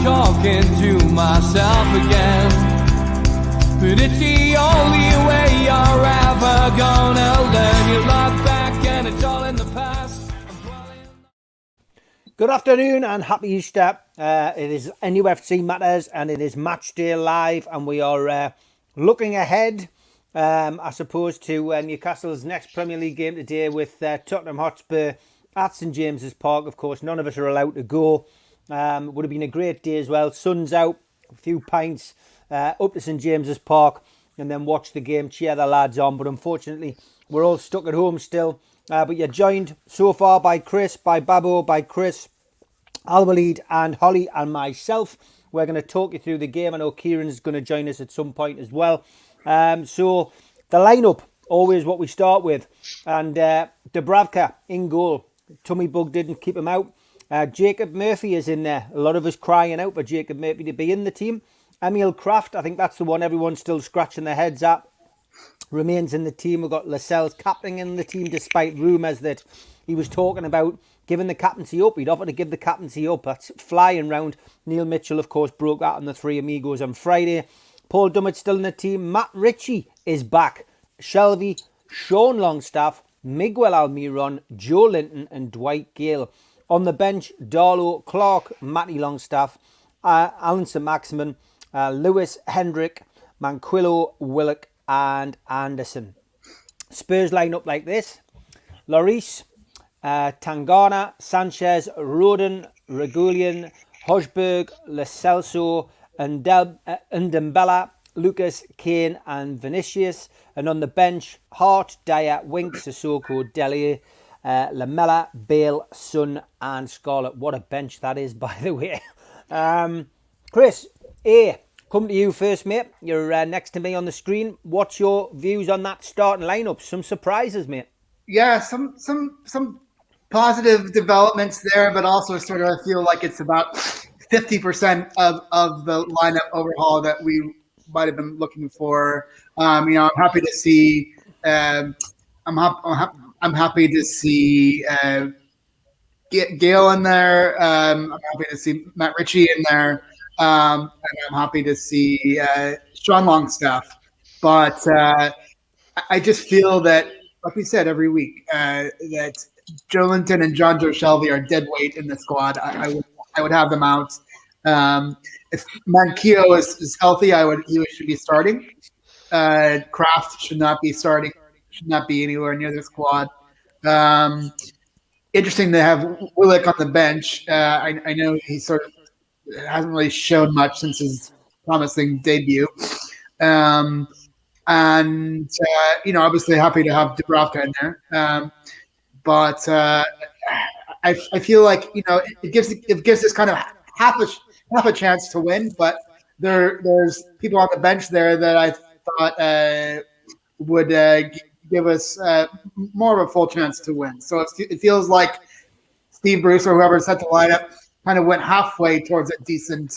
Talking to myself again, but it's the only way you're ever gonna learn. You look back and it's all in the past. Good afternoon and happy Easter. It is NUFC Matters and it is Match Day Live, and we are looking ahead, I suppose, to Newcastle's next Premier League game today with Tottenham Hotspur at St James's Park. Of course, none of us are allowed to go. Would have been a great day as well. Sun's out, a few pints, up to St James's Park, and then watch the game, cheer the lads on. But unfortunately, we're all stuck at home still. But you're joined so far by Chris, by Babbo, by Chris, Al-Walid and Holly and myself. We're going to talk you through the game. I know Kieran's going to join us at some point as well. So the lineup, always what we start with. And Dubravka in goal. Tummy bug didn't keep him out. Jacob Murphy is in there. A lot of us crying out for Jacob Murphy to be in the team. Emil Kraft, I think that's the one everyone's still scratching their heads at, remains in the team. We've got Lascelles captaining in the team despite rumours that he was talking about giving the captaincy up. He'd offered to give the captaincy up. That's flying round. Neil Mitchell, of course, broke that on the Three Amigos on Friday. Paul Dummett's still in the team. Matt Ritchie is back. Shelby, Sean Longstaff, Miguel Almiron, Joe Linton and Dwight Gale. On the bench, Darlow, Clark, Matty Longstaff, Alan St-Maximin, Lewis, Hendrick, Manquillo, Willock and Anderson. Spurs line up like this. Lloris, Tangana, Sanchez, Rodon, Regulian, Hojberg, Lo Celso, Ndembele, Lucas, Kane and Vinicius. And on the bench, Hart, Dyer, Winks, Sissoko, Dele, Lamella, Bale, Son and Scarlett. What a bench that is, by the way. Chris, come to you first, mate. You're next to me on the screen. What's your views on that starting lineup? Some surprises, mate. Yeah, some positive developments there, but also sort of I feel like it's about 50% of the lineup overhaul that we might have been looking for. I'm happy to see. I'm happy to see Gale in there. I'm happy to see Matt Ritchie in there. And I'm happy to see Sean Longstaff. But I just feel that, like we said every week, that Joe Linton and John Joe Shelby are dead weight in the squad. I would have them out. If Manquillo is healthy, he should be starting. Kraft should not be starting. Should not be anywhere near the squad. Interesting to have Willock on the bench. I know he sort of hasn't really shown much since his promising debut. Obviously happy to have Dubravka in there. But I feel like it gives us kind of half a chance to win. But there's people on the bench there that I thought would give us more of a full chance to win. So it feels like Steve Bruce or whoever set the lineup kind of went halfway towards a decent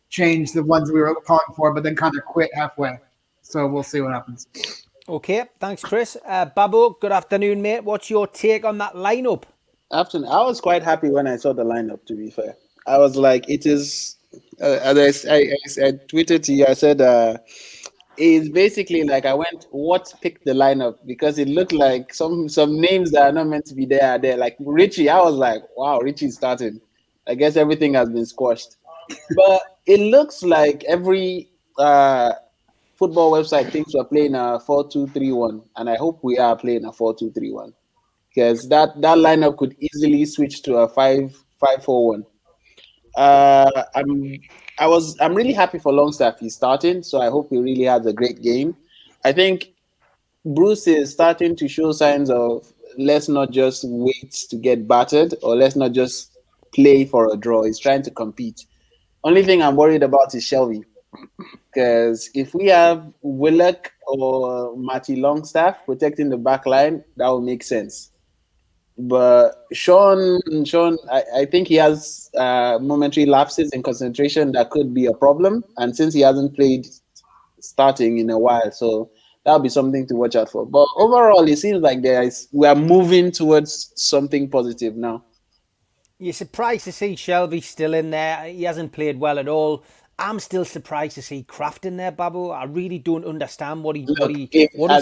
change, the ones we were calling for, but then kind of quit halfway. So we'll see what happens. Okay, thanks, Chris. Babbo, good afternoon, mate. What's your take on that lineup? Afternoon. I was quite happy when I saw the lineup, to be fair. I was like, it is, as I tweeted to you, I said, it's basically like I went, what picked the lineup? Because it looked like some names that are not meant to be there are there. Like Richie, I was like, wow, Richie's starting. I guess everything has been squashed. But it looks like every football website thinks we're playing a 4-2-3-1. And I hope we are playing a 4-2-3-1. Because that lineup could easily switch to a 5-4-1. I'm really happy for Longstaff. He's starting, so I hope he really has a great game. I think Bruce is starting to show signs of let's not just wait to get battered, or let's not just play for a draw. He's trying to compete. Only thing I'm worried about is Shelby. Because if we have Willock or Matty Longstaff protecting the back line, that would make sense. But Sean, I think he has momentary lapses in concentration that could be a problem. And since he hasn't played starting in a while, so that'll be something to watch out for. But overall, it seems like we are moving towards something positive now. You're surprised to see Shelby still in there. He hasn't played well at all. I'm still surprised to see Kraft in there, Babu. I really don't understand what he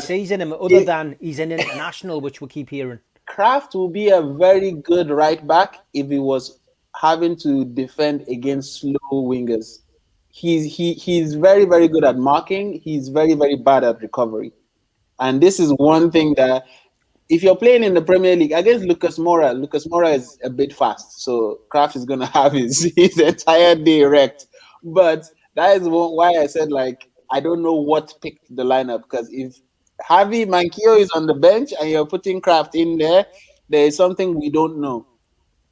sees in him, other than he's an international, which we keep hearing. Kraft will be a very good right back if he was having to defend against slow wingers. He's very, very good at marking. He's very, very bad at recovery. And this is one thing that if you're playing in the Premier League against Lucas Moura is a bit fast. So Kraft is going to have his entire day wrecked. But that is why I said, like, I don't know what picked the lineup. Because if Javi Manquillo is on the bench and you're putting Kraft in there is something we don't know.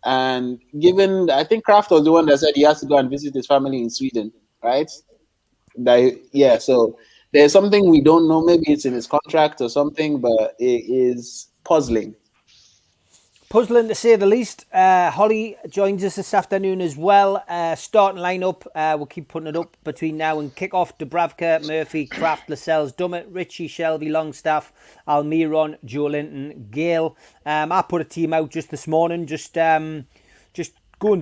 And I think Kraft was the one that said he has to go and visit his family in Sweden, right? So there's something we don't know. Maybe it's in his contract or something, but it is puzzling. Puzzling to say the least. Holly joins us this afternoon as well. Starting lineup, we'll keep putting it up between now and kick-off. Dubravka, Murphy, Kraft, Lascelles, Dummett, Ritchie, Shelby, Longstaff, Almiron, Joe Linton, Gale. I put a team out just this morning, just going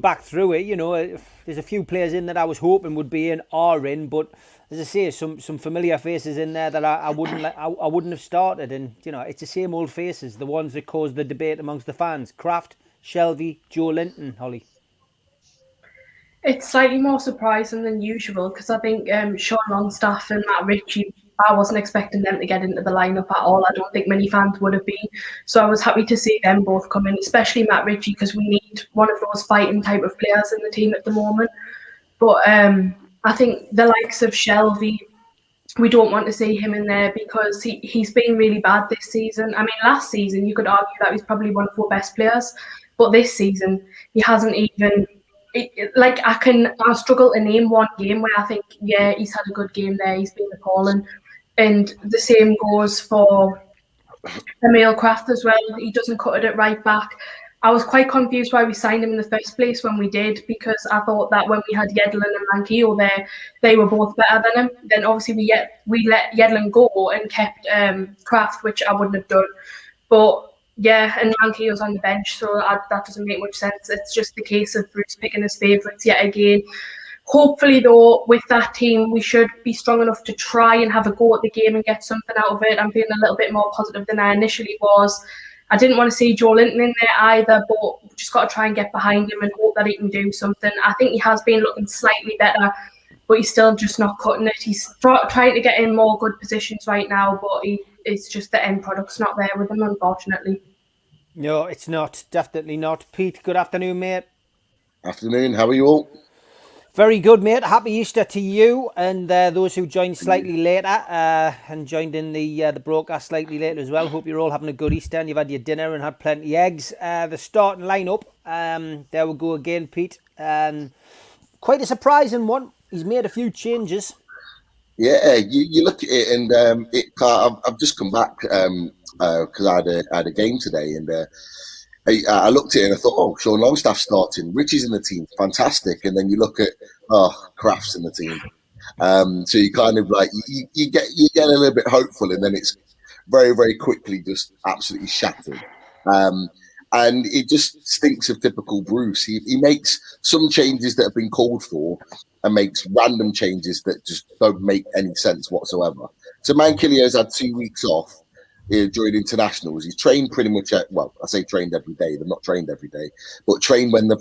back through it. You know, there's a few players in that I was hoping would be in or in, but as I say, some familiar faces in there that I wouldn't have started, and you know, it's the same old faces, the ones that cause the debate amongst the fans. Kraft, Shelby, Joe Linton, Holly. It's slightly more surprising than usual because I think Sean Longstaff and Matt Ritchie, I wasn't expecting them to get into the lineup at all. I don't think many fans would have been. So I was happy to see them both come in, especially Matt Ritchie, because we need one of those fighting type of players in the team at the moment. But I think the likes of Shelby, we don't want to see him in there because he's been really bad this season. I mean, last season, you could argue that he's probably one of our best players. But this season, he hasn't even... I struggle to name one game where I think, yeah, he's had a good game there. He's been appalling. And the same goes for Emil Kraft as well. He doesn't cut it at right back. I was quite confused why we signed him in the first place when we did, because I thought that when we had Yedlin and Manquillo there, they were both better than him. Then obviously we let Yedlin go and kept Kraft, which I wouldn't have done. But yeah, and Manquillo's on the bench, so that doesn't make much sense. It's just the case of Bruce picking his favourites yet again. Hopefully, though, with that team, we should be strong enough to try and have a go at the game and get something out of it. I'm feeling a little bit more positive than I initially was. I didn't want to see Joe Linton in there either, but we just got to try and get behind him and hope that he can do something. I think he has been looking slightly better, but he's still just not cutting it. He's trying to get in more good positions right now, but it's just the end product's not there with him, unfortunately. No, it's not. Definitely not. Pete, good afternoon, mate. Afternoon. How are you all? Very good, mate. Happy Easter to you and those who joined slightly later and joined in the broadcast slightly later as well. Hope you're all having a good Easter and you've had your dinner and had plenty of eggs. The starting lineup, there we go again, Pete. Quite a surprising one. He's made a few changes. Yeah, you look at it and I've just come back because I had a game today and I looked at it and I thought, oh, Sean Longstaff starting, Richie's in the team, fantastic. And then you look at, Kraft's in the team. So you kind of like, you get a little bit hopeful and then it's very, very quickly just absolutely shattered. And it just stinks of typical Bruce. He makes some changes that have been called for and makes random changes that just don't make any sense whatsoever. So Manquillo's had 2 weeks off during internationals. He's trained pretty much I say trained every day. They're not trained every day, but trained when they've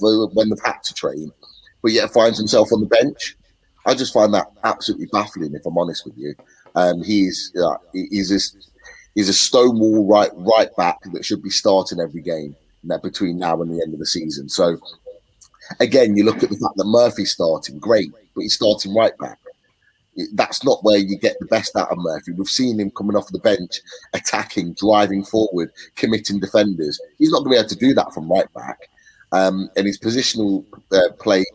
had to train, but yet finds himself on the bench. I just find that absolutely baffling, if I'm honest with you. He's a stonewall right back that should be starting every game between now and the end of the season. So again, you look at the fact that Murphy's starting, great, but he's starting right back. That's not where you get the best out of Murphy. We've seen him coming off the bench, attacking, driving forward, committing defenders. He's not going to be able to do that from right back. And his positional play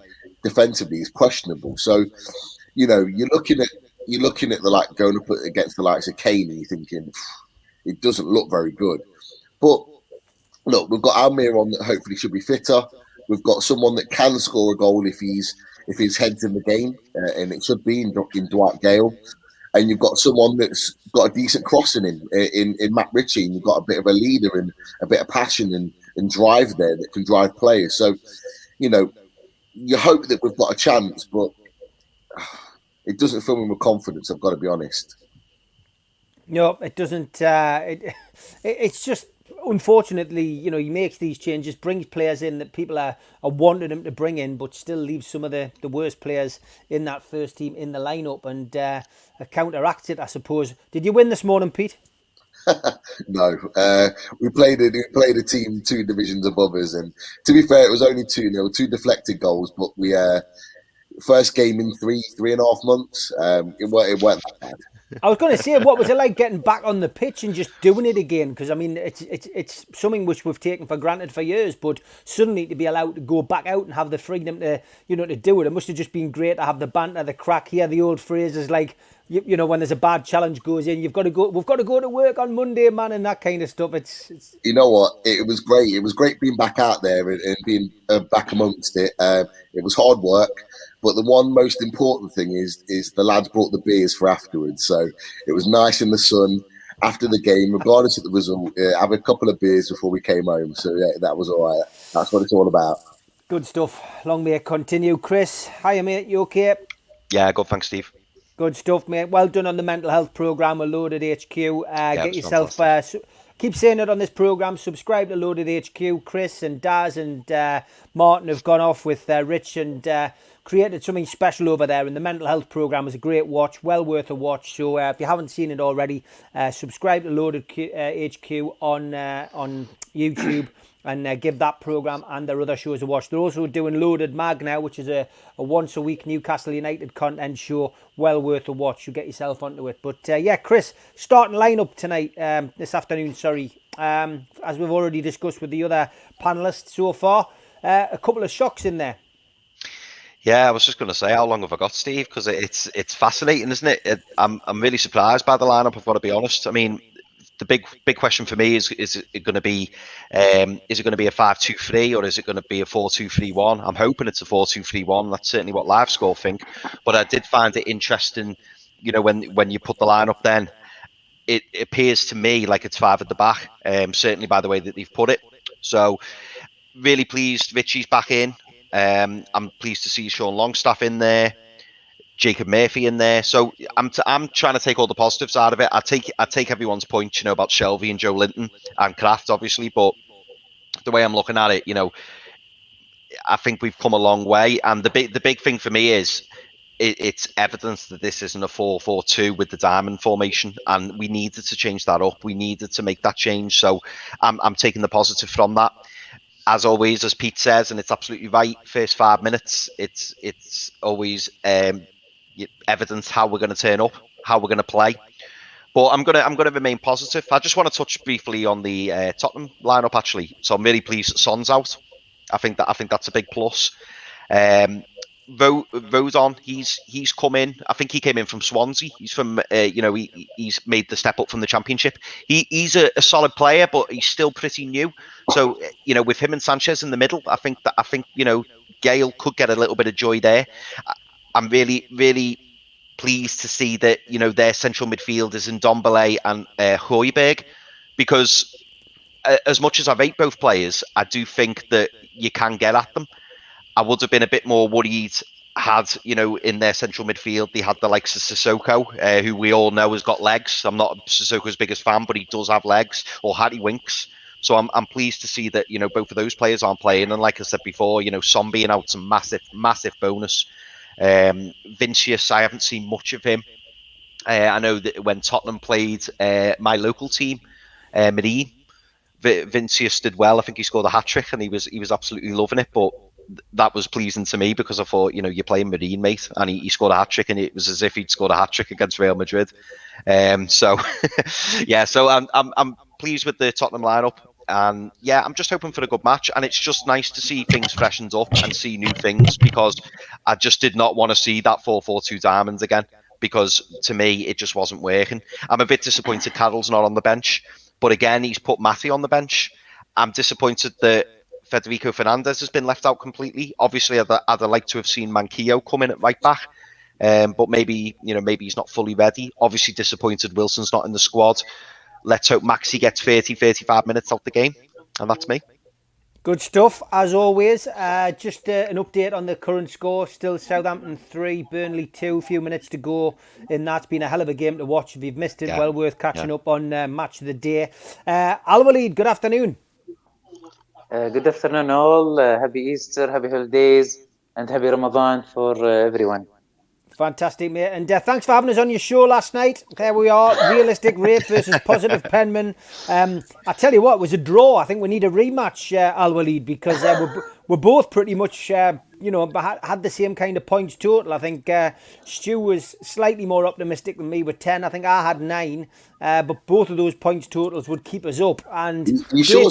defensively is questionable. So, you know, you're looking at the like going up against the likes of Kane, and you're thinking it doesn't look very good. But look, we've got Almir on that hopefully should be fitter. We've got someone that can score a goal if his head's in the game, and it should be in Dwight Gale. And you've got someone that's got a decent crossing in Matt Ritchie, and you've got a bit of a leader and a bit of passion and drive there that can drive players. So, you know, you hope that we've got a chance, but it doesn't fill me with confidence, I've got to be honest. No, it doesn't. It's just, unfortunately, you know, he makes these changes, brings players in that people are wanting him to bring in, but still leaves some of the worst players in that first team in the lineup, and counteracts it, I suppose. Did you win this morning, Pete? No, we played a team 2 divisions above us, and to be fair, it was only 2-0, 2 deflected goals, but we first game in 3.5 months. It weren't that bad. I was going to say, what was it like getting back on the pitch and just doing it again? Because I mean, it's something which we've taken for granted for years, but suddenly to be allowed to go back out and have the freedom to, you know, to do it, it must have just been great to have the banter, the crack, hear the old phrases like, you know, when there's a bad challenge goes in, we've got to go to work on Monday, man, and that kind of stuff. It's you know what, it was great. It was great being back out there and being back amongst it. It was hard work. But the one most important thing is the lads brought the beers for afterwards. So it was nice in the sun after the game, regardless of the result. Have a couple of beers before we came home. So yeah, that was all right. That's what it's all about. good stuff. Long may it continue. Chris, hiya mate, you okay? Yeah, good, thanks Steve. Good stuff, mate. Well done on the mental health programme with Loaded HQ. Get yourself... keep saying it on this programme. Subscribe to Loaded HQ. Chris and Daz and Martin have gone off with Rich and created something special over there. And the mental health programme is a great watch. Well worth a watch. So if you haven't seen it already, subscribe to Loaded HQ on YouTube. And give that programme and their other shows a watch. They're also doing Loaded Mag now, which is a once a week Newcastle United content show. Well worth a watch. You get yourself onto it. But yeah, Chris, starting lineup tonight, this afternoon, sorry. As we've already discussed with the other panellists so far, a couple of shocks in there. Yeah, I was just going to say, how long have I got, Steve? Because it's fascinating, isn't it? I'm really surprised by the lineup, I've got to be honest. I mean, the big question for me is it going to be a 5-2-3 or is it going to be a 4-2-3-1? I'm hoping it's a 4-2-3-1. That's certainly what LiveScore think. But I did find it interesting, you know, when you put the lineup, then it appears to me like it's 5 at the back. Certainly by the way that they've put it. So really pleased Richie's back in. I'm pleased to see Sean Longstaff in there. Jacob Murphy in there, so I'm trying to take all the positives out of it. I take everyone's point, you know, about Shelby and Joe Linton and Kraft, obviously, but the way I'm looking at it, you know, I think we've come a long way. And the big thing for me is it's evidence that this isn't a 4-4-2 with the diamond formation, and we needed to change that up. We needed to make that change. So I'm taking the positive from that. As always, as Pete says, and it's absolutely right, first 5 minutes, it's always evidence how we're going to turn up, how we're going to play. But I'm going to remain positive. I just want to touch briefly on the Tottenham lineup actually. So I'm really pleased that Son's out. I think that's a big plus. Rodon, he's come in. I think he came in from Swansea. He's from he's made the step up from the Championship. He's a solid player, but he's still pretty new. So you know, with him and Sanchez in the middle, I think you know, Gale could get a little bit of joy there. I'm really, really pleased to see that, you know, their central midfielders in Ndombele and Højbjerg, because as much as I rate both players, I do think that you can get at them. I would have been a bit more worried had, you know, in their central midfield, they had the likes of Sissoko, who we all know has got legs. I'm not Sissoko's biggest fan, but he does have legs, or Harry Winks. So I'm pleased to see that, you know, both of those players aren't playing. And like I said before, you know, Son being out's a massive bonus. Vincius, I haven't seen much of him. I know that when Tottenham played my local team, Marine, Vincius did well. I think he scored a hat-trick and he was absolutely loving it. But that was pleasing to me because I thought, you know, you're playing Marine, mate, and he scored a hat-trick and it was as if he'd scored a hat-trick against Real Madrid. So yeah, so I'm pleased with the Tottenham lineup. And yeah, I'm just hoping for a good match. And it's just nice to see things freshened up and see new things, because I just did not want to see that 4-4-2 diamonds again, because to me, it just wasn't working. I'm a bit disappointed Carroll's not on the bench. But again, he's put Matty on the bench. I'm disappointed that Federico Fernandez has been left out completely. Obviously, I'd like to have seen Manquillo come in at right back. But maybe he's not fully ready. Obviously disappointed Wilson's not in the squad. Let's hope Maxi gets 35 minutes out the game. And that's me. Good stuff, as always. Just an update on the current score. Still Southampton 3, Burnley 2. A few minutes to go in that. It's been a hell of a game to watch. If you've missed it, well worth catching up on Match of the Day. Al-Walid, good afternoon. Good afternoon all. Happy Easter, happy holidays, and happy Ramadan for everyone. Fantastic, mate. And thanks for having us on your show last night. There we are. Realistic Rape versus Positive Penman. I tell you what, it was a draw. I think we need a rematch, Al-Walid, because we're both pretty much, had the same kind of points total. I think Stu was slightly more optimistic than me with 10. I think I had 9. But both of those points totals would keep us up. And you sure?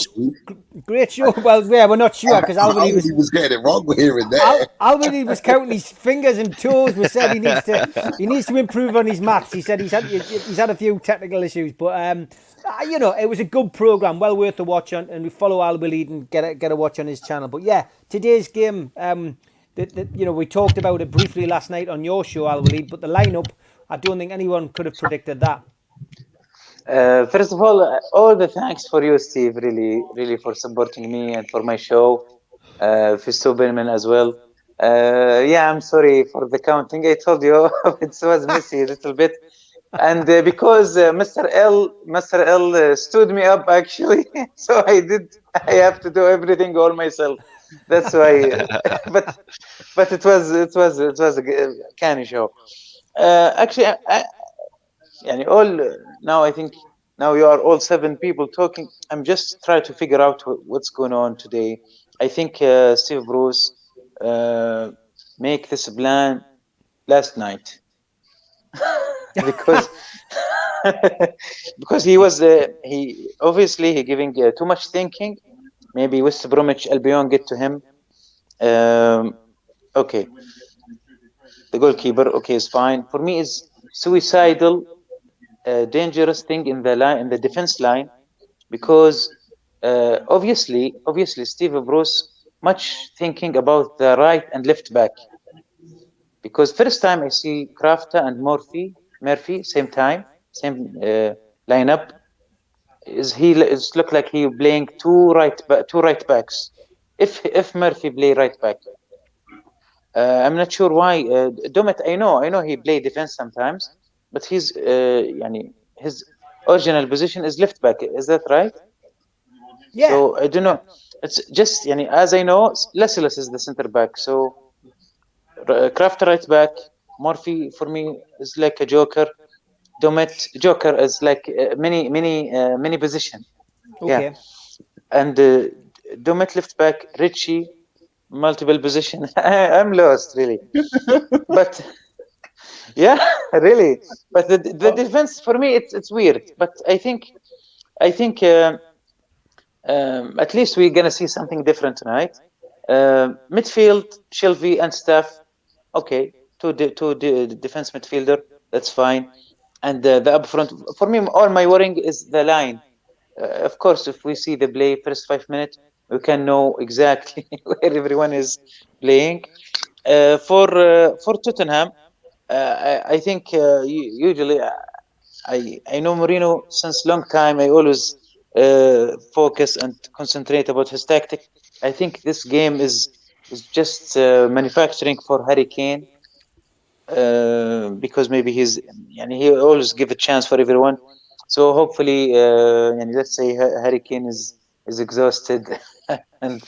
Great show. Well, yeah, we're not sure, because Al-Walid was getting it wrong here and there. Al-Walid was counting his fingers and toes. We said he needs to improve on his maths. He said he's had a few technical issues, but it was a good program, well worth a watch on, and we follow Al-Walid and get a watch on his channel. But yeah, today's game, we talked about it briefly last night on your show, Al-Walid, but the lineup, I don't think anyone could have predicted that. First of all the thanks for you, Steve, really for supporting me and for my show. Fisto Benman as well. I'm sorry for the counting. I told you it was messy a little bit. And because Mr. L stood me up actually, so I have to do everything all myself. That's why. but it was a canny show. Actually, I think now you are all 7 people talking. I'm just trying to figure out what's going on today. I think Steve Bruce make this plan last night because he was he giving too much thinking. Maybe West Bromwich Albion get to him. Okay, the goalkeeper. Okay, is fine. For me, is suicidal. Dangerous thing in the defense line, because obviously Steve Bruce much thinking about the right and left back, because first time I see Crafter and Murphy same time, same lineup, is look like he playing two right backs. If Murphy play right back, I'm not sure why. Domet, I know he play defense sometimes, but his original position is left back. Is that right? Yeah. So I don't know. It's just as I know, Lascelles is the center back. So Crafter right back. Murphy for me is like a joker. Domet joker is like many position. Okay. Yeah. And Domet left back. Richie multiple position. I'm lost really, but. Yeah, really. But the defense for me it's weird. But I think at least we're gonna see something different tonight. Midfield, Shelby and staff. Okay, two defense midfielder. That's fine. And the up front for me, all my worrying is the line. Of course, if we see the play first 5 minutes, we can know exactly where everyone is playing. For Tottenham. I think usually I know Mourinho since long time. I always focus and concentrate about his tactic. I think this game is just manufacturing for Harry Kane, because maybe he always give a chance for everyone. So hopefully, let's say Harry Kane is exhausted, and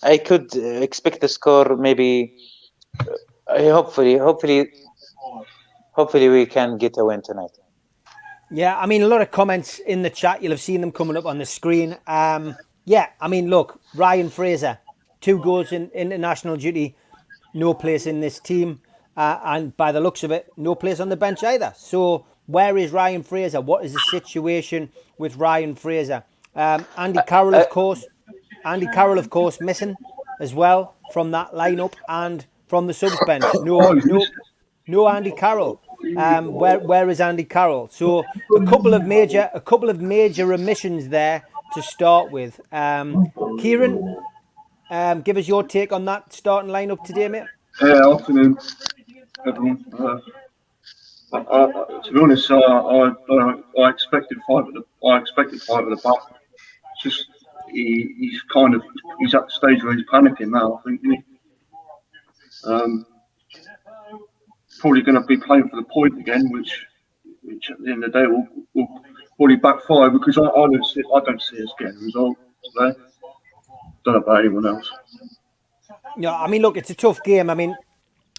I could expect the score maybe. Hopefully we can get a win tonight. Yeah, I mean, a lot of comments in the chat. You'll have seen them coming up on the screen. Look, Ryan Fraser, 2 goals in international duty, no place in this team. And by the looks of it, no place on the bench either. So where is Ryan Fraser? What is the situation with Ryan Fraser? Andy Carroll, of course, missing as well from that lineup and from the subs bench. No Andy Carroll. Where is Andy Carroll? So a couple of major omissions there to start with. Kieran, give us your take on that starting lineup today, mate. Yeah, afternoon, everyone. To be honest, I expected five at the back. It's just he's at the stage where he's panicking now. I think probably going to be playing for the point again, which at the end of the day will probably backfire because I don't see us getting a result today. Don't know about anyone else. Yeah, I mean, look, it's a tough game. I mean,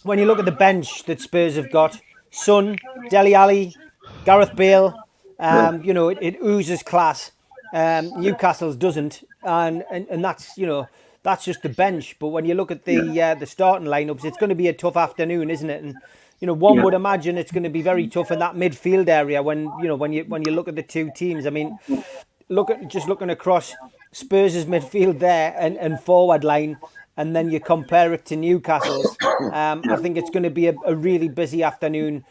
when you look at the bench that Spurs have got, Son, Dele Alli, Gareth Bale, it oozes class. Newcastle's doesn't, and that's that's just the bench. But when you look at the starting lineups, it's going to be a tough afternoon, isn't it? And one would imagine it's going to be very tough in that midfield area when you look at the two teams. I mean, looking across Spurs' midfield there and forward line, and then you compare it to Newcastle's. I think it's going to be a really busy afternoon,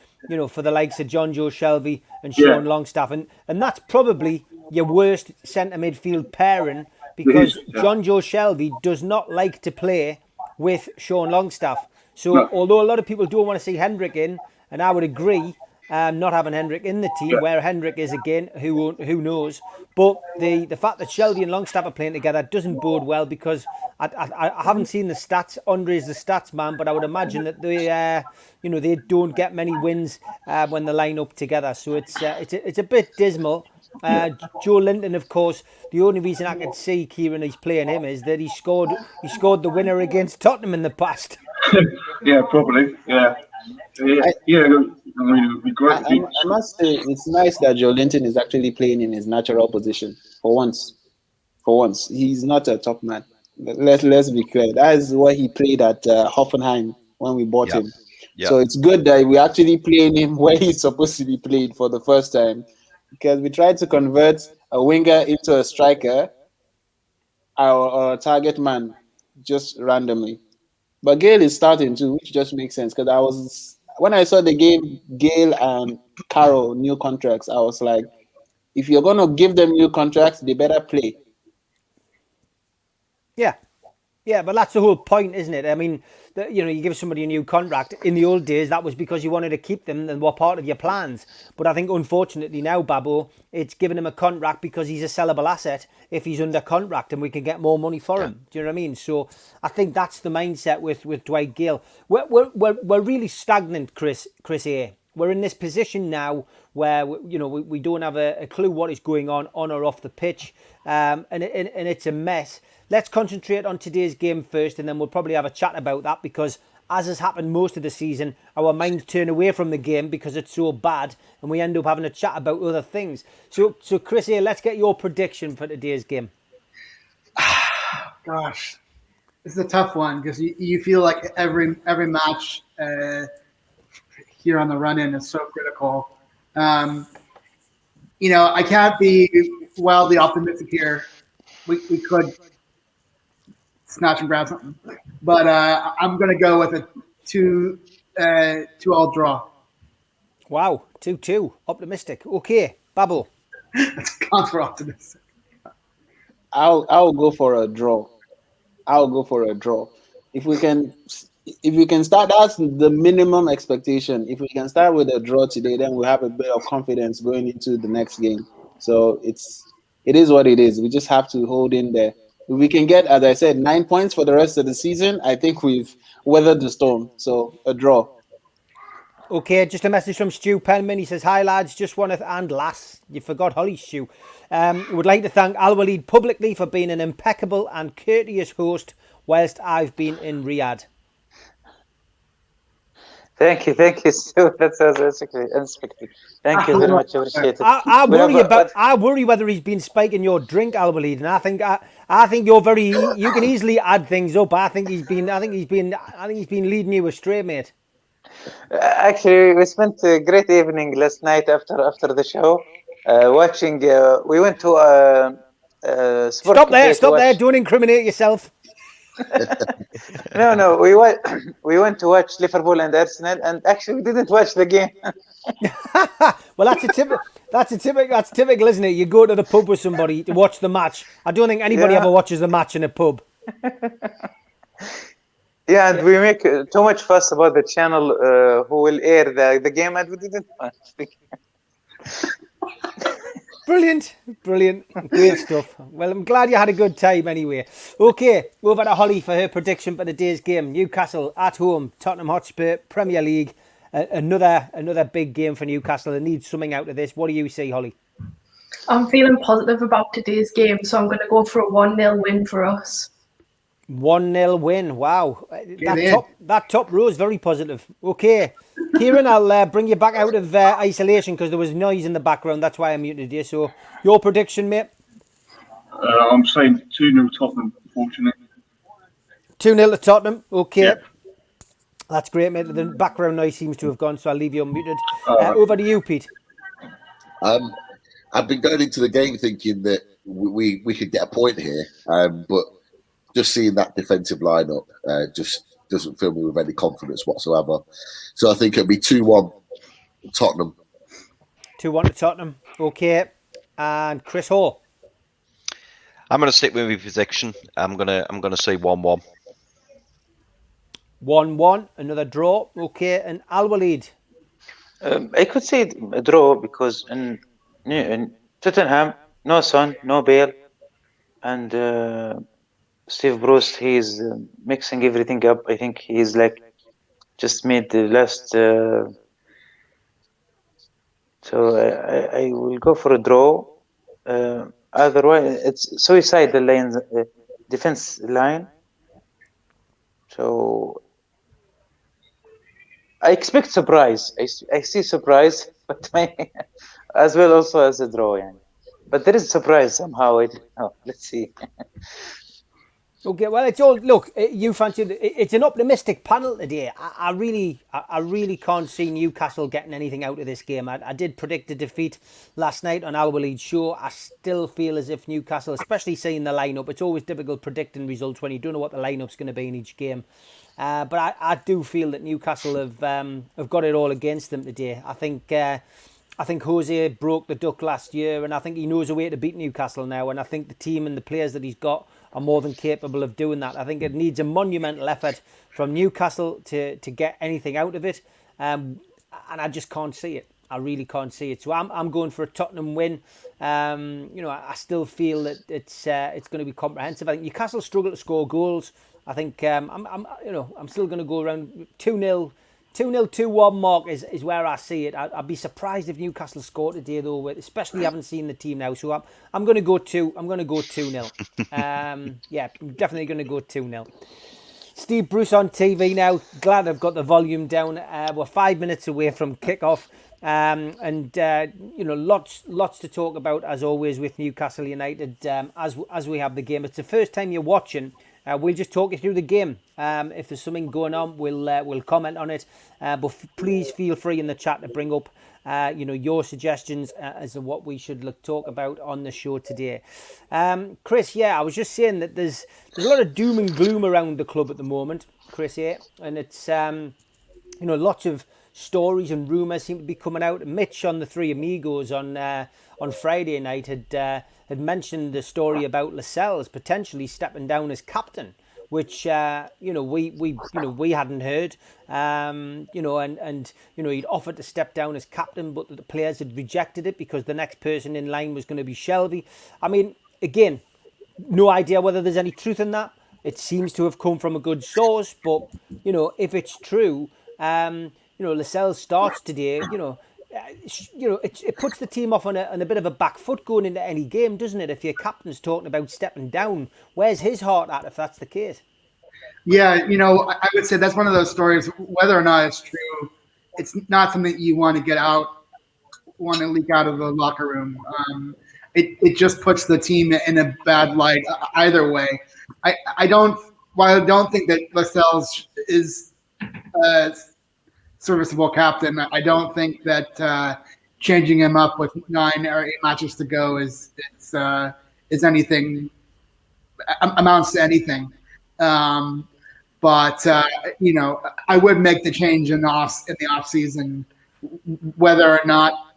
for the likes of John Joe Shelby and Sean Longstaff, and that's probably your worst centre midfield pairing because John Joe Shelby does not like to play with Sean Longstaff. So although a lot of people don't want to see Hendrick in, and I would agree, not having Hendrick in the team, where Hendrick is again, who knows. But the fact that Shelby and Longstaff are playing together doesn't bode well because I haven't seen the stats. Andre's the stats man, but I would imagine that they don't get many wins when they line up together. So it's a bit dismal. Joe Linton, of course, the only reason I could see Kieran he's playing him is that he scored the winner against Tottenham in the past. Yeah, probably. Yeah. I mean, it would be great. I must say, it's nice that Joe Linton is actually playing in his natural position for once. He's not a top man. Let's be clear. That is what he played at Hoffenheim when we bought him. Yep. So it's good that we're actually playing him where he's supposed to be played for the first time, because we tried to convert a winger into a striker or a target man just randomly. But Gale is starting too, which just makes sense because when I saw the game, Gale and Carroll new contracts, I was like, if you're gonna give them new contracts, they better play. Yeah, but that's the whole point, isn't it? I mean, you give somebody a new contract. In the old days, that was because you wanted to keep them and were part of your plans. But I think, unfortunately, now, Babbo, it's giving him a contract because he's a sellable asset if he's under contract and we can get more money for him. Do you know what I mean? So I think that's the mindset with Dwight Gale. We're really stagnant, Chris A. We're in this position now where we don't have a clue what is going on or off the pitch, and it's a mess. Let's concentrate on today's game first, and then we'll probably have a chat about that because, as has happened most of the season, our minds turn away from the game because it's so bad, and we end up having a chat about other things. So Chris A, let's get your prediction for today's game. Gosh, this is a tough one because you feel like every match here on the run-in is so critical. I can't be wildly optimistic here. We could snatch and grab something, but I'm going to go with a 2-2 draw. Wow, 2-2, optimistic. Okay, Babbo. That's contra optimistic. I'll go for a draw. If we can start, that's the minimum expectation. If we can start with a draw today, then we'll have a bit of confidence going into the next game. So it is what it is. We just have to hold in there. If we can get, as I said, 9 points for the rest of the season, I think we've weathered the storm. So a draw. Okay, just a message from Stu Penman. He says, "Hi lads, just want to, and lass, you forgot Holly, Stu. Would like to thank Al Walid publicly for being an impeccable and courteous host whilst I've been in Riyadh." Thank you, Stu. That's unexpected. Thank you very much. Appreciate it. I worry whether he's been spiking your drink, Al Walid, and I think you can easily add things up. I think he's been leading you astray, mate. Actually, we spent a great evening last night after the show, watching. We went to Sport Stop Cafe there! to Stop there! watch. Don't incriminate yourself. No, we went to watch Liverpool and Arsenal, and actually we didn't watch the game. Well, that's typical, isn't it? You go to the pub with somebody to watch the match. I don't think anybody Yeah. ever watches the match in a pub. Yeah, and we make too much fuss about the channel who will air the game, and we didn't watch the game. Brilliant. Great stuff. Well, I'm glad you had a good time anyway. Okay, over to Holly for her prediction for today's game. Newcastle at home, Tottenham Hotspur, Premier League. Another big game for Newcastle. They need something out of this. What do you see, Holly? I'm feeling positive about today's game, so I'm going to go for a 1-0 win for us. 1-0 win. Wow. That top row is very positive. Okay. Kieran, I'll bring you back out of isolation because there was noise in the background. That's why I muted you. So, your prediction, mate? I'm saying 2-0 Tottenham, unfortunately. 2-0 to Tottenham. Okay. Yeah. That's great, mate. The background noise seems to have gone, so I'll leave you unmuted. Over to you, Pete. I've been going into the game thinking that we could get a point here, but just seeing that defensive lineup just doesn't fill me with any confidence whatsoever. So I think it'll be 2-1 Tottenham. 2-1 to Tottenham. Okay. And Chris Hall. I'm going to stick with my prediction. I'm going to say 1-1. 1-1. Another draw. Okay. And Al Walid. I could say a draw because in Tottenham, no Son, no Bale, and Steve Bruce, he's mixing everything up. I think he's like just made the last. So I will go for a draw. Otherwise, it's suicide the lines, defense line. So I expect surprise. I see surprise, but as well also as a draw. Yeah. But there is surprise somehow. Let's see. Okay, well, it's all look. You fancied it's an optimistic panel today. I really can't see Newcastle getting anything out of this game. I did predict a defeat last night on Al Walid's show. I still feel as if Newcastle, especially seeing the lineup, it's always difficult predicting results when you don't know what the lineup's going to be in each game. But I do feel that Newcastle have got it all against them today. I think Jose broke the duck last year, and I think he knows a way to beat Newcastle now. And I think the team and the players that he's got are more than capable of doing that. I think it needs a monumental effort from Newcastle to get anything out of it, and I just can't see it. I really can't see it. So I'm going for a Tottenham win. I still feel that it's going to be comprehensive. I think Newcastle struggle to score goals. I think I'm still going to go around 2-0. 2-0, 2-1 mark is where I see it. I'd be surprised if Newcastle scored today, though, especially haven't seen the team now. So I'm going to go 2-0. Yeah, definitely going to go 2-0. Steve Bruce on TV now. Glad I've got the volume down. We're 5 minutes away from kickoff, and lots to talk about as always with Newcastle United. As we have the game, it's the first time you're watching. We'll just talk you through the game. If there's something going on, we'll comment on it. But please feel free in the chat to bring up, your suggestions as to what we should talk about on the show today. Chris, I was just saying that there's a lot of doom and gloom around the club at the moment, Chris, and it's lots of stories and rumours seem to be coming out. Mitch on the Three Amigos on Friday night had mentioned the story about Lascelles potentially stepping down as captain, which we hadn't heard. He'd offered to step down as captain, but the players had rejected it because the next person in line was going to be Shelby. I mean, again, no idea whether there's any truth in that. It seems to have come from a good source, but if it's true, Lascelles starts today. It puts the team off on a bit of a back foot going into any game, doesn't it? If your captain's talking about stepping down, where's his heart at if that's the case? Yeah, I would say that's one of those stories. Whether or not it's true, it's not something you want to want to leak out of the locker room. It just puts the team in a bad light either way. While I don't think that Lascelles is serviceable captain. I don't think that changing him up with 9 or 8 matches to go is anything amounts to anything. But I would make the change in the off season, whether or not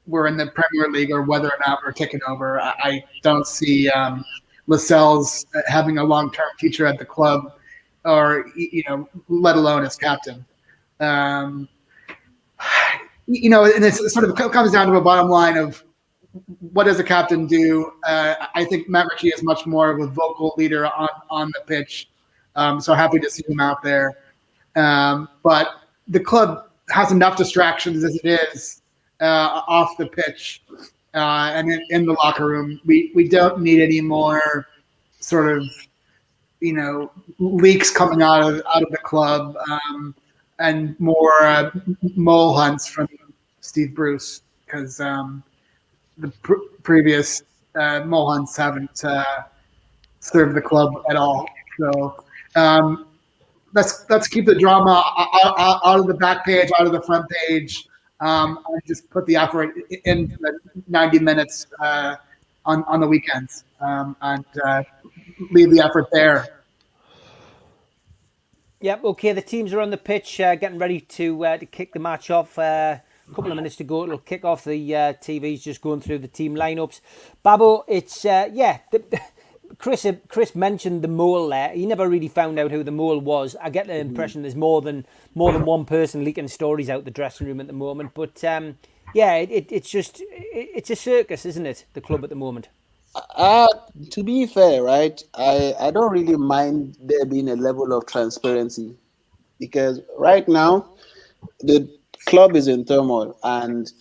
we're in the Premier League or whether or not we're taking over. I don't see Lascelles having a long-term future at the club, or let alone as captain. And it sort of comes down to a bottom line of what does a captain do? I think Matt Ritchie is much more of a vocal leader on the pitch. So happy to see him out there. But the club has enough distractions as it is off the pitch and in the locker room. We don't need any more sort of leaks coming out of the club and more mole hunts from Steve Bruce, because the previous mole hunts haven't served the club at all. So let's keep the drama out of the back page, out of the front page. And just put the effort in the 90 minutes on the weekends, and leave the effort there. Yep. Okay. The teams are on the pitch, getting ready to kick the match off. A couple of minutes to go. It'll kick off. The TV's just going through the team lineups. Babbo, it's Chris mentioned the mole there. He never really found out who the mole was. I get the impression there's more than one person leaking stories out the dressing room at the moment. But it's a circus, isn't it? The club at the moment. To be fair, right, I don't really mind there being a level of transparency, because right now the club is in turmoil and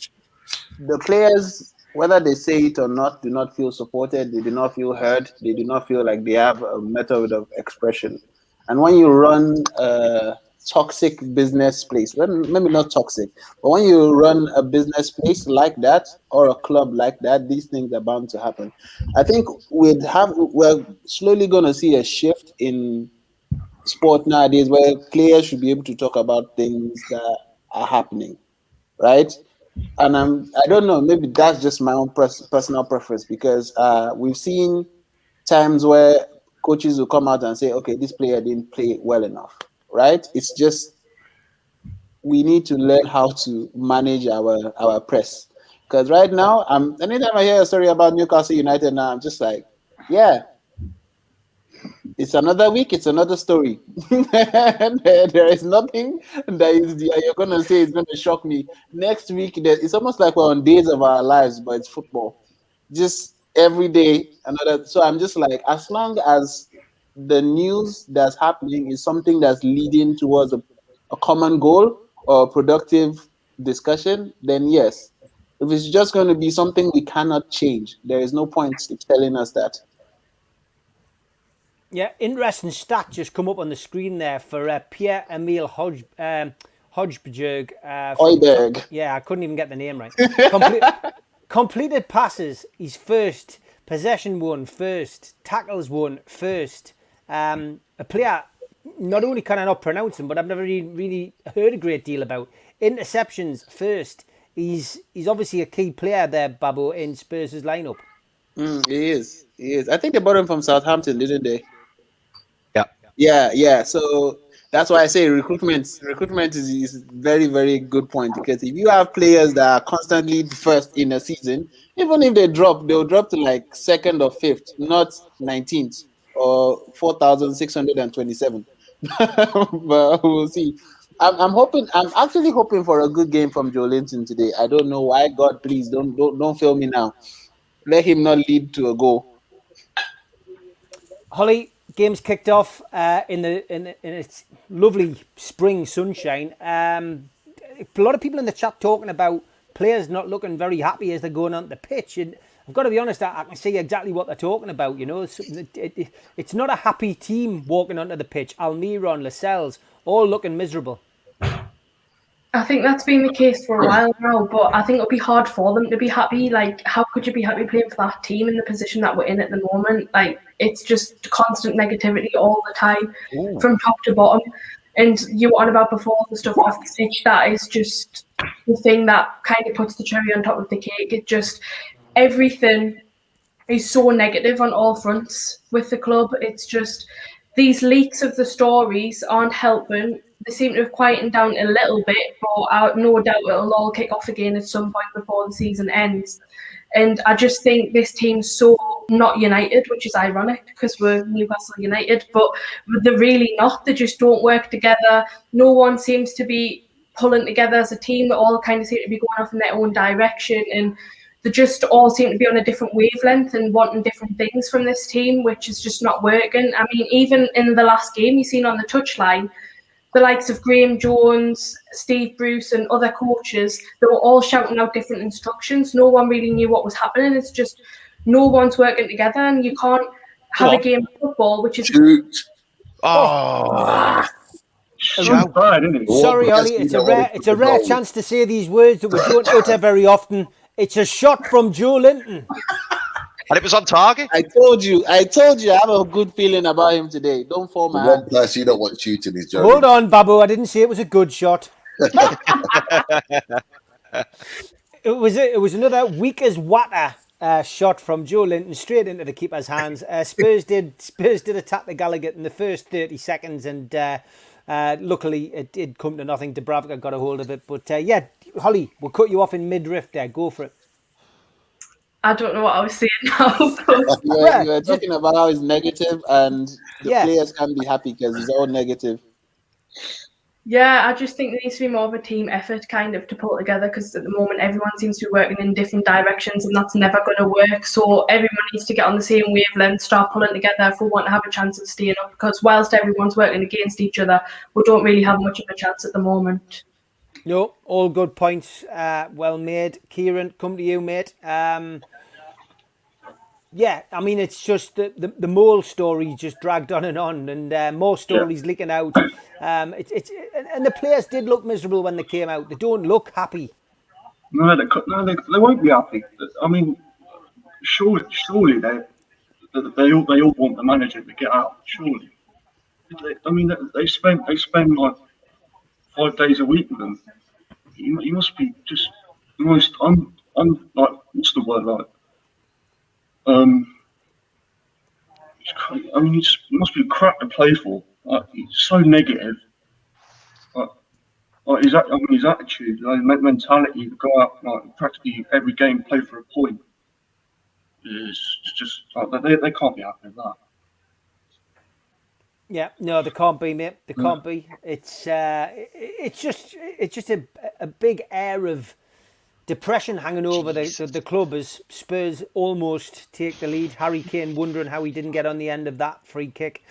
the players, whether they say it or not, do not feel supported. They do not feel heard. They do not feel like they have a method of expression. And when you run a toxic business place, well, maybe not toxic, but when you run a business place like that or a club like that, these things are bound to happen. I think we're slowly going to see a shift in sport nowadays where players should be able to talk about things that are happening, right? And I don't know, maybe that's just my own personal preference, because we've seen times where coaches will come out and say, okay, this player didn't play well enough, right? It's just, we need to learn how to manage our press. Because right now, anytime I hear a story about Newcastle United now, I'm just like, yeah, it's another week, it's another story. There is nothing that you're going to say is going to shock me. Next week, it's almost like we're on Days of Our Lives, but it's football. Just every day, another. So I'm just like, as long as the news that's happening is something that's leading towards a common goal or a productive discussion, then yes. If it's just going to be something we cannot change, there is no point in telling us that. Yeah, interesting stat just come up on the screen there for Pierre-Emile Hojbjerg. Højbjerg. Yeah, I couldn't even get the name right. Completed passes, he's first. Possession won first. Tackles won first. A player, not only can I not pronounce him, but I've never really heard a great deal about. Interceptions first. He's obviously a key player there, Babbo, in Spurs' lineup. He is. I think they bought him from Southampton, didn't they? Yeah. So that's why I say recruitment is a very, very good point, because if you have players that are constantly first in a season, even if they'll drop to like second or fifth, not 19th or 4,627. But we'll see. I'm actually hoping for a good game from Joe Linton today. I don't know why. God, please don't fail me now. Let him not lead to a goal. Holly, game's kicked off in its lovely spring sunshine. A lot of people in the chat talking about players not looking very happy as they're going on the pitch. And I've got to be honest, I can see exactly what they're talking about. You know, it's not a happy team walking onto the pitch. Almiron, Lascelles, all looking miserable. I think that's been the case for a while now, but I think it'll be hard for them to be happy. Like, how could you be happy playing for that team in the position that we're in at the moment? Like, it's just constant negativity all the time, from top to bottom. And you were on about before the stuff off the pitch. That is just the thing that kind of puts the cherry on top of the cake. It just everything is so negative on all fronts with the club. It's just these leaks of the stories aren't helping. They seem to have quietened down a little bit, but no doubt it'll all kick off again at some point before the season ends. And I just think this team's so not united, which is ironic because we're Newcastle United, but they're really not. They just don't work together. No one seems to be pulling together as a team. They all kind of seem to be going off in their own direction, and they just all seem to be on a different wavelength and wanting different things from this team, which is just not working. I mean, even in the last game, you've seen on the touchline, the likes of Graham Jones, Steve Bruce and other coaches, they were all shouting out different instructions. No one really knew what was happening. It's just no one's working together, and you can't have a game of football, which is... Shoot. Bad, isn't it? Sorry, Ollie, it's a rare chance to say these words that we don't utter very often. It's a shot from Joe Linton. And it was on target. I told you, I have a good feeling about him today. Don't fall my One hand. person you don't want shooting is Joe. Hold on, Babu. I didn't say it was a good shot. It was another weak as water shot from Joe Linton straight into the keeper's hands. Spurs did attack the Gallagher in the first 30 seconds, and luckily it did come to nothing. Dubravka got a hold of it, but yeah, Holly, we'll cut you off in mid-riff there. Go for it. I don't know what I was saying now. But You were talking about how it's negative, and the players can be happy because it's all negative. yeah, I just think there needs to be more of a team effort kind of to pull together, because at the moment everyone seems to be working in different directions, and that's never going to work. So everyone needs to get on the same wavelength, start pulling together if we want to have a chance of staying up, because whilst everyone's working against each other, we don't really have much of a chance at the moment. No, all good points. Well made. Kieran, come to you, mate. Yeah, I mean, it's just the mole story just dragged on, and more stories leaking out. And the players did look miserable when they came out. They don't look happy. No, they won't be happy. I mean, surely they all want the manager to get out. Surely, they spend like 5 days a week with them. You must be just almost I'm like, what's the word like? I mean, it must be crap to play for. Like, it's so negative. Like his attitude, mentality to go out like practically every game, play for a point. Is just like they can't be happy with that. Yeah, no, they can't be, mate. They can't be. It's just a big air of depression hanging over the club as Spurs almost take the lead. Harry Kane wondering how he didn't get on the end of that free kick.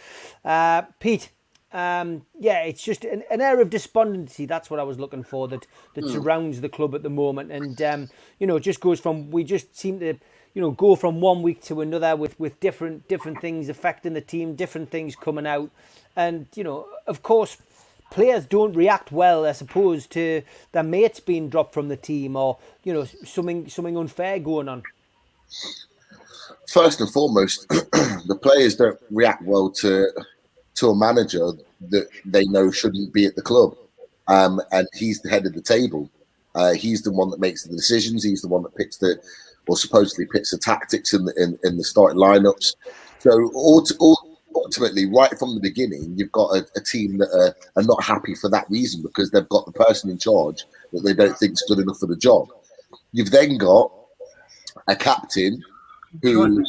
Pete, yeah, it's just an air of despondency. That's what I was looking for, that surrounds the club at the moment. And, it just goes from, we just seem to, go from one week to another with different things affecting the team, different things coming out. And, of course, players don't react well, I suppose, to their mates being dropped from the team or, something unfair going on. First and foremost, the players don't react well to a manager that they know shouldn't be at the club. And he's the head of the table. He's the one that makes the decisions. He's the one that picks supposedly picks the tactics in the starting lineups. So ultimately, right from the beginning, you've got a team that are not happy for that reason, because they've got the person in charge that they don't think is good enough for the job. You've then got a captain who,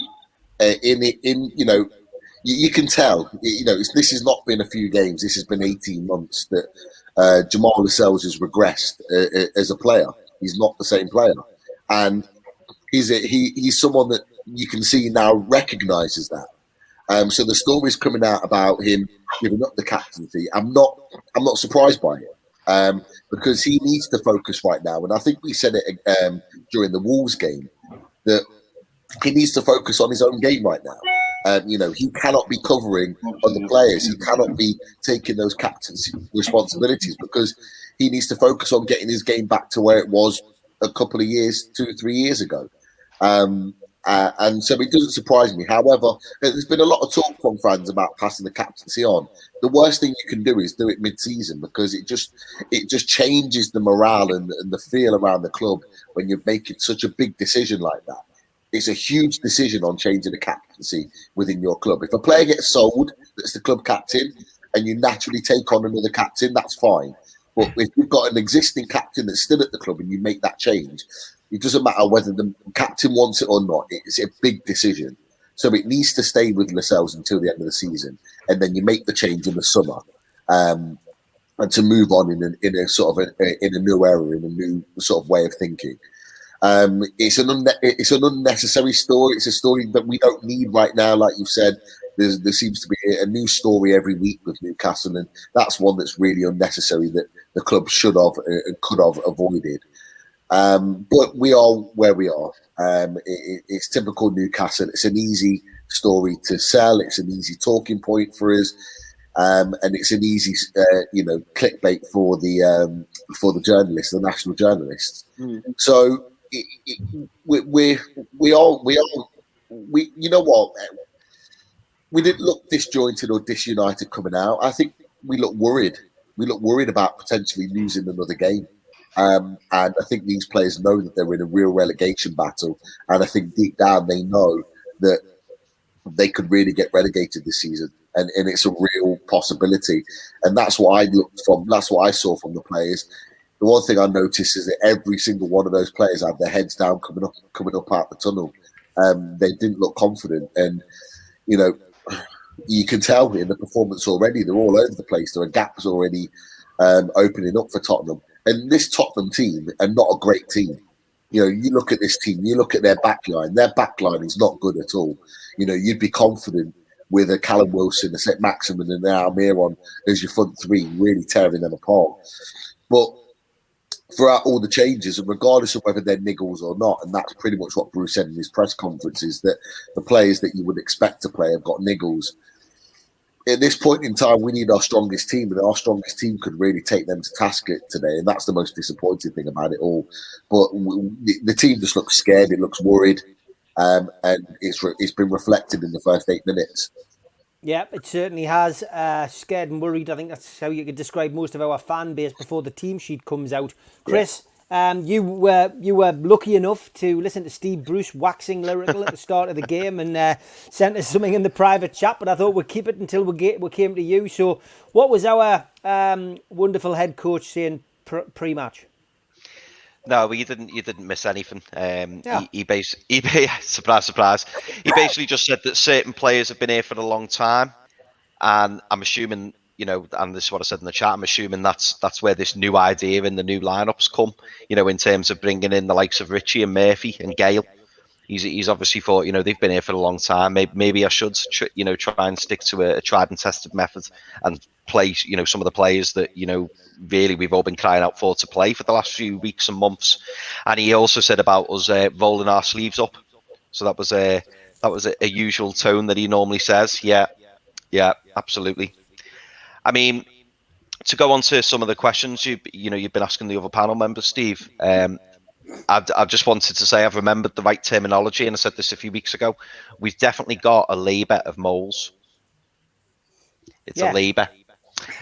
you can tell, this has not been a few games. This has been 18 months that Jamal Lascelles has regressed as a player. He's not the same player, and he's someone that you can see now recognises that. So the stories coming out about him giving up the captaincy, I'm not surprised by it, because he needs to focus right now. And I think we said it during the Wolves game, that he needs to focus on his own game right now. He cannot be covering other players. He cannot be taking those captaincy responsibilities, because he needs to focus on getting his game back to where it was a couple of years, 2 or 3 years ago. And And so it doesn't surprise me. However, there's been a lot of talk from fans about passing the captaincy on. The worst thing you can do is do it mid-season, because it just changes the morale and the feel around the club when you're making such a big decision like that. It's a huge decision on changing the captaincy within your club. If a player gets sold that's the club captain and you naturally take on another captain, that's fine. But if you've got an existing captain that's still at the club and you make that change, it doesn't matter whether the captain wants it or not. It's a big decision. So it needs to stay with Lascelles until the end of the season. And then you make the change in the summer, and to move on in a sort of in a new era, in a new sort of way of thinking. It's an unnecessary story. It's a story that we don't need right now. Like you said, there seems to be a new story every week with Newcastle, and that's one that's really unnecessary that the club should have and could have avoided. But we are where we are. It's typical Newcastle. It's an easy story to sell. It's an easy talking point for us, and it's an easy, clickbait for the journalists, the national journalists. So we you know what? We didn't look disjointed or disunited coming out. I think we look worried. We look worried about potentially losing another game. And I think these players know that they're in a real relegation battle. And I think deep down they know that they could really get relegated this season. And it's a real possibility. And that's what that's what I saw from the players. The one thing I noticed is that every single one of those players had their heads down coming up out the tunnel. They didn't look confident. And, you can tell in the performance already, they're all over the place. There are gaps already opening up for Tottenham. And this Tottenham team are not a great team. You look at this team, you look at their backline. Their backline is not good at all. You'd be confident with a Callum Wilson, a St. Maximin, and now Almiron as your front three, really tearing them apart. But throughout all the changes, and regardless of whether they're niggles or not, and that's pretty much what Bruce said in his press conference, is that the players that you would expect to play have got niggles. At this point in time, we need our strongest team, and our strongest team could really take them to task today, and that's the most disappointing thing about it all. But the team just looks scared, it looks worried, and it's been reflected in the first 8 minutes. Yeah, it certainly has. Scared and worried. I think that's how you could describe most of our fan base before the team sheet comes out. Chris, you were lucky enough to listen to Steve Bruce waxing lyrical at the start of the game and sent us something in the private chat, but I thought we'd keep it until we came to you. So what was our wonderful head coach saying pre-match? No, you didn't miss anything. He basically, surprise. He basically just said that certain players have been here for a long time, and I'm assuming, and this is what I said in the chat, I'm assuming that's where this new idea in the new lineups come. In terms of bringing in the likes of Richie and Murphy and Gale. He's obviously thought, they've been here for a long time. Maybe I should, try and stick to a tried and tested method and play, some of the players that, really we've all been crying out for to play for the last few weeks and months. And he also said about us rolling our sleeves up. So that was a usual tone that he normally says. Yeah, absolutely. I mean, to go on to some of the questions you've been asking the other panel members, Steve. I've just wanted to say I've remembered the right terminology, and I said this a few weeks ago. We've definitely got a labour of moles. It's a labour.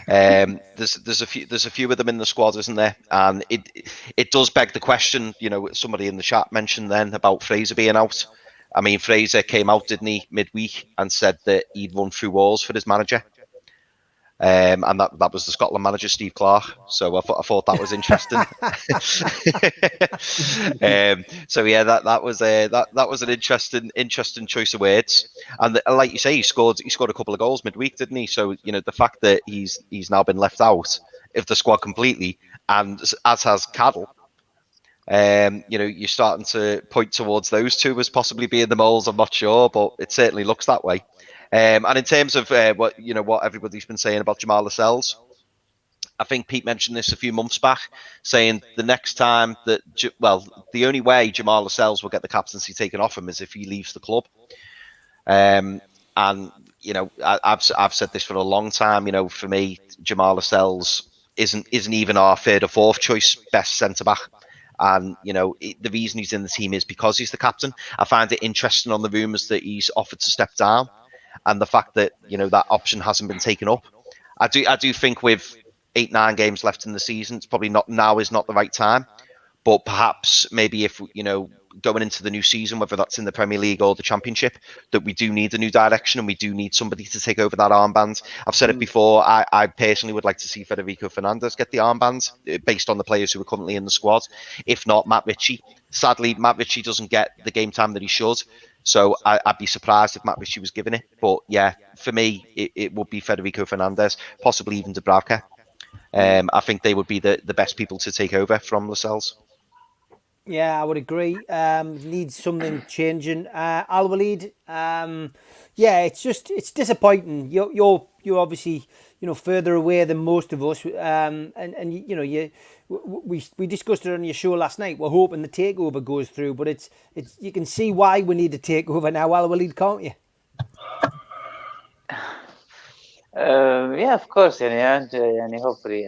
There's a few of them in the squad, isn't there? And it does beg the question. Somebody in the chat mentioned then about Fraser being out. I mean, Fraser came out, didn't he, midweek, and said that he'd run through walls for his manager. And that was the Scotland manager, Steve Clarke. So I thought that was interesting. So yeah, that was an interesting choice of words. And like you say, he scored a couple of goals midweek, didn't he? So the fact that he's now been left out of the squad completely, and as has Caddle. You're starting to point towards those two as possibly being the moles. I'm not sure, but it certainly looks that way. And in terms of what everybody's been saying about Jamal Lascelles, I think Pete mentioned this a few months back, saying the next time that the only way Jamal Lascelles will get the captaincy taken off him is if he leaves the club. And I've said this for a long time. For me, Jamal Lascelles isn't even our third or fourth choice best centre back. And, the reason he's in the team is because he's the captain. I find it interesting on the rumours that he's offered to step down, and the fact that, that option hasn't been taken up. I do think with 8-9 games left in the season, it's probably not the right time. But perhaps maybe if, going into the new season, whether that's in the Premier League or the Championship, that we do need a new direction and we do need somebody to take over that armband. I've said it before, I personally would like to see Federico Fernandez get the armband based on the players who are currently in the squad. If not, Matt Ritchie. Sadly, Matt Ritchie doesn't get the game time that he should. So I'd be surprised if Matt Ritchie was given it. But yeah, for me, it would be Federico Fernandez, possibly even Dubravka. I think they would be the best people to take over from Lascelles. Yeah, I would agree. Needs something changing. Al Walid, yeah, it's disappointing. You're obviously further away than most of us, and we discussed it on your show last night. We're hoping the takeover goes through, but it's you can see why we need a takeover now, Al Walid, can't you? Yeah, of course, and hopefully,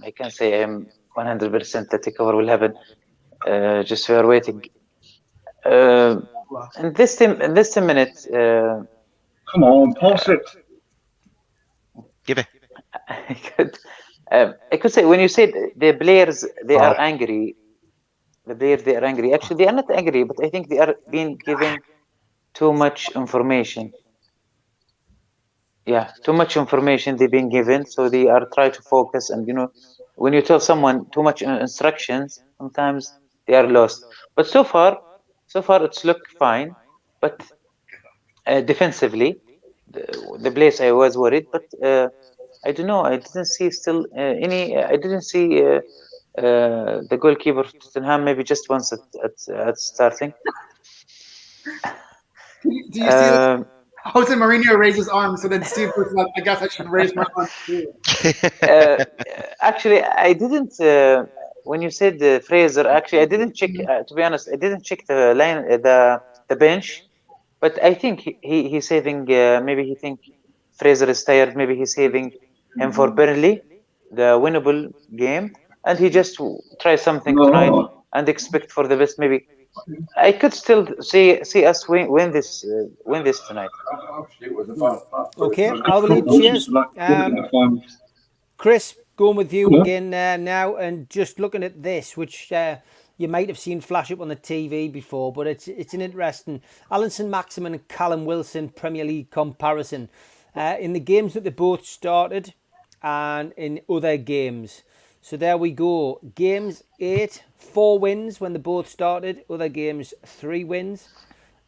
I can say I'm 100% the takeover will happen. Just we are waiting. In this 10 minutes. Come on, pass it. Give it. I could say when you said the players they are angry. The players they are angry. Actually, they are not angry, but I think they are being given too much information. Yeah, too much information they've been given, so they are trying to focus. And when you tell someone too much instructions, sometimes they are lost. But so far it's looked fine. But defensively, the place I was worried. But I don't know. I didn't see still any. I didn't see the goalkeeper Tottenham maybe just once at starting. Do you see? Jose Mourinho raised his arm, so then Steve was like, "I guess I should raise my arm too." Actually, I didn't. When you said Fraser, actually, I didn't check. To be honest, I didn't check the line, the bench. But I think he's saving. Maybe he think Fraser is tired. Maybe he's saving him for Burnley, the winnable game, and he just try something tonight and expect for the best. Maybe I could still see us win this tonight. Okay, Al Walid, cheers. Chris, going with you again now, and just looking at this, which you might have seen flash up on the TV before, but it's an interesting Alan Maximin and Callum Wilson Premier League comparison in the games that they both started and in other games. So there we go. Games 8, 4 wins when they both started. Other games 3 wins.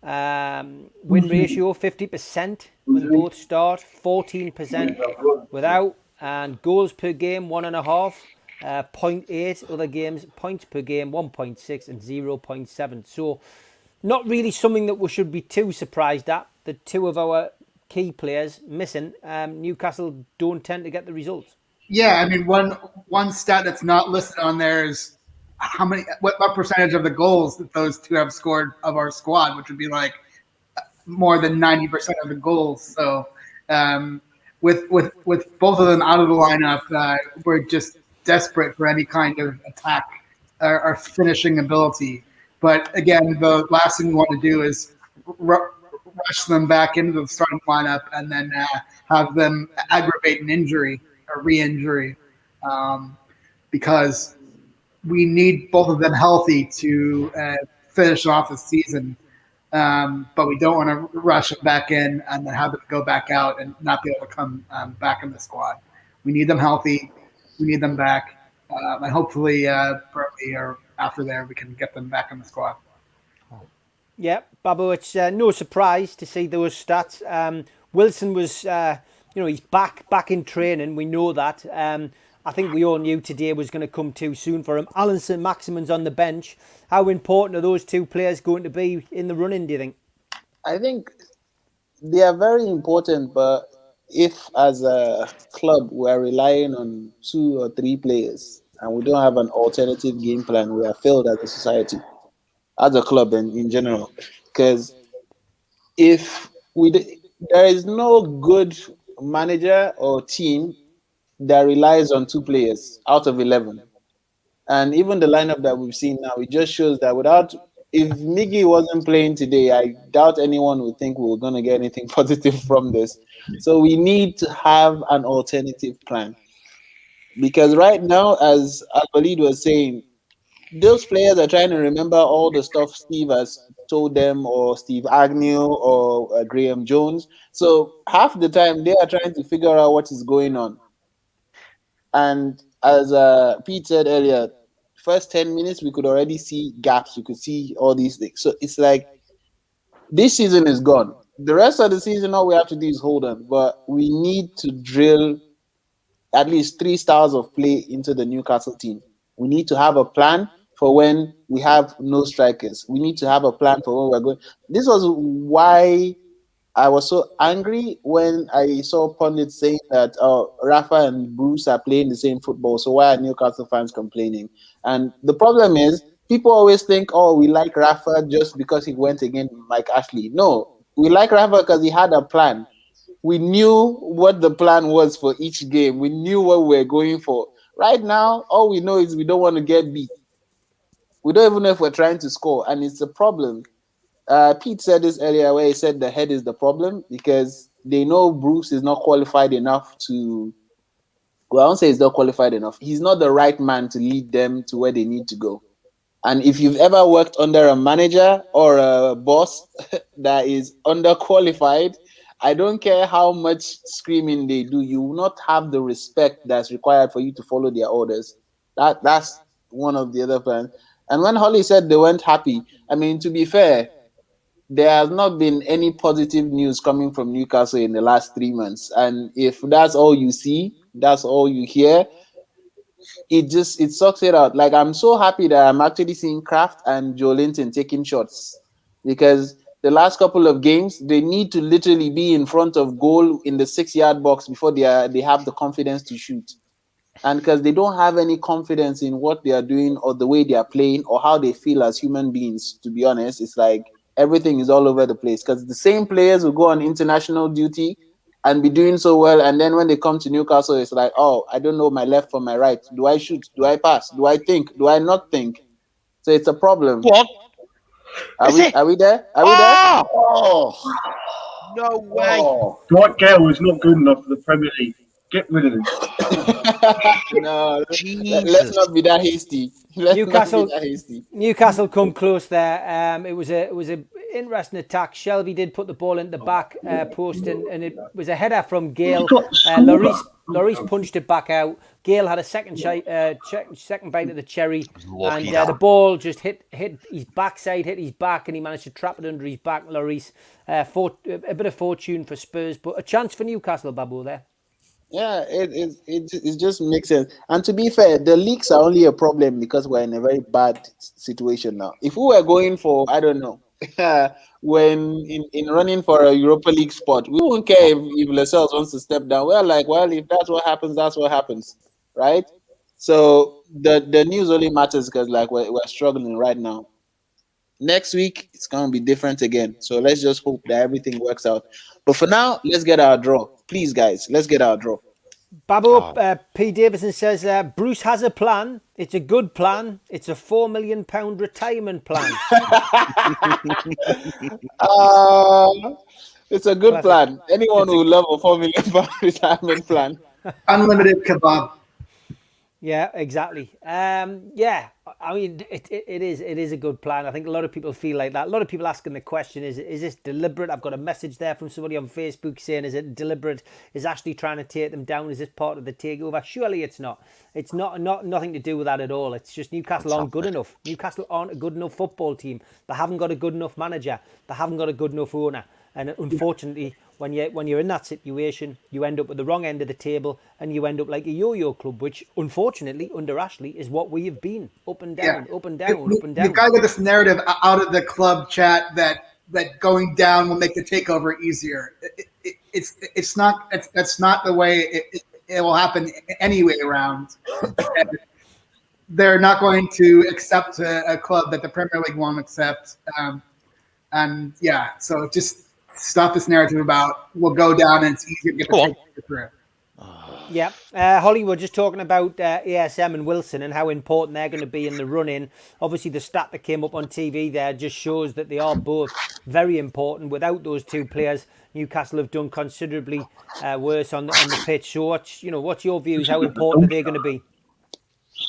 Win ratio 50% when they both start, 14% without, and goals per game 1.5. 0.8, other games points per game 1.6 and 0.7. So not really something that we should be too surprised at. The two of our key players missing. Newcastle don't tend to get the results. Yeah, I mean, one stat that's not listed on there is what percentage of the goals that those two have scored of our squad, which would be like more than 90% of the goals. So with both of them out of the lineup, we're just desperate for any kind of attack or finishing ability. But again, the last thing we want to do is rush them back into the starting lineup and then have them aggravate an injury or re-injury, because we need both of them healthy to finish off the season. But we don't want to rush them back in and then have them go back out and not be able to come back in the squad. We need them healthy. We need them back. And hopefully, Burnley or after there, we can get them back in the squad. Yeah, Babu, it's no surprise to see those stats. Wilson was, he's back in training. We know that. I think we all knew today was going to come too soon for him. Alan Maximin's on the bench. How important are those two players going to be in the running, do you think? I think they are very important, but if as a club we're relying on 2 or 3 players and we don't have an alternative game plan, we are failed as a society, as a club and in general. Because if there is no good manager or team that relies on 2 players out of 11. And even the lineup that we've seen now, it just shows that if Miggy wasn't playing today, I doubt anyone would think we were going to get anything positive from this. So we need to have an alternative plan. Because right now, as Al-Walid was saying, those players are trying to remember all the stuff Steve has told them, or Steve Agnew, or Graham Jones. So half the time, they are trying to figure out what is going on. And as Pete said earlier, first 10 minutes, we could already see gaps. We could see all these things. So it's like this season is gone. The rest of the season, all we have to do is hold on. But we need to drill at least 3 styles of play into the Newcastle team. We need to have a plan for when we have no strikers. We need to have a plan for when we're going. This was why I was so angry when I saw pundits saying that Rafa and Bruce are playing the same football, so why are Newcastle fans complaining? And the problem is, people always think, oh, we like Rafa just because he went against Mike Ashley. No, we like Rafa because he had a plan. We knew what the plan was for each game. We knew what we were going for. Right now, all we know is we don't want to get beat. We don't even know if we're trying to score, and it's a problem. Pete said this earlier where he said the head is the problem because they know Bruce is not qualified enough to... Well, I won't say he's not qualified enough. He's not the right man to lead them to where they need to go. And if you've ever worked under a manager or a boss that is underqualified, I don't care how much screaming they do, you will not have the respect that's required for you to follow their orders. That's one of the other plans. And when Holly said they weren't happy, I mean, to be fair, there has not been any positive news coming from Newcastle in the last 3 months. And if that's all you see, that's all you hear, it sucks it out. Like, I'm so happy that I'm actually seeing Kraft and Joe Linton taking shots, because the last couple of games, they need to literally be in front of goal in the 6-yard box before they have the confidence to shoot. And because they don't have any confidence in what they are doing or the way they are playing or how they feel as human beings, to be honest, it's like everything is all over the place. Because the same players will go on international duty and be doing so well, and then when they come to Newcastle, it's like, oh, I don't know my left from my right. Do I shoot? Do I pass? Do I think? Do I not think? So it's a problem. What? Are we there? Are we there? Oh, No way. oh. Dwight Gale is not good enough for the Premier League. Get rid of him. No, Jesus. let's not be that hasty. Newcastle come close there. It was a interesting attack. Shelby did put the ball in the back post, and it was a header from Gale. Lloris punched it back out. Gale had a second bite of the cherry, and the ball just hit his backside, hit his back, and he managed to trap it under his back. Lloris, a bit of fortune for Spurs, but a chance for Newcastle, Babu, there. Yeah, it just makes sense. And to be fair, the leaks are only a problem because we're in a very bad situation now. If we were going for, I don't know, when in running for a Europa League spot, we won't care if Lascelles wants to step down. We're like, well, if that's what happens, that's what happens, right? So the news only matters because like we're struggling right now. Next week, it's going to be different again. So let's just hope that everything works out. But for now, let's get our draw. Please, guys, let's get our draw. Babu, P. Davison says, Bruce has a plan. It's a good plan. It's a £4 million retirement plan. It's a good plan. Anyone who love a £4 million retirement plan. Unlimited kebab. Yeah, exactly. Yeah, I mean, it is a good plan. I think a lot of people feel like that. A lot of people asking the question, is this deliberate? I've got a message there from somebody on Facebook saying, is it deliberate? Is Ashley trying to take them down? Is this part of the takeover? Surely it's not. It's nothing to do with that at all. It's just Newcastle aren't good enough. Newcastle aren't a good enough football team. They haven't got a good enough manager. They haven't got a good enough owner. And unfortunately, when you're in that situation, you end up at the wrong end of the table, and you end up like a yo-yo club, which unfortunately under Ashley is what we have been, up and down, up and down, up and down. You've got to get this narrative out of the club chat that going down will make the takeover easier. It's not. That's not the way it will happen any way around. They're not going to accept a club that the Premier League won't accept. And yeah, so just stop this narrative about we'll go down and it's easier to get the takeover through. Yeah, Holly, we're just talking about ASM and Wilson and how important they're going to be in the run-in. Obviously, the stat that came up on TV there just shows that they are both very important. Without those two players, Newcastle have done considerably worse on the pitch. So, what's your views? How important are they going to be?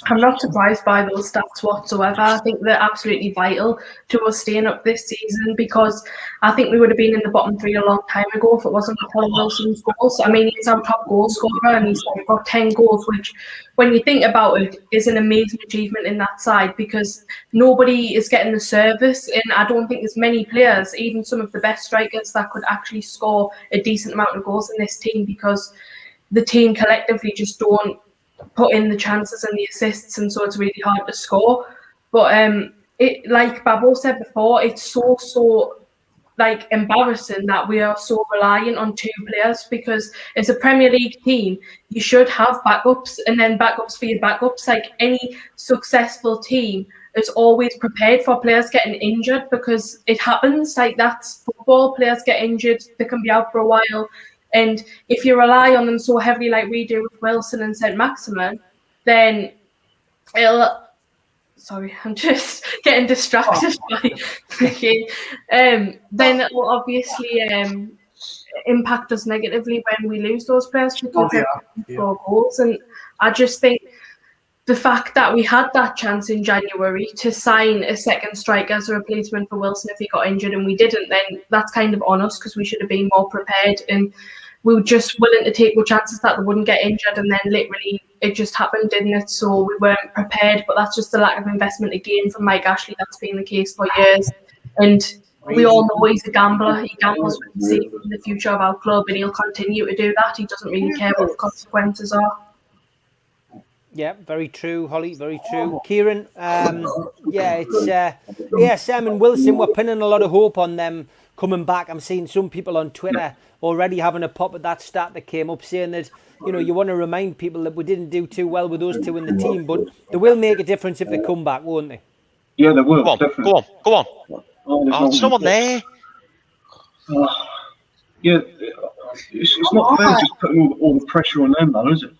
I'm not surprised by those stats whatsoever. I think they're absolutely vital to us staying up this season, because I think we would have been in the bottom three a long time ago if it wasn't for Callum Wilson's goals. I mean, he's our top goal scorer and he's got 10 goals, which, when you think about it, is an amazing achievement in that side, because nobody is getting the service, and I don't think there's many players, even some of the best strikers, that could actually score a decent amount of goals in this team, because the team collectively just don't put in the chances and the assists, and so it's really hard to score. But it, like Babbo said before, it's so like embarrassing that we are so reliant on two players, because as a Premier League team you should have backups, and then backups for your backups. Like any successful team is always prepared for players getting injured, because it happens. Like, that's football. Players get injured, they can be out for a while. And if you rely on them so heavily like we do with Wilson and St. Maximin, then it'll... Sorry, I'm just getting distracted by thinking. Then it'll obviously impact us negatively when we lose those players, because they score goals. And I just think the fact that we had that chance in January to sign a second striker as a replacement for Wilson if he got injured and we didn't, then that's kind of on us, because we should have been more prepared, and we were just willing to take the chances that they wouldn't get injured, and then literally it just happened, didn't it? So we weren't prepared, but that's just the lack of investment again from Mike Ashley. That's been the case for years, and we all know he's a gambler. He gambles with the safety and the future of our club, and he'll continue to do that. He doesn't really care what the consequences are. Yeah, very true, Holly, very true. Kieran, it's ASM and Wilson. We're pinning a lot of hope on them coming back. I'm seeing some people on Twitter already having a pop at that stat that came up, saying that, you want to remind people that we didn't do too well with those two in the team, but they will make a difference if they come back, won't they? Yeah, they will. Go on. Oh, there's someone there. Yeah, it's not fair just putting all the pressure on them, though, is it?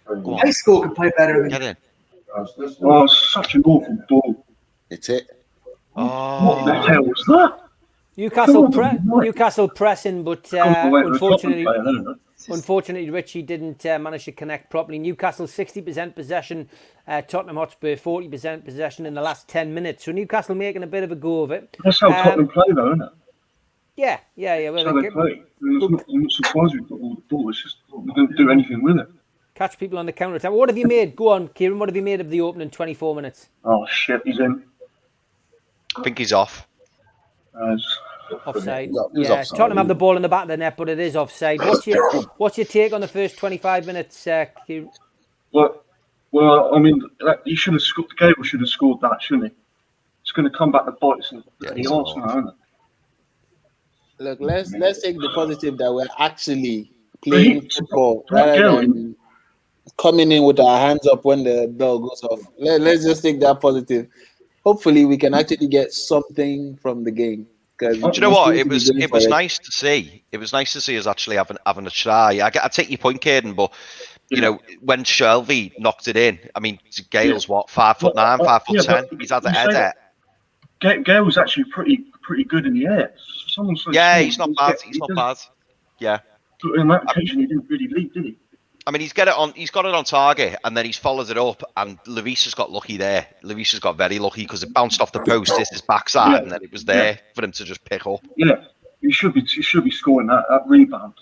High school can play better than Get in. Oh, it's such an awful ball. It's it. What the hell was that? Newcastle pressing, but unfortunately, Richie didn't manage to connect properly. Newcastle 60% possession, Tottenham Hotspur 40% possession in the last 10 minutes. So Newcastle making a bit of a go of it. That's how Tottenham play, though, isn't it? Yeah. That's how they play. I'm not surprised we've got all the ball. It's just we don't do anything with it. Catch people on the counter attack. What have you made? Go on, Kieran. What have you made of the opening 24 minutes? Oh shit, he's in. I think he's off. Offside. Offside. Tottenham have the ball in the back of the net, but it is offside. What's your take on the first 25 minutes, Kieran? Well, I mean, he should have scored. Gable should have scored that, shouldn't he? It's going to come back to bite us in the arse now, isn't it? Look, let's take the positive that we're actually playing football rather than coming in with our hands up when the bell goes off. Let's just take that positive. Hopefully, we can actually get something from the game. Do you know what? It was nice to see. It was nice to see us actually having a try. I take your point, Caden, but when Shelby knocked it in, I mean, Gale's what, 5'9", 5'10". He's had the header. Gale was actually pretty good in the air. He's not bad. He's not bad. Yeah. But on that occasion, he didn't really lead, did he? I mean, he's got it on target, and then he's followed it up, and Larissa's got lucky there. Larissa's got very lucky because it bounced off the post, his backside, and then it was there for him to just pick up. Yeah, he should be scoring that rebound.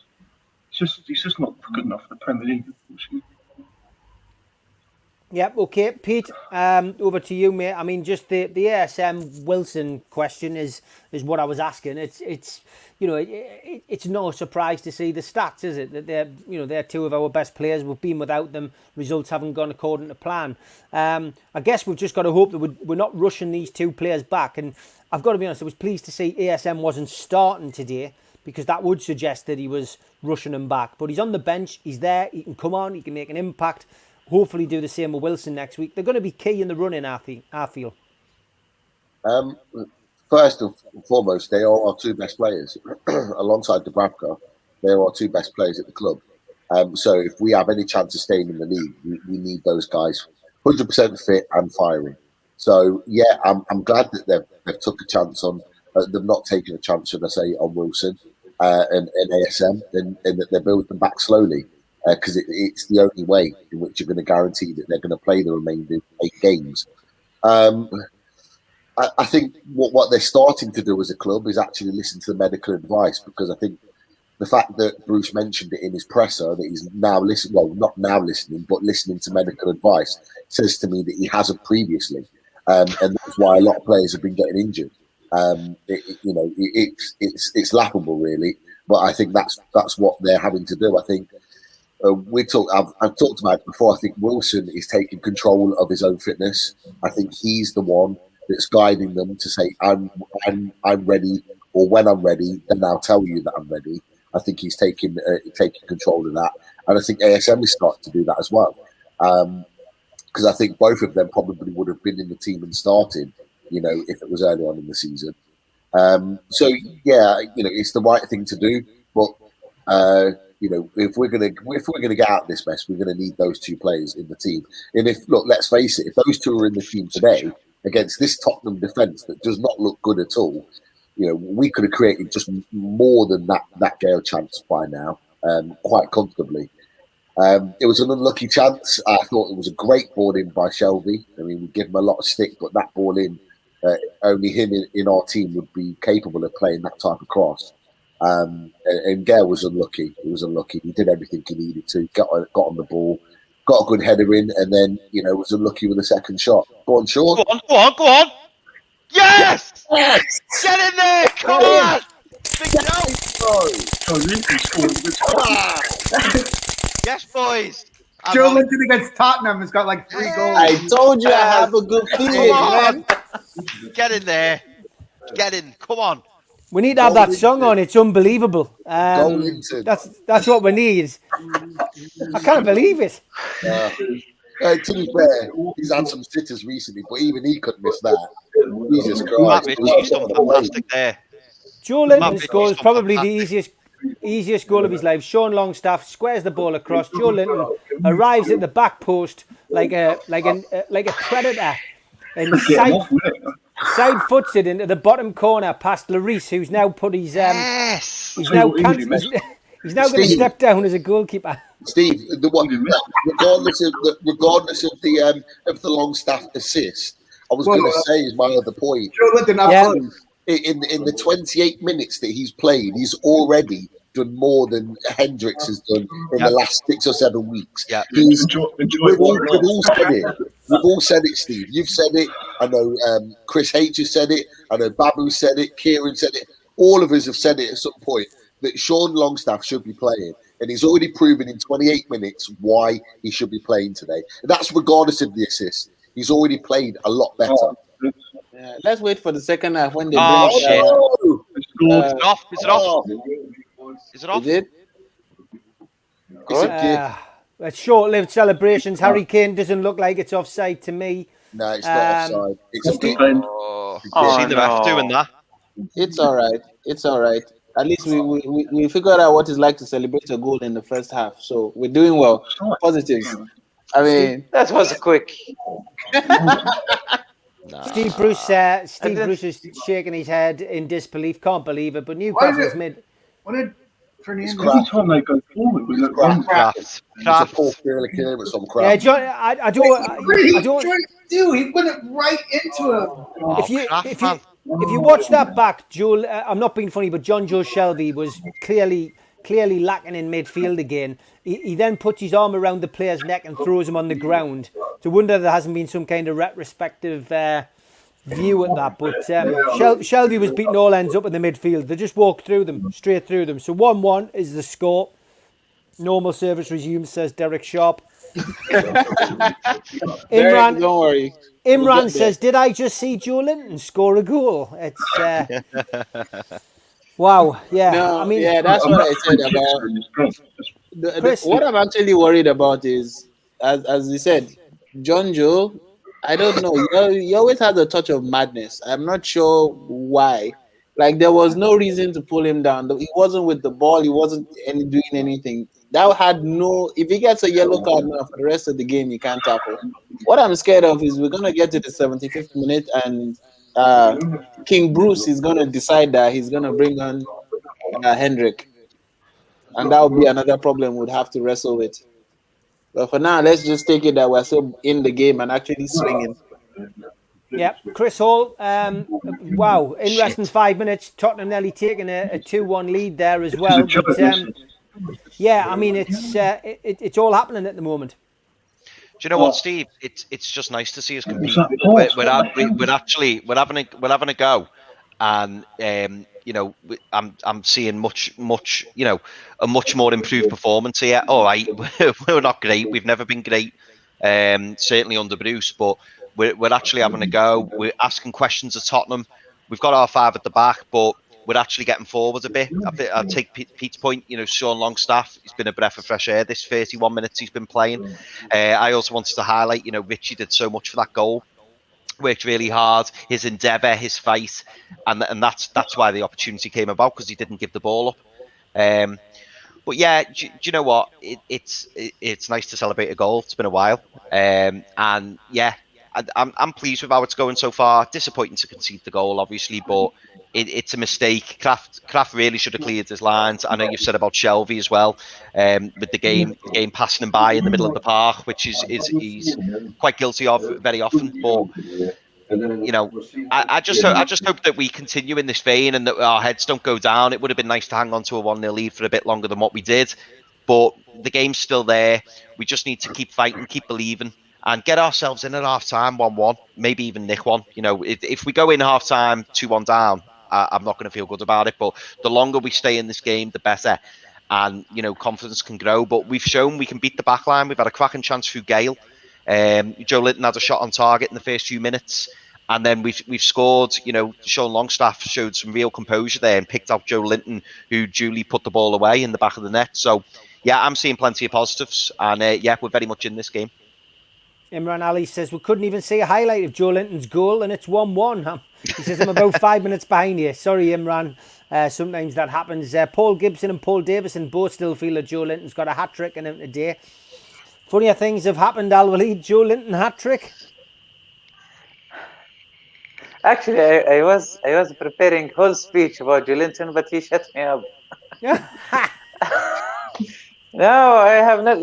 He's just not good enough for the Premier League. Yep, okay. Pete, over to you, mate. I mean, just the ASM Wilson question is what I was asking. It's no surprise to see the stats, is it? That they're two of our best players. We've been without them. Results haven't gone according to plan. I guess we've just got to hope that we're not rushing these two players back. And I've got to be honest, I was pleased to see ASM wasn't starting today, because that would suggest that he was rushing them back. But he's on the bench. He's there. He can come on. He can make an impact. Hopefully do the same with Wilson next week. They're going to be key in the running, I feel. First and foremost, they are our two best players. Alongside Dubravka, they are our two best players at the club. So if we have any chance of staying in the league, we need those guys 100% fit and firing. So yeah, I'm glad that they've took a chance on. They've not taken a chance, should I say, on Wilson and ASM, and that they're building them back slowly, because it's the only way in which you're going to guarantee that they're going to play the remaining 8 games. I think what they're starting to do as a club is actually listen to the medical advice, because I think the fact that Bruce mentioned it in his presser, that he's now listening, well, not now listening, but listening to medical advice, says to me that he hasn't previously. And that's why a lot of players have been getting injured. It's laughable, really, but I think that's what they're having to do. I think I've talked about it before. I think Wilson is taking control of his own fitness. I think he's the one that's guiding them to say, I'm ready, or when I'm ready, then I'll tell you that I'm ready. I think he's taking control of that, and I think ASM is starting to do that as well. Because I think both of them probably would have been in the team and started, if it was early on in the season. So yeah, it's the right thing to do. But if we're gonna get out of this mess, we're gonna need those 2 players in the team. And let's face it, if those 2 are in the team today against this Tottenham defence that does not look good at all, we could have created just more than that Gale chance by now, quite comfortably. It was an unlucky chance. I thought it was a great ball in by Shelby. I mean, we give him a lot of stick, but that ball in, only him in our team would be capable of playing that type of cross. And Gale was unlucky. He was unlucky. He did everything he needed to. Got on the ball, got a good header in, and then was unlucky with the second shot. Go on, Sean. Go on. Yes! Get in there! Come on! Big Yes, boys. Joe Linton against Tottenham has got like 3 goals. I told you I have a good feeling, man. Get in there. Get in. Come on. We need to have that song on. It's unbelievable. That's what we need. I can't believe it. To be fair, he's had some sitters recently, but even he couldn't miss that. Jesus Christ. He's done fantastic there. Joe Linton's goal is probably the easiest goal of his life. Sean Longstaff squares the ball across. Joe Linton arrives at the back post like a predator and side foots it into the bottom corner past Lloris, who's now put his he's now going to step down as a goalkeeper. Steve, regardless of the Longstaff assist, I was going to say is my other point. In the 28 minutes that he's played, he's already done more than Hendricks has done in the last 6 or 7 weeks. Yeah. We've all said it, Steve. You've said it. I know Chris H has said it. I know Babu said it. Kieran said it. All of us have said it at some point that Sean Longstaff should be playing. And he's already proven in 28 minutes why he should be playing today. And that's regardless of the assist. He's already played a lot better. Yeah, let's wait for the second half when they shit. Is it off? Is it off? Is it off? Is it? It's short-lived celebrations. Harry Kane doesn't look like it's offside to me. No, it's not offside. It's a defend. See the ref doing that. It's all right. It's all right. At least we figured out what it's like to celebrate a goal in the first half. So we're doing well. Positives. I mean, that was quick. Steve Bruce is shaking his head in disbelief. Can't believe it. But Newcastle's mid. What did Fernando? Every time they go forward, we look It's a poor feeling with some crap. Yeah, John, I don't. Dude, he went right into him. If you watch that back, Joel, I'm not being funny, but John Joe Shelby was clearly lacking in midfield again. He then puts his arm around the player's neck and throws him on the ground. To wonder there hasn't been some kind of retrospective view at that. But Shelby was beating all ends up in the midfield. They just walked through them, straight through them. So 1-1 is the score. Normal service resumes, says Derek Sharp. Derek, don't worry. Imran says, "Did I just see Joe Linton score a goal?" It's wow. Yeah, no, I mean, yeah, that's what I said about. What I'm actually worried about is, as you said, John Joe. I don't know. He always has a touch of madness. I'm not sure why. Like there was no reason to pull him down. He wasn't with the ball. He wasn't doing anything. That had no. If he gets a yellow card now for the rest of the game, he can't tackle. What I'm scared of is we're gonna get to the 75th minute and King Bruce is gonna decide that he's gonna bring on Hendrick, and that would be another problem we'd have to wrestle with. But for now, let's just take it that we're still in the game and actually swinging. Yeah, Chris Hall. Wow, interesting 5 minutes. Tottenham nearly taking a 2-1 lead there as well. But, yeah, I mean it's all happening at the moment. Do you know what, Steve? It's just nice to see us compete. We're having a go, and I'm seeing much a much more improved performance here. All right, we're not great. We've never been great, certainly under Bruce, but we're actually having a go. We're asking questions of Tottenham. We've got our 5 at the back, but we're actually getting forward a bit. I'll take Pete's point. Sean Longstaff, he's been a breath of fresh air this 31 minutes he's been playing. I also wanted to highlight, Richie did so much for that goal. Worked really hard, his endeavour, his fight, and that's why the opportunity came about, because he didn't give the ball up. But yeah, do you know what? It's nice to celebrate a goal. It's been a while, and yeah, I'm pleased with how it's going so far. Disappointing to concede the goal, obviously, but it's a mistake. Kraft really should have cleared his lines. I know you've said about Shelby as well, with the game passing him by in the middle of the park, which he's quite guilty of very often. But I just hope that we continue in this vein and that our heads don't go down. It would have been nice to hang on to a 1-0 lead for a bit longer than what we did, but the game's still there. We just need to keep fighting, keep believing, and get ourselves in at half-time 1-1, maybe even nick one. If we go in half-time 2-1 down, I'm not going to feel good about it. But the longer we stay in this game, the better. And, confidence can grow. But we've shown we can beat the back line. We've had a cracking chance through Gale. Joe Linton had a shot on target in the first few minutes. And then we've scored. Sean Longstaff showed some real composure there and picked out Joe Linton, who duly put the ball away in the back of the net. So, yeah, I'm seeing plenty of positives. And, yeah, we're very much in this game. Imran Ali says, we couldn't even see a highlight of Joe Linton's goal and it's 1-1. He says, I'm about 5 minutes behind you. Sorry, Imran. Sometimes that happens. Paul Gibson and Paul Davison both still feel that Joe Linton's got a hat-trick in him today. Funnier things have happened, Al-Walid. Joe Linton hat-trick? Actually, I was preparing a whole speech about Joe Linton, but he shut me up. No, I have not.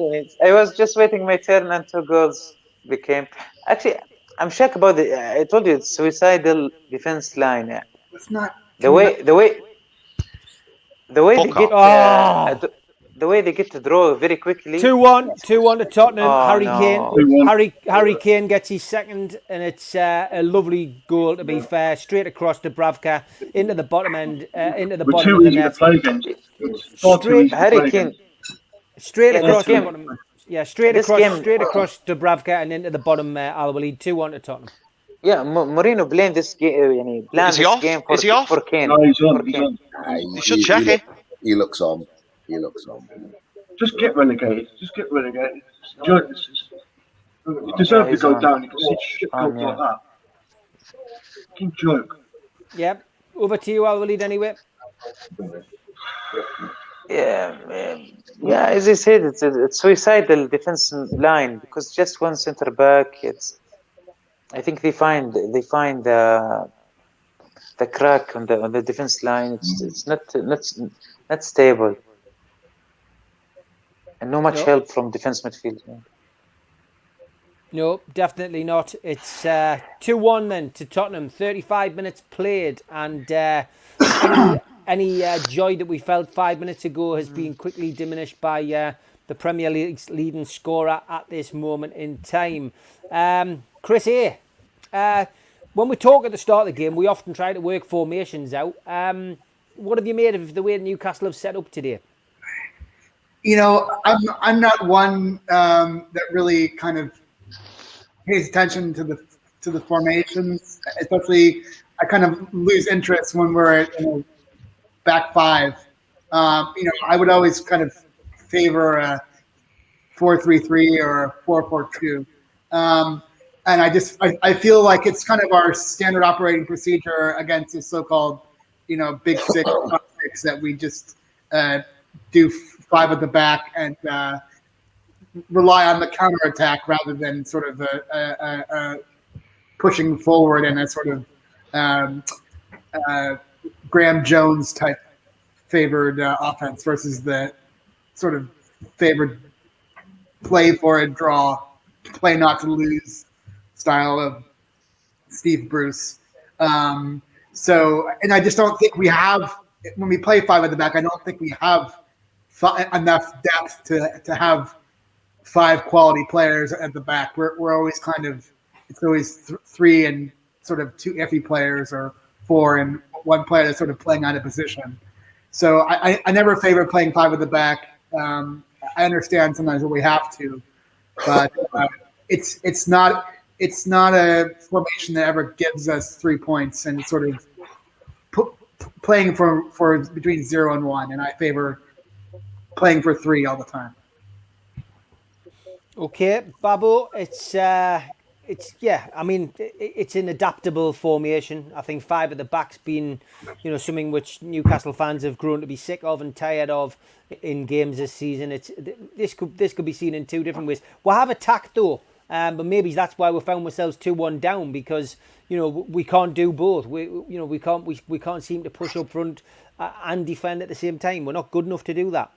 I was just waiting my turn and 2 goals became. Actually, I'm shocked about I told you it's suicidal defense line. Yeah. It's not the way they get to draw very quickly. 2-1 to Tottenham. Oh, Harry Kane gets his second, and it's a lovely goal. To be fair, straight across Dubravka into the bottom end, into the bottom of the net. Harry Kane. Straight across the bottom. Yeah, straight across Dubravka and into the bottom. Al-Walid 2-1 to Tottenham. Yeah, Mourinho blamed this game. Is he off? Is he off? For Kane. No, he's on. He's on. You should check it. He looks on. Just get relegated. You deserve to go down. You can see shit goals like that. Fucking joke. Yep. Over to you, Al-Walid, anyway. Yeah. As I said, it's suicidal defense line because just one centre back. I think they find the crack on the defense line. It's not stable, and not much help from defense midfield. Yeah. No, definitely not. It's 2-1 then to Tottenham. 35 minutes played, and any joy that we felt 5 minutes ago has been quickly diminished by the Premier League's leading scorer at this moment in time. Chris A, when we talk at the start of the game, we often try to work formations out. What have you made of the way Newcastle have set up today? I'm not one that really kind of pays attention to the formations. Especially, I kind of lose interest when we're back 5. I would always kind of favor a 4-3-3 or a 4-4-2. And I feel like it's kind of our standard operating procedure against the so-called, big 6 that we just do five at the back and rely on the counterattack rather than sort of pushing forward in a sort of Graham Jones type favored offense versus the sort of favored play for a draw, play not to lose style of Steve Bruce. So, and I just don't think we have, when we play five at the back, I don't think we have enough depth to have five quality players at the back. We're always kind of, it's always three and sort of two iffy players, or four and one player that's sort of playing out of position. So I never favor playing five at the back. I understand sometimes that we have to, but it's not a formation that ever gives us 3 points, and sort of playing for between 0 and 1. And I favor playing for 3 all the time. Okay, Babbo, it's yeah. I mean, it's an adaptable formation. I think five at the back's been, something which Newcastle fans have grown to be sick of and tired of in games this season. This could be seen in two different ways. We'll have attack though, but maybe that's why we found ourselves 2-1 down, because we can't do both. We can't seem to push up front and defend at the same time. We're not good enough to do that.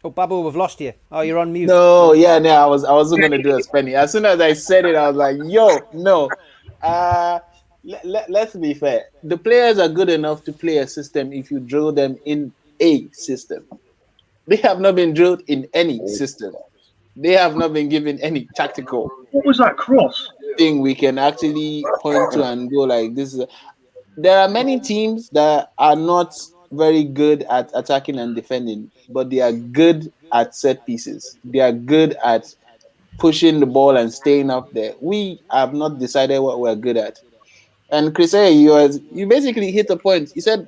Oh, Babbo, we've lost you. Oh, you're on mute. No, I wasn't going to do a Spenny. As soon as I said it, I was like, yo, no. Let's be fair. The players are good enough to play a system if you drill them in a system. They have not been drilled in any system. They have not been given any tactical. What was that cross? Thing we can actually point to and go like this. There are many teams that are not very good at attacking and defending, but they are good at set pieces. They are good at pushing the ball and staying up there. We have not decided what we're good at. And Chris, you basically hit the point. You said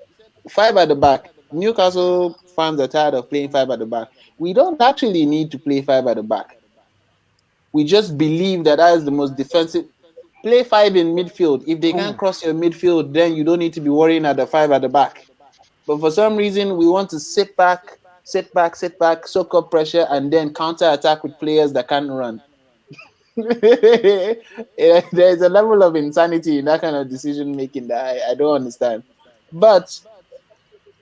five at the back. Newcastle fans are tired of playing five at the back. We don't actually need to play five at the back. We just believe that is the most defensive. Play five in midfield. If they can't cross your midfield, then you don't need to be worrying at the five at the back. But for some reason, we want to sit back, soak up pressure, and then counter-attack with players that can't run. There's a level of insanity in that kind of decision-making that I don't understand. But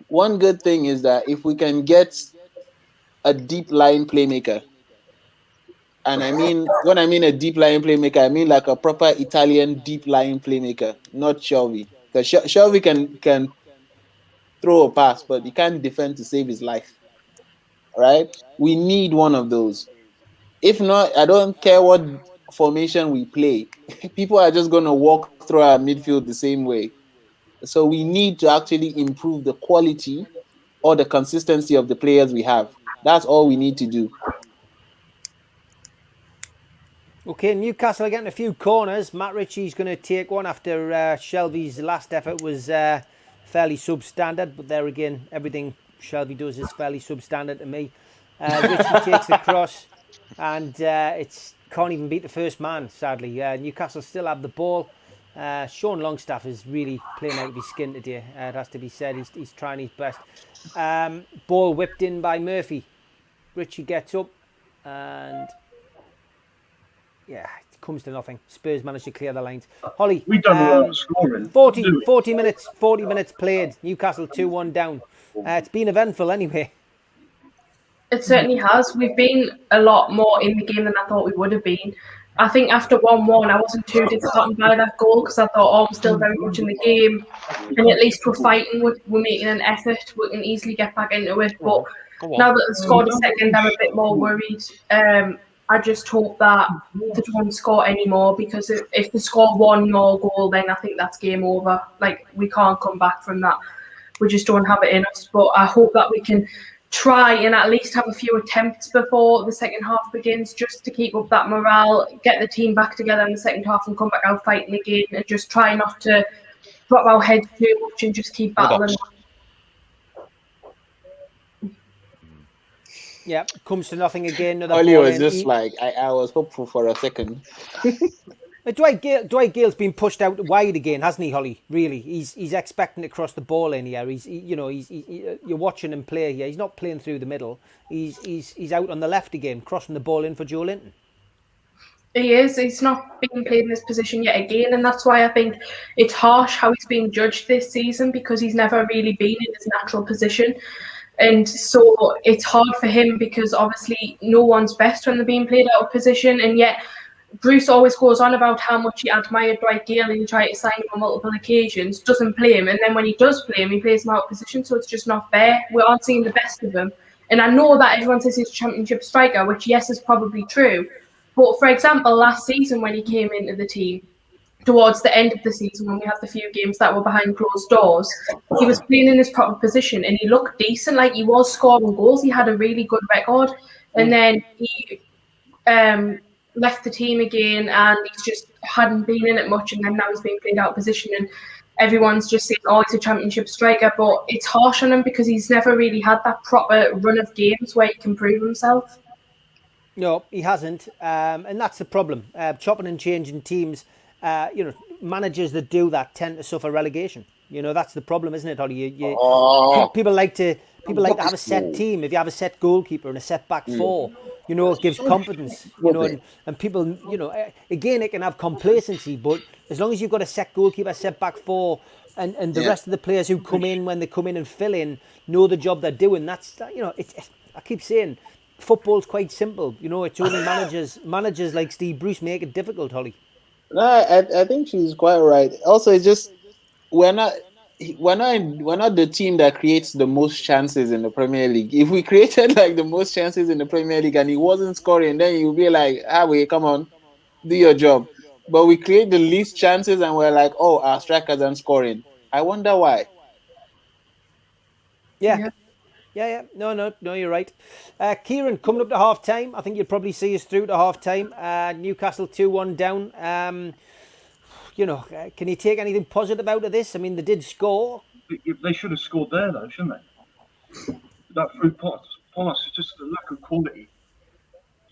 one good thing is that if we can get a deep-line playmaker, and when I mean a deep-line playmaker, I mean like a proper Italian deep-line playmaker, not Shelby. Because Shelby can throw a pass, but he can't defend to save his life. Right? We need one of those. If not, I don't care what formation we play. People are just going to walk through our midfield the same way. So we need to actually improve the quality or the consistency of the players we have. That's all we need to do. Okay, Newcastle are getting a few corners. Matt Ritchie's going to take one after Shelby's last effort was fairly substandard, but there again, everything Shelby does is fairly substandard to me. Ritchie takes the cross, and it's can't even beat the first man, sadly. Newcastle still have the ball. Sean Longstaff is really playing out of his skin today, it has to be said. He's trying his best. Ball whipped in by Murphy. Ritchie gets up, and yeah, it comes to nothing. Spurs managed to clear the lines. Holly, we done a lot of scoring. 40 minutes played. Newcastle 2-1 down. It's been eventful anyway. It certainly has. We've been a lot more in the game than I thought we would have been. I think after 1-1, I wasn't too disheartened by that goal because I thought, I'm still very much in the game. And at least we're fighting, we're making an effort, we can easily get back into it. But now that they've scored a second, I'm a bit more worried. I just hope that they don't score anymore, because if they score one more goal, then I think that's game over. Like, we can't come back from that. We just don't have it in us. But I hope that we can try and at least have a few attempts before the second half begins, just to keep up that morale, get the team back together in the second half and come back out fighting again, and just try not to drop our heads too much and just keep battling. Yeah, comes to nothing again. Ollie was just like, I was hopeful for a second. Dwight Gale's been pushed out wide again, hasn't he, Holly? Really, he's expecting to cross the ball in here. You're watching him play here. He's not playing through the middle. He's out on the left again, crossing the ball in for Joe Linton. He is. He's not being played in this position yet again, and that's why I think it's harsh how he's being judged this season, because he's never really been in his natural position. And so it's hard for him, because obviously no one's best when they're being played out of position, and yet Bruce always goes on about how much he admired Dwight Gale and he tried to sign him on multiple occasions, doesn't play him, and then when he does play him, he plays him out of position, so it's just not fair. We aren't seeing the best of him. And I know that everyone says he's a championship striker, which yes is probably true. But for example, last season when he came into the team, towards the end of the season when we had the few games that were behind closed doors, he was playing in his proper position and he looked decent, like he was scoring goals. He had a really good record. And then he left the team again and he's just hadn't been in it much, and then now he's being played out of position and everyone's just saying, oh, he's a championship striker, but it's harsh on him because he's never really had that proper run of games where he can prove himself. No, he hasn't, and that's the problem. Chopping and changing teams, managers that do that tend to suffer relegation. That's the problem, isn't it, Holly? People like to have a set team. If you have a set goalkeeper and a set back four, it gives confidence. And people, again, it can have complacency, but as long as you've got a set goalkeeper, set back four, and the rest of the players who come in when they come in and fill in know the job they're doing. That's I keep saying, football's quite simple. It's only managers like Steve Bruce make it difficult, Holly. No, I think she's quite right. Also, it's just we're not the team that creates the most chances in the Premier League. If we created like the most chances in the Premier League and he wasn't scoring, then you'll be like, wait, come on, do your job. But we create the least chances and we're like, oh, our strikers aren't scoring. I wonder why. Yeah. No, you're right. Kieran, coming up to half time, I think you'll probably see us through to half time. Newcastle 2-1 down. Can you take anything positive out of this? I mean, they did score. They should have scored there, though, shouldn't they? That through pass is just a lack of quality.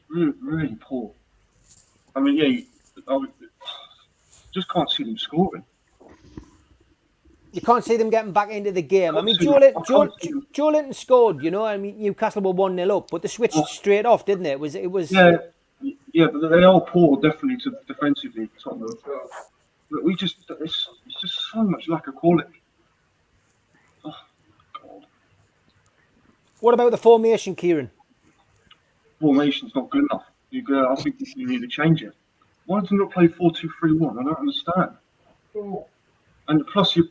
Really, really poor. I mean, I just can't see them scoring. You can't see them getting back into the game. I mean, Joe Linton scored, I mean, Newcastle were 1-0 up, but they switched straight off, didn't it? It was. Yeah, but they are poor, definitely, defensively, Tottenham. But it's just so much lack of quality. Oh, God. What about the formation, Kieran? Formation's not good enough. I think you need to change it. Why do you not play 4-2-3-1? I don't understand. And plus, you're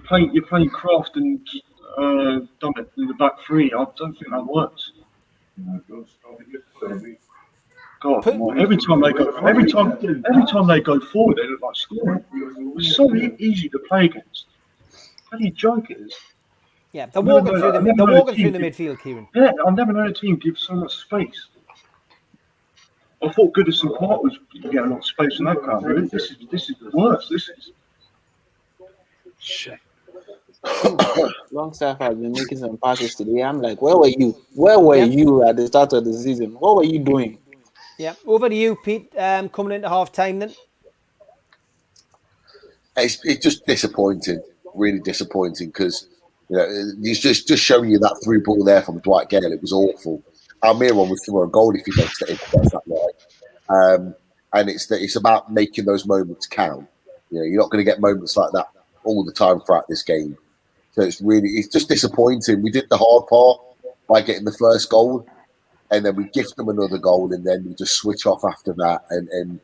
playing Kraft and Dummett in the back three. I don't think that works. God, every time they go forward, they look like scoring. It's so easy to play against. How do you joke it is? Yeah, they're walking through the midfield, Kieran. Yeah, I've never known a team give so much space. I thought Goodison Park was getting a lot of space in that ground. This is worse. This is. Shit. Longstaff has been making some passes today. I'm like, where were you? Where were you at the start of the season? What were you doing? Yeah, over to you, Pete. Coming into half time, then. It's just disappointing, really disappointing, because he's just showing you that through ball there from Dwight Gale. It was awful. Almiron would score a goal if he gets that right. And it's about making those moments count. You're not going to get moments like that all the time throughout this game. So it's just disappointing. We did the hard part by getting the first goal, and then we gift them another goal, and then we just switch off after that. And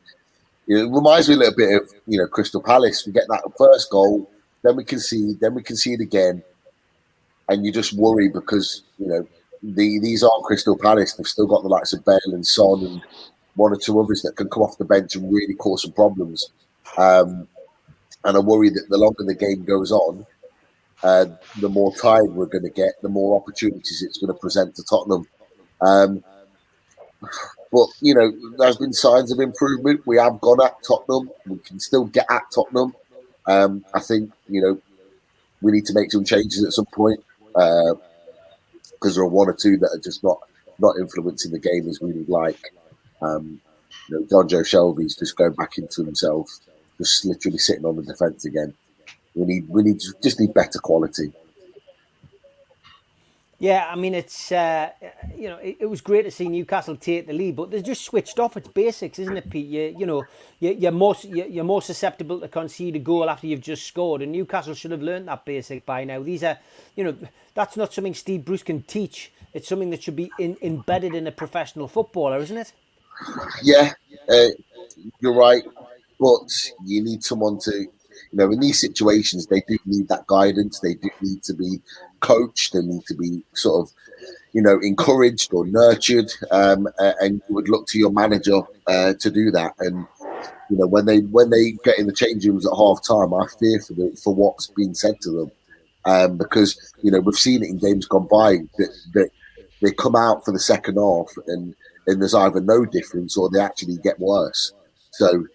it reminds me a little bit of Crystal Palace. We get that first goal, then we concede again, and you just worry because these aren't Crystal Palace. They've still got the likes of Bale and Son and one or two others that can come off the bench and really cause some problems. And I worry that the longer the game goes on, the more tired we're going to get, the more opportunities it's going to present to Tottenham. But there's been signs of improvement. We have gone at Tottenham. We can still get at Tottenham. I think we need to make some changes at some point because there are one or two that are just not influencing the game as we would like. John Joe Shelby's just going back into himself, just literally sitting on the defence again. We just need better quality. Yeah, I mean, it's it was great to see Newcastle take the lead, but they're just switched off. It's basics, isn't it, Pete? You're more susceptible to concede a goal after you've just scored, and Newcastle should have learned that basic by now. These are, that's not something Steve Bruce can teach. It's something that should be embedded in a professional footballer, isn't it? Yeah, you're right, but you need someone to. In these situations, they do need that guidance. They do need to be coached. They need to be sort of, encouraged or nurtured. And you would look to your manager to do that. And when they get in the change rooms at half time, I fear for what's being said to them, because we've seen it in games gone by that they come out for the second half and there's either no difference or they actually get worse. So.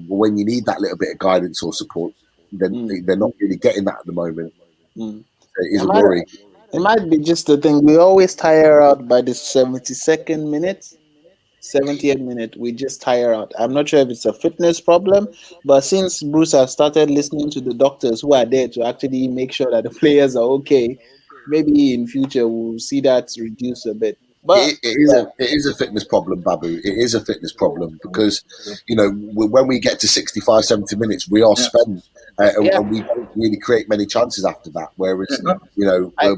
When you need that little bit of guidance or support, then they're not really getting that at the moment. So it is a worry. It might be just the thing. We always tire out by the 72nd minute, 70th minute. We just tire out. I'm not sure if it's a fitness problem, but since Bruce has started listening to the doctors who are there to actually make sure that the players are okay, maybe in future we'll see that reduce a bit. But it is a fitness problem, Babu. It is a fitness problem because, when we get to 65, 70 minutes, we are spent and we don't really create many chances after that. Whereas, I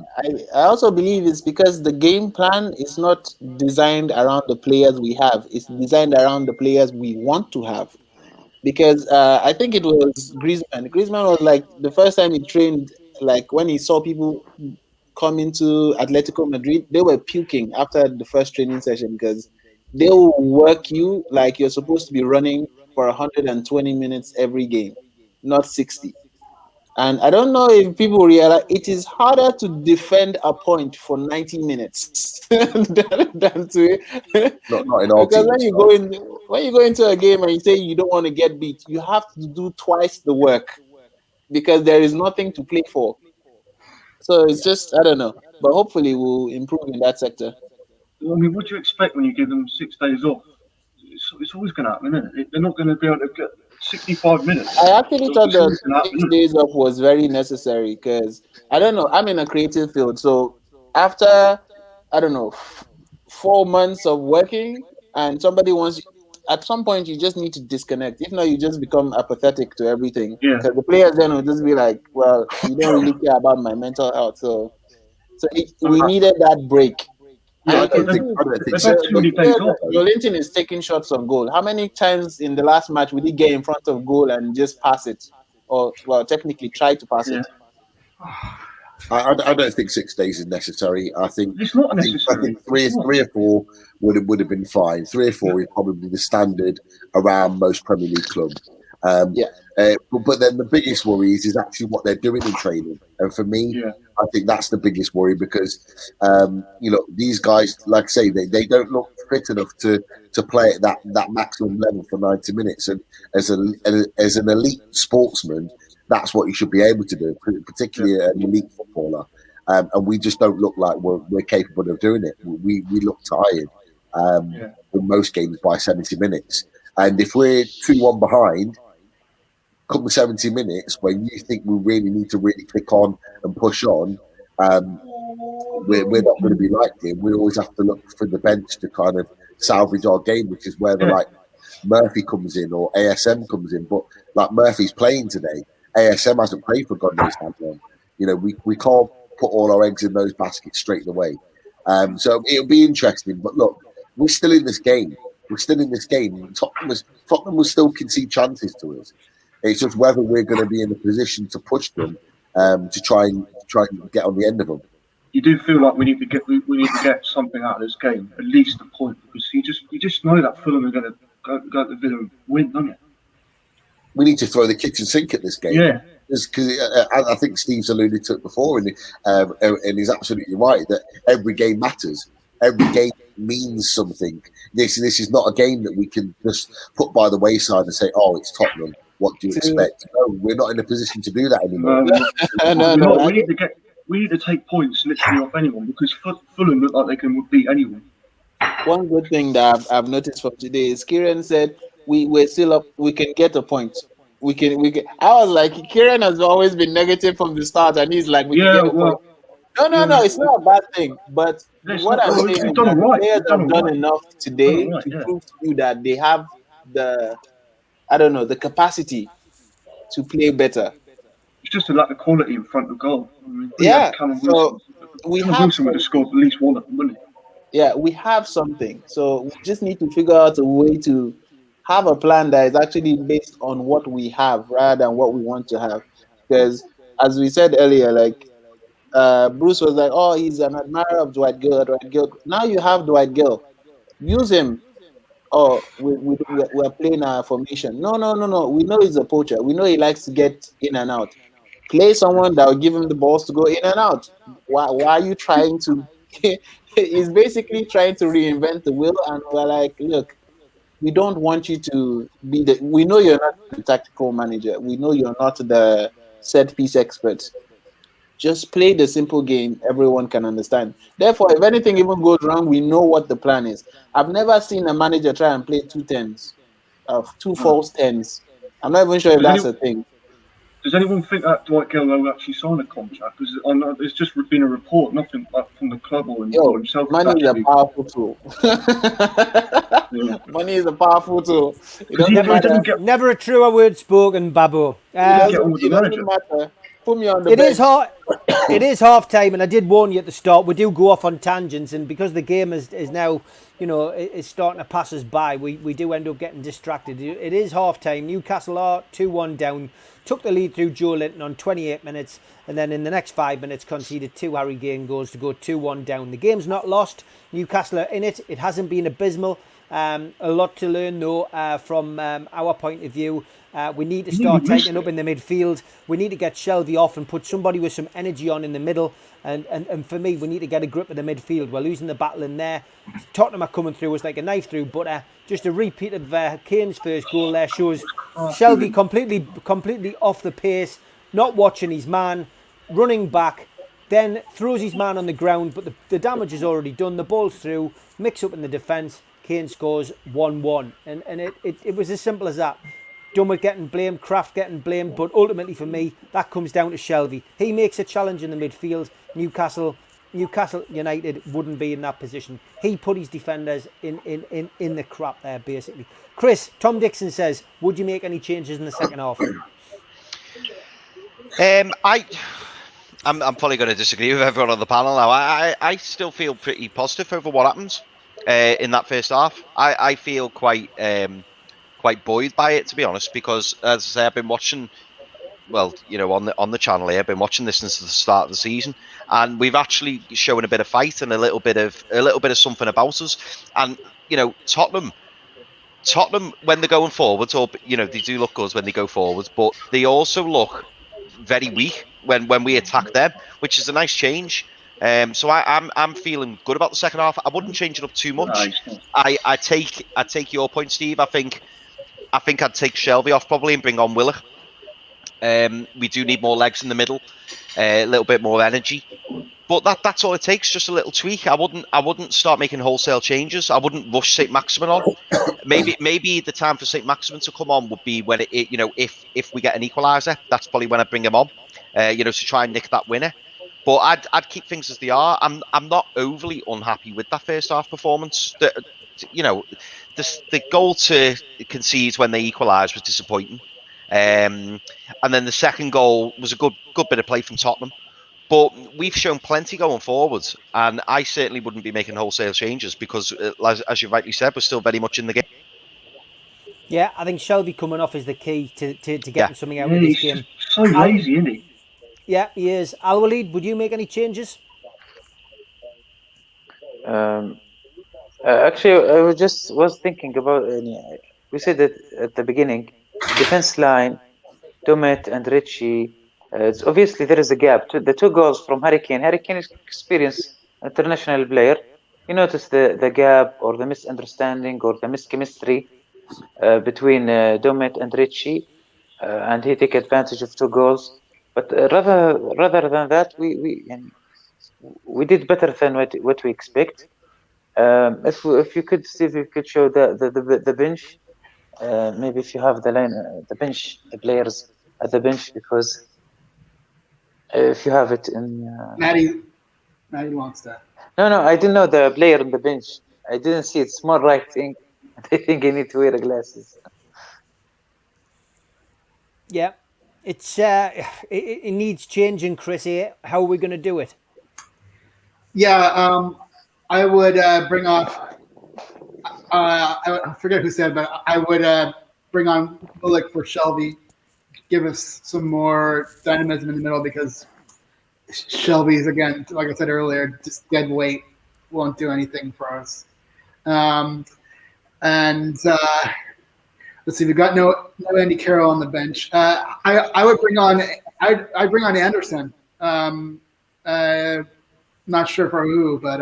also believe it's because the game plan is not designed around the players we have. It's designed around the players we want to have. Because I think it was Griezmann. Griezmann was like the first time he trained, like when he saw people come into Atletico Madrid, they were puking after the first training session because they will work you like you're supposed to be running for 120 minutes every game, not 60. And I don't know if people realize it is harder to defend a point for 90 minutes than to not in all because teams, when you go into a game and you say you don't want to get beat, you have to do twice the work because there is nothing to play for. So it's just, I don't know. But hopefully we'll improve in that sector. I mean, what do you expect when you give them 6 days off? It's always going to happen, isn't it? They're not going to be able to get 65 minutes. I actually thought the 6 days off was very necessary because, I don't know, I'm in a creative field. So after, 4 months of working and somebody wants at some point you just need to disconnect. If not, you just become apathetic to everything. Because the players then will just be like, well, you don't really care about my mental health. So we needed that break. Yeah, I don't think so. Jolinton is taking shots on goal. How many times in the last match would he get in front of goal and just pass it? Or, well, technically try to pass it? I don't think 6 days is necessary. I think it's not necessary. I think three or four would have been fine. 3 or 4 is probably the standard around most Premier League clubs. But then the biggest worry is actually what they're doing in training. And for me, I think that's the biggest worry because these guys, like I say, they don't look fit enough to play at that maximum level for 90 minutes. And as an elite sportsman, that's what you should be able to do, particularly an elite footballer. And we just don't look like we're capable of doing it. We look tired in most games by 70 minutes. And if we're 2-1 behind, come 70 minutes, when you think we really need to really kick on and push on, we're not going to be like him. We always have to look for the bench to kind of salvage our game, which is where like Murphy comes in or ASM comes in. But like Murphy's playing today, ASM hasn't played for God knows how long. We can't put all our eggs in those baskets straight away. So it'll be interesting. But look, we're still in this game. Tottenham will still concede chances to us. It's just whether we're going to be in a position to push them to try and get on the end of them. You do feel like we need to get something out of this game, at least a point, because you just know that Fulham are going to go to Villa and win, don't you? We need to throw the kitchen sink at this game. Yeah. Because I think Steve's alluded to it before, and he's absolutely right that every game matters. Every game means something. This is not a game that we can just put by the wayside and say, "Oh, it's Tottenham. What do you expect?" No, we're not in a position to do that anymore. No. We need to take points literally off anyone because Fulham look like they can beat anyone. one good thing that I've noticed from today is Kieran said we're still up. We can get a point. We can. I was like, Kieran has always been negative from the start, and he's like, we can Yeah, get a point. well, No, it's not a bad thing. But it's what not. I'm No, saying we've is done that all the right. players We've done have all done right. enough Done today all right. to Yeah. prove to you that they have the capacity to play better. It's just a lack of quality in front of goal. I mean, if we Yeah. had Callum So Wilson. we Callum have Wilson would have some. scored at least one of them, wouldn't he? Yeah, we have something. So we just need to figure out a way to have a plan that is actually based on what we have rather than what we want to have. Because as we said earlier, like Bruce was like, "Oh, he's an admirer of Dwight Gill. Dwight Gill." Now you have Dwight Gill. Use him. Oh, we're playing our formation. No. We know he's a poacher. We know he likes to get in and out. Play someone that will give him the balls to go in and out. Why are you trying to? He's basically trying to reinvent the wheel, and we're like, look, we don't want you to be the. We know you're not the tactical manager. We know you're not the set piece expert. Just play the simple game everyone can understand. Therefore, if anything even goes wrong, we know what the plan is. I've never seen a manager try and play two tens, two false tens. I'm not even sure if Does, that's any, a thing. does anyone think that Dwight Gill will actually sign a contract? Because there's just been a report, nothing like from the club or himself. Money is a Actually, powerful tool. yeah. Money is a powerful tool. It Because he doesn't matter. didn't get Never a truer word spoken, Babbo. get on with the It doesn't manager. matter. Put me on the It bench. is hard. It is half time, and I did warn you at the start. We do go off on tangents, and because the game is now, is starting to pass us by, we do end up getting distracted. It is half time. Newcastle are 2-1 down. Took the lead through Joe Linton on 28 minutes, and then in the next 5 minutes conceded 2 Harry Kane goals to go 2-1 down. The game's not lost. Newcastle are in it. It hasn't been abysmal. A lot to learn though from our point of view. We need to start tightening up in the midfield. We need to get Shelvey off and put somebody with some energy on in the middle. And for me, we need to get a grip of the midfield. We're losing the battle in there. Tottenham are coming through us like a knife through butter. Just a repeat of Kane's first goal there shows Shelvey completely off the pace, not watching his man, running back, then throws his man on the ground, but the damage is already done. The ball's through, mix up in the defence. Kane scores 1-1. And it was as simple as that. Dummett getting blamed, Kraft getting blamed, but ultimately for me, that comes down to Shelvey. He makes a challenge in the midfield. Newcastle United wouldn't be in that position. He put his defenders in the crap there, basically. Chris, Tom Dixon says, would you make any changes in the second half? I'm probably going to disagree with everyone on the panel now. I still feel pretty positive over what happens in that first half. I feel quite buoyed by it, to be honest, because as I say, I've been watching, on the channel here, I've been watching this since the start of the season, and we've actually shown a bit of fight and a little bit of something about us. And Tottenham, when they're going forwards, or they do look good when they go forwards, but they also look very weak when we attack them, which is a nice change. So I'm feeling good about the second half. I wouldn't change it up too much. I take your point, Steve. I think I'd take Shelvey off probably and bring on Willock. We do need more legs in the middle, a little bit more energy. But that's all it takes, just a little tweak. I wouldn't start making wholesale changes. I wouldn't rush St. Maximin on. Maybe the time for St. Maximin to come on would be when if we get an equaliser, that's probably when I bring him on. To try and nick that winner. But I'd keep things as they are. I'm not overly unhappy with that first half performance. The goal to concede when they equalised was disappointing. And then the second goal was a good bit of play from Tottenham. But we've shown plenty going forwards, and I certainly wouldn't be making wholesale changes because, as you rightly said, we're still very much in the game. Yeah, I think Shelvey coming off is the key to getting something out of this game. So lazy, isn't he? Yeah, he is. Al Walid, would you make any changes? Actually, I was thinking about. We said that at the beginning, defense line, Dummett and Ritchie. It's obviously there is a gap. The 2 goals from Harry Kane. Harry Kane is experienced international player. You notice the gap or the misunderstanding or the mischemistry between Dummett and Ritchie, and he take advantage of 2 goals. But rather than that, we did better than what we expect. If you could, Steve, you could show the bench. Maybe if you have the line, the bench, the players at the bench, because if you have it in. Matty Longstaff. No, I didn't know the player on the bench. I didn't see it. Small right thing. I think I need to wear the glasses. Yeah, it's it needs changing, Chris. Here, how are we going to do it? Yeah, I would bring off. I forget who said, but I would bring on Willock for Shelby. Give us some more dynamism in the middle because Shelby's, again, like I said earlier, just dead weight, won't do anything for us. Let's see, we've got no Andy Carroll on the bench. I would bring on I'd bring on Anderson. Not sure for who, but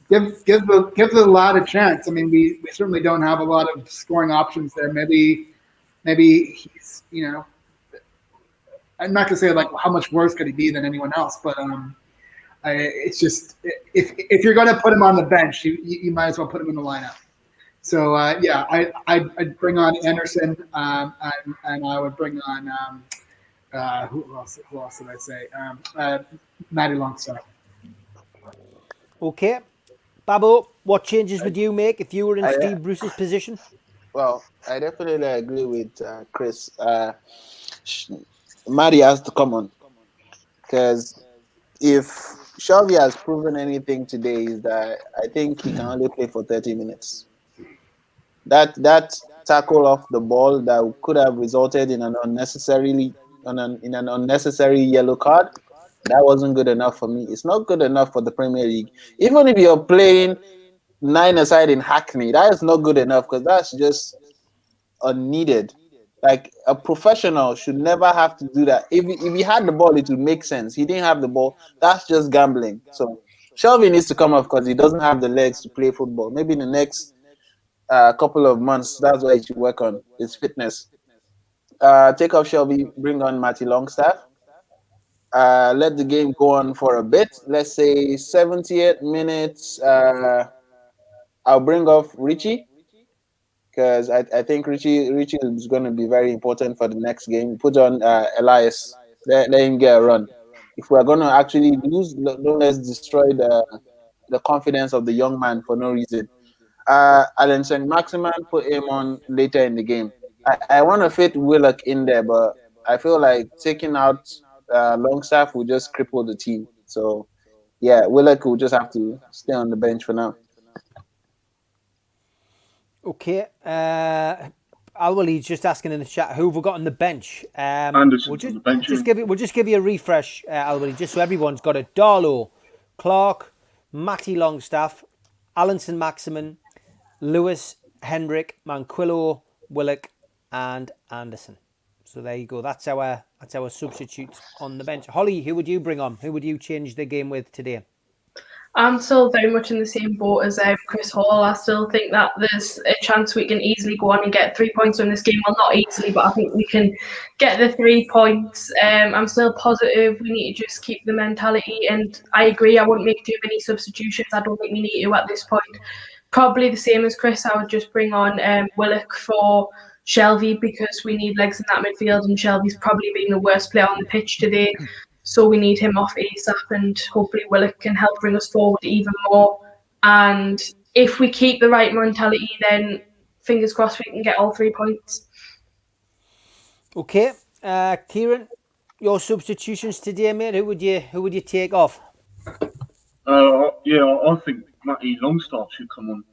give the lad a chance. I mean, we certainly don't have a lot of scoring options there. Maybe he's, you know, I'm not gonna say like how much worse could he be than anyone else, but it's just if you're gonna put him on the bench, you might as well put him in the lineup. So yeah, I'd bring on Anderson, and I would bring on who else did I say? Matty Longstaff. Okay, Babbo, what changes would you make if you were in Steve Bruce's position? Well, I definitely agree with Chris. Matty has to come on, because if Shelby has proven anything today, is that I think he can only play for 30 minutes. That tackle off the ball that could have resulted in an unnecessary yellow card, that wasn't good enough for me. It's not good enough for the Premier League. Even if you're playing 9-a-side in Hackney, that is not good enough because that's just unneeded. Like, a professional should never have to do that. If he had the ball, it would make sense. He didn't have the ball. That's just gambling. So Shelby needs to come off because he doesn't have the legs to play football. Maybe in the next couple of months, that's what he should work on, his fitness. Take off Shelby, bring on Matty Longstaff. Let the game go on for a bit. Let's say 78 minutes. I'll bring off Richie because I think Richie is going to be very important for the next game. Put on Elias. Let him get a run. If we're going to actually lose, don't let's destroy the confidence of the young man for no reason. Alan Saint-Maximin, put him on later in the game. I want to fit Willock in there, but I feel like taking out Longstaff will just cripple the team. So, yeah, Willock will just have to stay on the bench for now. Okay. Alwaleed's just asking in the chat, who have we got on the bench? Anderson's on the bench. We'll just give you a refresh, Alwaleed, just so everyone's got it. Darlow, Clark, Matty Longstaff, Alan Saint-Maximin, Lewis, Hendrick, Manquillo, Willock, and Anderson. So there you go. That's our substitutes on the bench. Holly, who would you bring on? Who would you change the game with today? I'm still very much in the same boat as Chris Hall. I still think that there's a chance we can easily go on and get 3 points from this game. Well, not easily, but I think we can get the 3 points. I'm still positive. We need to just keep the mentality. And I agree, I wouldn't make too many substitutions. I don't think we need to at this point. Probably the same as Chris. I would just bring on Willock for Shelby because we need legs in that midfield. And Shelby's probably been the worst player on the pitch today. So we need him off ASAP, and hopefully Willock can help bring us forward even more. And if we keep the right mentality, then fingers crossed we can get all 3 points. Okay, Kieran, your substitutions today, mate. Who would you take off? Yeah, I think Matty Longstaff should come on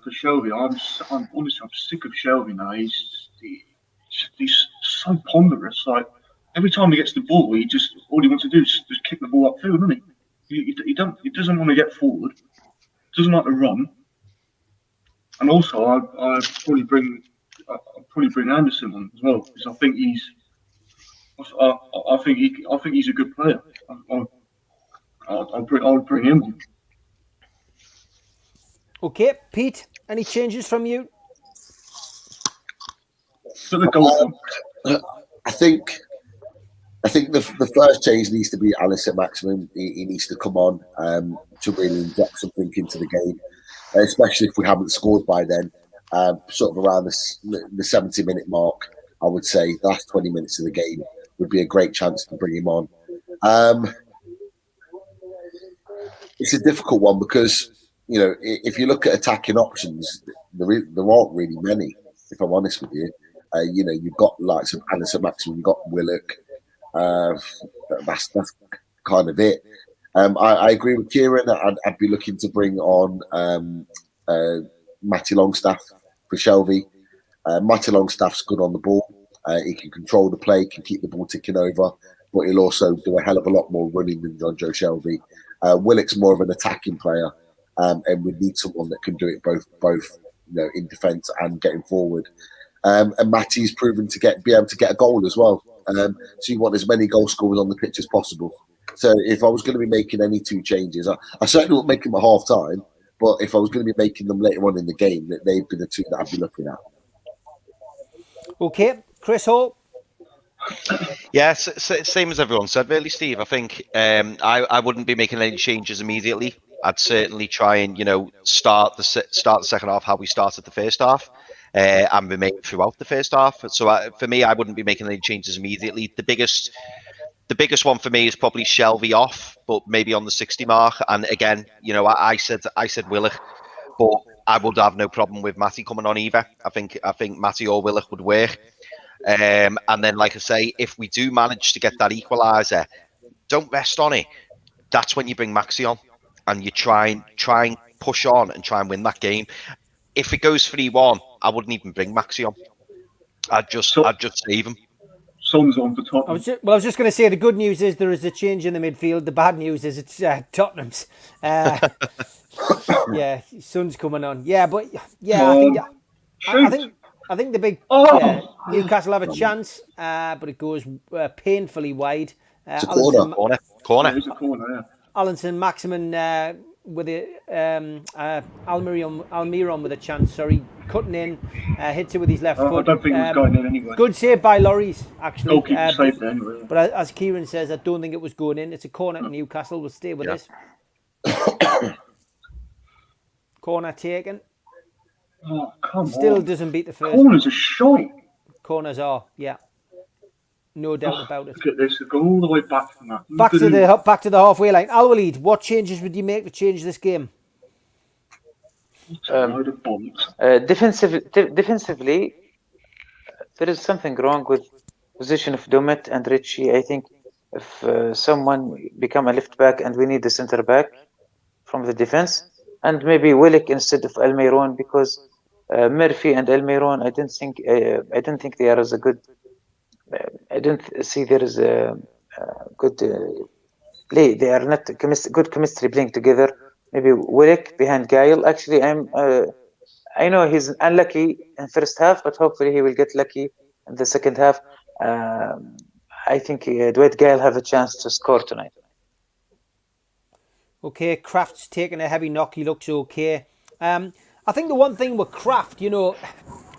for Shelby. I'm honestly sick of Shelby now. He's so ponderous. Like, every time he gets the ball, all he wants to do is just kick the ball upfield, doesn't he? He doesn't want to get forward. Doesn't like to run. And also, I'd probably bring Anderson on as well because I think he's a good player. I'll bring him on. Okay, Pete. Any changes from you? So the goal. I think I think the first change needs to be Alice at maximum. He needs to come on to really inject something into the game, especially if we haven't scored by then. Sort of around the 70-minute mark, I would say the last 20 minutes of the game would be a great chance to bring him on. It's a difficult one because, you know, if you look at attacking options, there aren't really many, if I'm honest with you. You know, you've got likes of Alice at maximum, you've got Willock. That's kind of it. I agree with Kieran. I'd be looking to bring on Matty Longstaff for Shelby. Matty Longstaff's good on the ball. He can control the play, can keep the ball ticking over, but he'll also do a hell of a lot more running than John Joe Shelby. Willock's more of an attacking player, and we need someone that can do it both you know, in defence and getting forward. And Matty's proven to be able to get a goal as well. So you want as many goal scorers on the pitch as possible. So if I was going to be making any two changes, I certainly wouldn't make them at half time. But if I was going to be making them later on in the game, they'd be the two that I'd be looking at. Okay, Chris Hall. Yeah, same as everyone said, really, Steve. I think I wouldn't be making any changes immediately. I'd certainly try and, you know, start the second half how we started the first half, and remain throughout the first half. So for me, I wouldn't be making any changes immediately. The biggest one for me is probably Shelby off, but maybe on the 60 mark. And again, you know, I said Willock, but I would have no problem with Matty coming on either. I think Matty or Willock would work. And then, like I say, if we do manage to get that equaliser, don't rest on it. That's when you bring Maxi on and you try and push on and try and win that game. If it goes 3-1, I wouldn't even bring Maxi on. I'd just save him. Son's on for Tottenham. I was just going to say the good news is there is a change in the midfield. The bad news is it's Tottenham's. Yeah, Son's coming on. Yeah, but yeah, I think the big Newcastle have a chance, but it goes painfully wide. It's a corner. It's a corner, yeah. Allinson Maximin with a Almiron with a chance. Sorry, cutting in, hits it with his left foot. I don't think it was going in anyway. Good save by Lloris, actually. Goalkeeper saved it anyway. But as Kieran says, I don't think it was going in. It's a corner to Newcastle. We'll stay with this. Corner taken. Oh, come Still on. doesn't beat the first. Corners are shite. Corners are, yeah. No doubt about it. Look at this. They've gone all the way back from that. Back to the halfway line. Al-Walid, what changes would you make to change this game? Defensively, there is something wrong with position of Domet and Richie. I think if someone become a left back and we need a centre back from the defense, and maybe Willock instead of Almiron, because Murphy and Almiron, I don't think they are as a good. I don't see there is a good play. They are not good chemistry playing together. Maybe Willock behind Gayle. Actually, I know he's unlucky in first half, but hopefully he will get lucky in the second half. I think Dwight Gayle have a chance to score tonight. Okay, Kraft's taking a heavy knock. He looks okay. I think the one thing with Kraft, you know,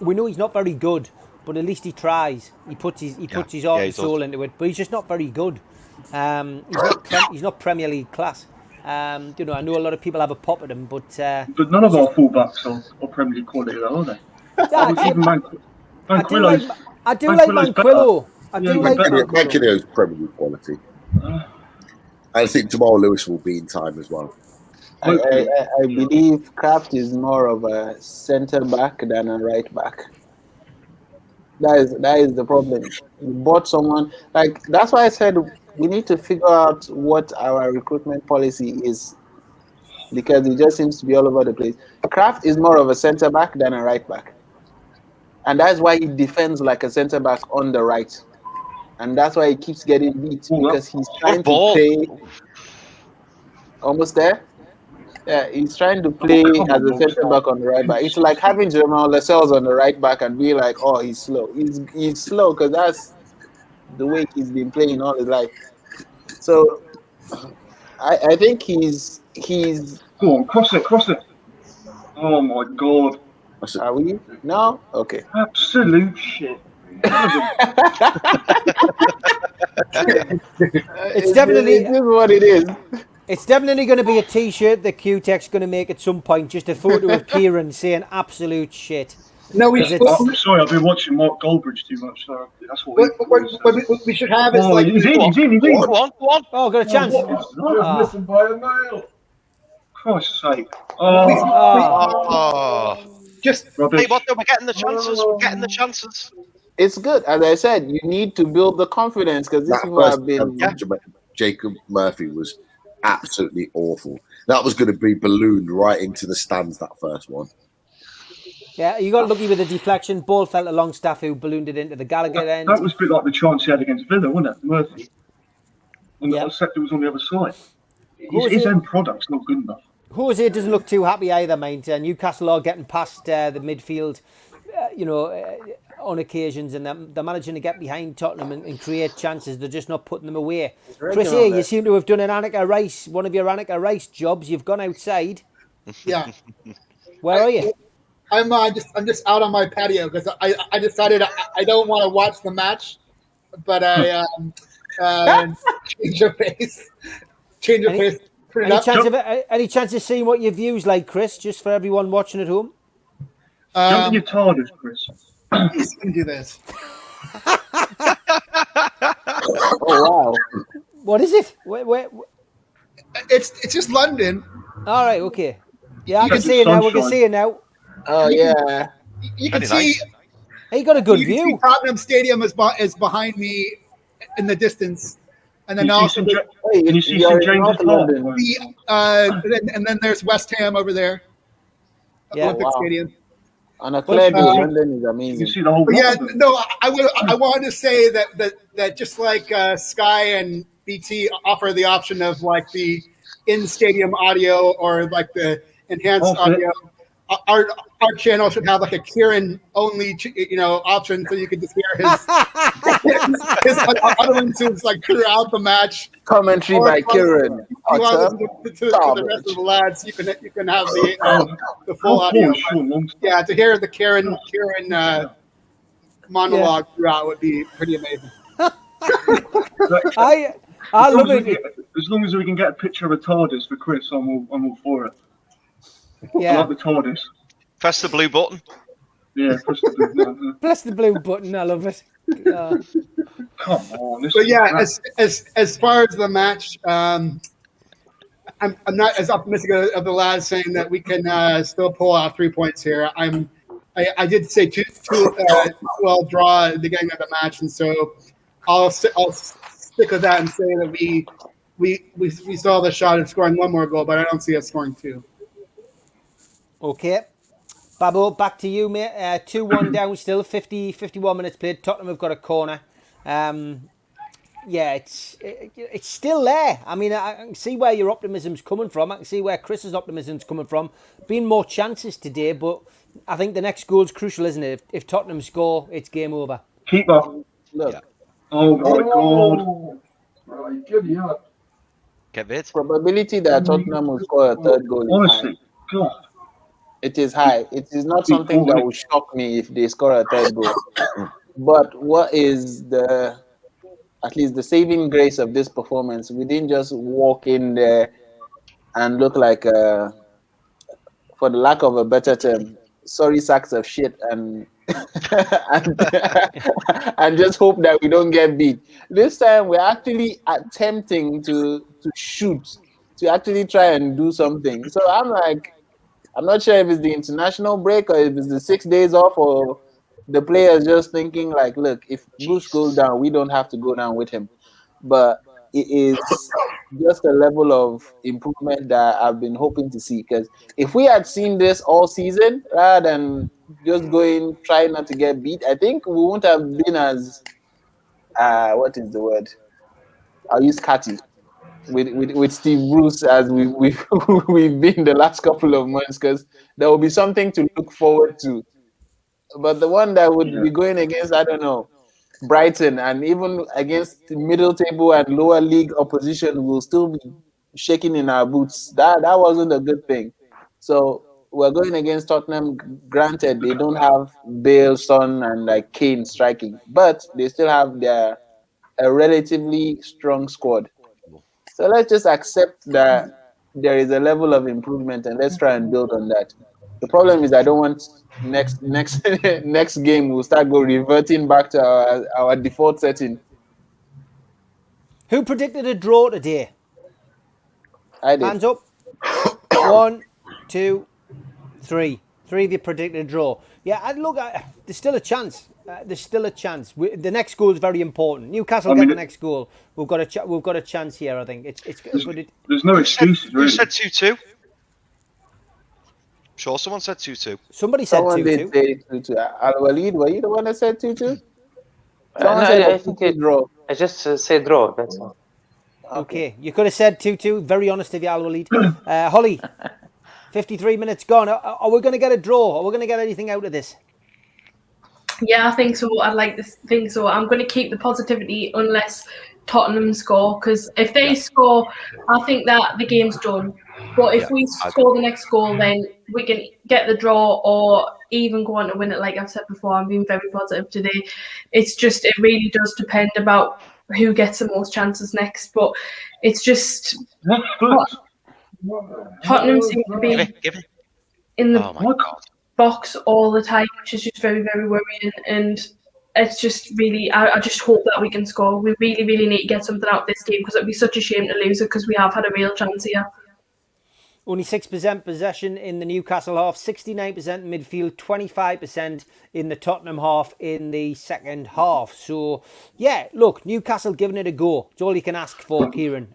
we know he's not very good, but at least he tries. He puts his heart and soul into it, but he's just not very good. He's not Premier League class. You know, I know a lot of people have a pop at him, but none of our fullbacks are Premier League quality, though, are they? I do like Manquillo. Manquillo is Premier League quality. I think Jamal Lewis will be in time as well. I believe Kraft is more of a centre back than a right back. That is the problem. You bought someone like that's why I said we need to figure out what our recruitment policy is, because it just seems to be all over the place. Kraft is more of a centre back than a right back, and that's why he defends like a centre back on the right, and that's why he keeps getting beat because he's trying to play almost there. Yeah, he's trying to play as a centre back on the right back. It's like having Jamal Lascelles on the right back and be like, oh, he's slow. He's slow because that's the way he's been playing all his life. So I think he's. Go on, cross it. Oh my God. Are we? No? Okay. Absolute shit. It's definitely It is what it is. It's definitely going to be a T-shirt that Q-Tech's going to make at some point. Just a photo of Kieran saying absolute shit. No, we 'Cause should, it's- I'm sorry, I've been watching Mark Goldbridge too much, so that's what what we should have is Oh, like he's in. Go on, go on. Oh, got a chance. What is that? Ah. Missing by a mile. Christ's sake. Oh. just Rubbish. Hey, what? We're getting the chances. We're getting the chances. It's good. As I said, you need to build the confidence because these That people have first been. Jacob Murphy was absolutely awful. That was going to be ballooned right into the stands, that first one. Yeah, you got lucky with the deflection. Ball fell to Longstaff, who ballooned it into the Gallagher end. That was a bit like the chance he had against Villa, wasn't it, Murphy? Yeah. Except it was on the other side. Who was His it? end product's not good enough. Jose doesn't look too happy either, mind. Newcastle are getting past the midfield, on occasions, and they're managing to get behind Tottenham and create chances. They're just not putting them away. Chris, here, you seem to have done one of your Annika Rice jobs. You've gone outside. yeah. Where are you? I'm just out on my patio because I decided I don't want to watch the match, but I change of pace. Put it up. Any chance of seeing what your views like, Chris? Just for everyone watching at home. Jump in your TARDIS, Chris. He's gonna do this. Oh wow! What is it? Where? It's just London. All right, okay. Yeah, I You can got see it the now. We can sunshine. see it now. Oh yeah. You can Very see. nice. Hey, you got a good You can see view. Tottenham Stadium is behind me in the distance, and then You also see Hey, Can you see you're St in James's North Park? London. and then there's West Ham over there. Yeah. Olympic Wow. Stadium. On a clear day, uh, London is You amazing. can see the whole But yeah, London. no, I wanted to say that just like Sky and BT offer the option of like the in-stadium audio or like the enhanced Okay. audio, our channel should have like a Kieran only option so you can just hear his utterances like throughout the match. Commentary Or by if you Kieran. If you want to listen to the rest of the lads, you can have the full How audio. poor is Sean Longstaff? Yeah, to hear the Kieran monologue throughout would be pretty amazing. I As long love as we it. get- as long as we can get a picture of a TARDIS for Chris, I'm all for it. I Yeah, like the TARDIS. Press the blue button. Yeah, Chris. press the blue button. I love it. Come on. This But is yeah, crap. as far as the match, I'm not as optimistic of the lads saying that we can still pull out 3 points here. I did say two well draw at the beginning of the match, and so I'll stick with that and say that we saw the shot of scoring one more goal, but I don't see us scoring two. Okay. Babbo, back to you, mate. 2-1 down still, 51 minutes played. Tottenham have got a corner. Yeah, it's still there. I mean, I can see where your optimism's coming from. I can see where Chris's optimism's coming from. Been more chances today, but I think the next goal's crucial, isn't it? If Tottenham score, it's game over. Keeper. Look, Yeah. Oh my God. Right, good yeah. Get rid. probability that Tottenham will score a third goal is high. Honestly, God. It is high. It is not something that will shock me if they score a third goal. But what is at least the saving grace of this performance? We didn't just walk in there and look like, for the lack of a better term, sorry sacks of shit and and just hope that we don't get beat. This time we're actually attempting to shoot, to actually try and do something. So I'm not sure if it's the international break or if it's the 6 days off or the players just thinking like, look, if Bruce goes down, we don't have to go down with him. But it is just a level of improvement that I've been hoping to see. Because if we had seen this all season, rather than just going, try not to get beat, I think we wouldn't have been as, what is the word? I'll use catty with Steve Bruce as we've been the last couple of months, because there will be something to look forward to. But the one that would be going against, I don't know, Brighton, and even against middle table and lower league opposition, will still be shaking in our boots. That wasn't a good thing. So we're going against Tottenham. Granted, they don't have Bale, Son, and like Kane striking, but they still have a relatively strong squad. So let's just accept that there is a level of improvement, and let's try and build on that. The problem is I don't want next next game we'll start reverting back to our default setting. Who predicted a draw today? I did. Hands up. 1, 2, 3. 3 of you predicted a draw. Yeah, there's still a chance. There's still a chance. The next goal is very important. Newcastle get the next goal. We've got a chance here. I think there's no excuses. Really. Who said 2-2? Sure, someone said 2-2. Somebody said 2-2. Someone did say 2-2. Al-Walid, were you the one that said 2-2? No, I think draw. I just said draw. That's all. Okay, you could have said 2-2. Very honest of you, Al-Walid. Holly, 53 minutes gone. Are we going to get a draw? Are we going to get anything out of this? Yeah, I think so. I'd like to think so. I'm going to keep the positivity unless Tottenham score, because if they score, I think that the game's done. But if we score the next goal, then we can get the draw or even go on to win it. Like I've said before, I'm being very positive today. It really does depend about who gets the most chances next. But it's just Tottenham seem to be in the box all the time, which is just very, very worrying. And it's just really, I just hope that we can score. We really, really need to get something out of this game because it'd be such a shame to lose it because we have had a real chance here. Only 6% possession in the Newcastle half, 69% midfield, 25% in the Tottenham half in the second half. So, yeah, look, Newcastle giving it a go. It's all you can ask for, Kieran.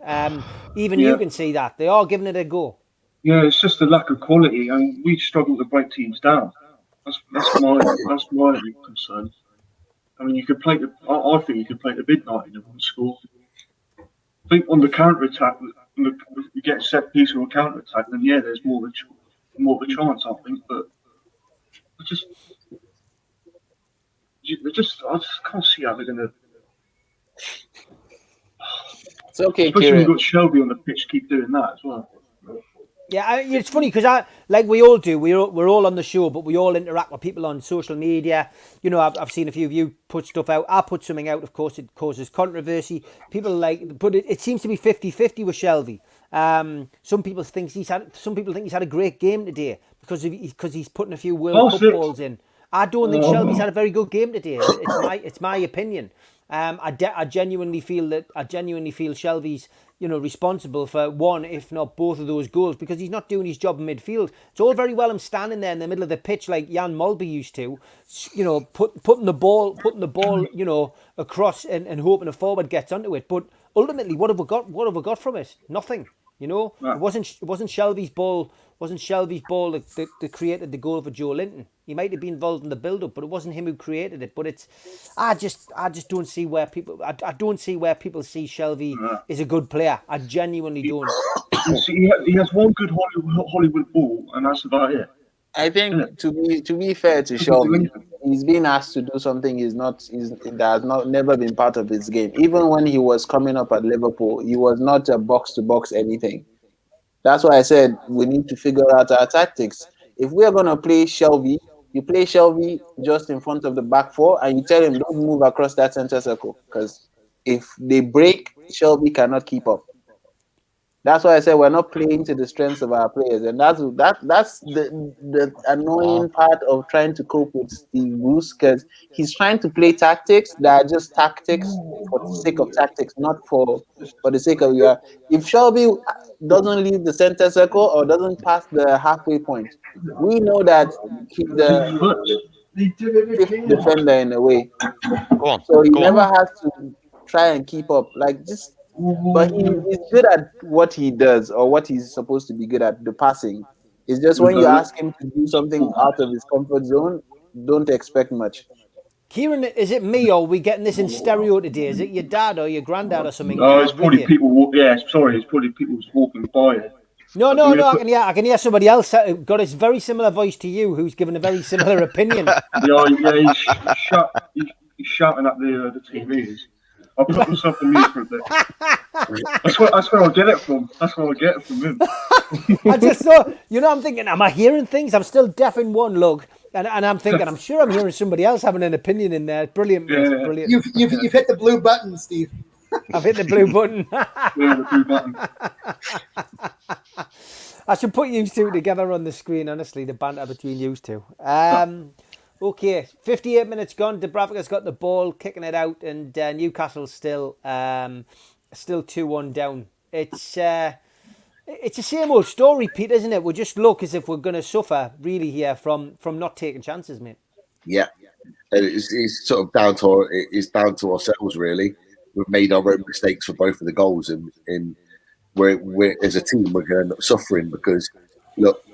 Even you can see that. They are giving it a go. Yeah, it's just a lack of quality, and we struggle to break teams down. That's my concern. I mean, you could play I think you could play the midnight in and score. I think on the counter attack, you get a set piece or a counter attack, then yeah, there's more of a chance, I think. But I just can't see how they're gonna. It's okay, especially Kieran. when we've got Shelby on the pitch, keep doing that as well. Yeah, it's funny because like we all do, we're all on the show, but we all interact with people on social media. You know, I've seen a few of you put stuff out. I put something out, of course, it causes controversy. People but it seems to be 50-50 with Shelby. Some people think he's had a great game today because he's putting a few World Cup balls in. I don't think Shelby's had a very good game today. It's my opinion. I genuinely feel Shelby's responsible for one, if not both of those goals, because he's not doing his job in midfield. It's all very well him standing there in the middle of the pitch like Jan Molby used to, putting the ball, across and hoping a forward gets onto it. But ultimately, what have we got from it? Nothing. It wasn't Shelby's ball. That created the goal for Joe Linton. He might have been involved in the build-up, but it wasn't him who created it. But I just don't see where people. I don't see where people see Shelby is a good player. I genuinely don't. He has one good Hollywood ball, and that's about it. I think to be fair to Shelby, he's being asked to do something that has never been part of his game. Even when he was coming up at Liverpool, he was not a box-to-box anything. That's why I said we need to figure out our tactics. If we are going to play Shelby, you play Shelby just in front of the back four and you tell him don't move across that center circle, because if they break, Shelby cannot keep up. That's why I said we're not playing to the strengths of our players, and that's the annoying part of trying to cope with Steve Bruce, because he's trying to play tactics that are just tactics for the sake of tactics, not for the sake of If Shelby doesn't leave the center circle or doesn't pass the halfway point, we know that he's the fifth defender in a way. So he never has to try and keep up. But he's good at what he does, or what he's supposed to be good at, the passing. It's just when you ask him to do something out of his comfort zone, don't expect much. Kieran, is it me, or are we getting this in stereo today? Is it your dad or your granddad or something? No, it's probably people. It's probably people walking by it. No, I can hear somebody else got a very similar voice to you, who's given a very similar opinion. He's shouting at the TVs. I'll put myself on mute for a bit. That's where I get it from. That's where I get it from him. I just thought, I'm thinking, am I hearing things? I'm still deaf in one lug. And I'm thinking, I'm sure I'm hearing somebody else having an opinion in there. Brilliant, mate. Yeah. Brilliant. You've hit the blue button, Steve. I've hit the blue button. Yeah, the blue button. I should put you two together on the screen, honestly, the banter between you two. Okay, 58 minutes gone. Dubravka's got the ball, kicking it out, and Newcastle's still 2-1 down. It's the same old story, Pete, isn't it? We just look as if we're going to suffer, really, here from not taking chances, mate. Yeah, and it's sort of down to ourselves, really. We've made our own mistakes for both of the goals, and we're as a team we're going to end up suffering because look,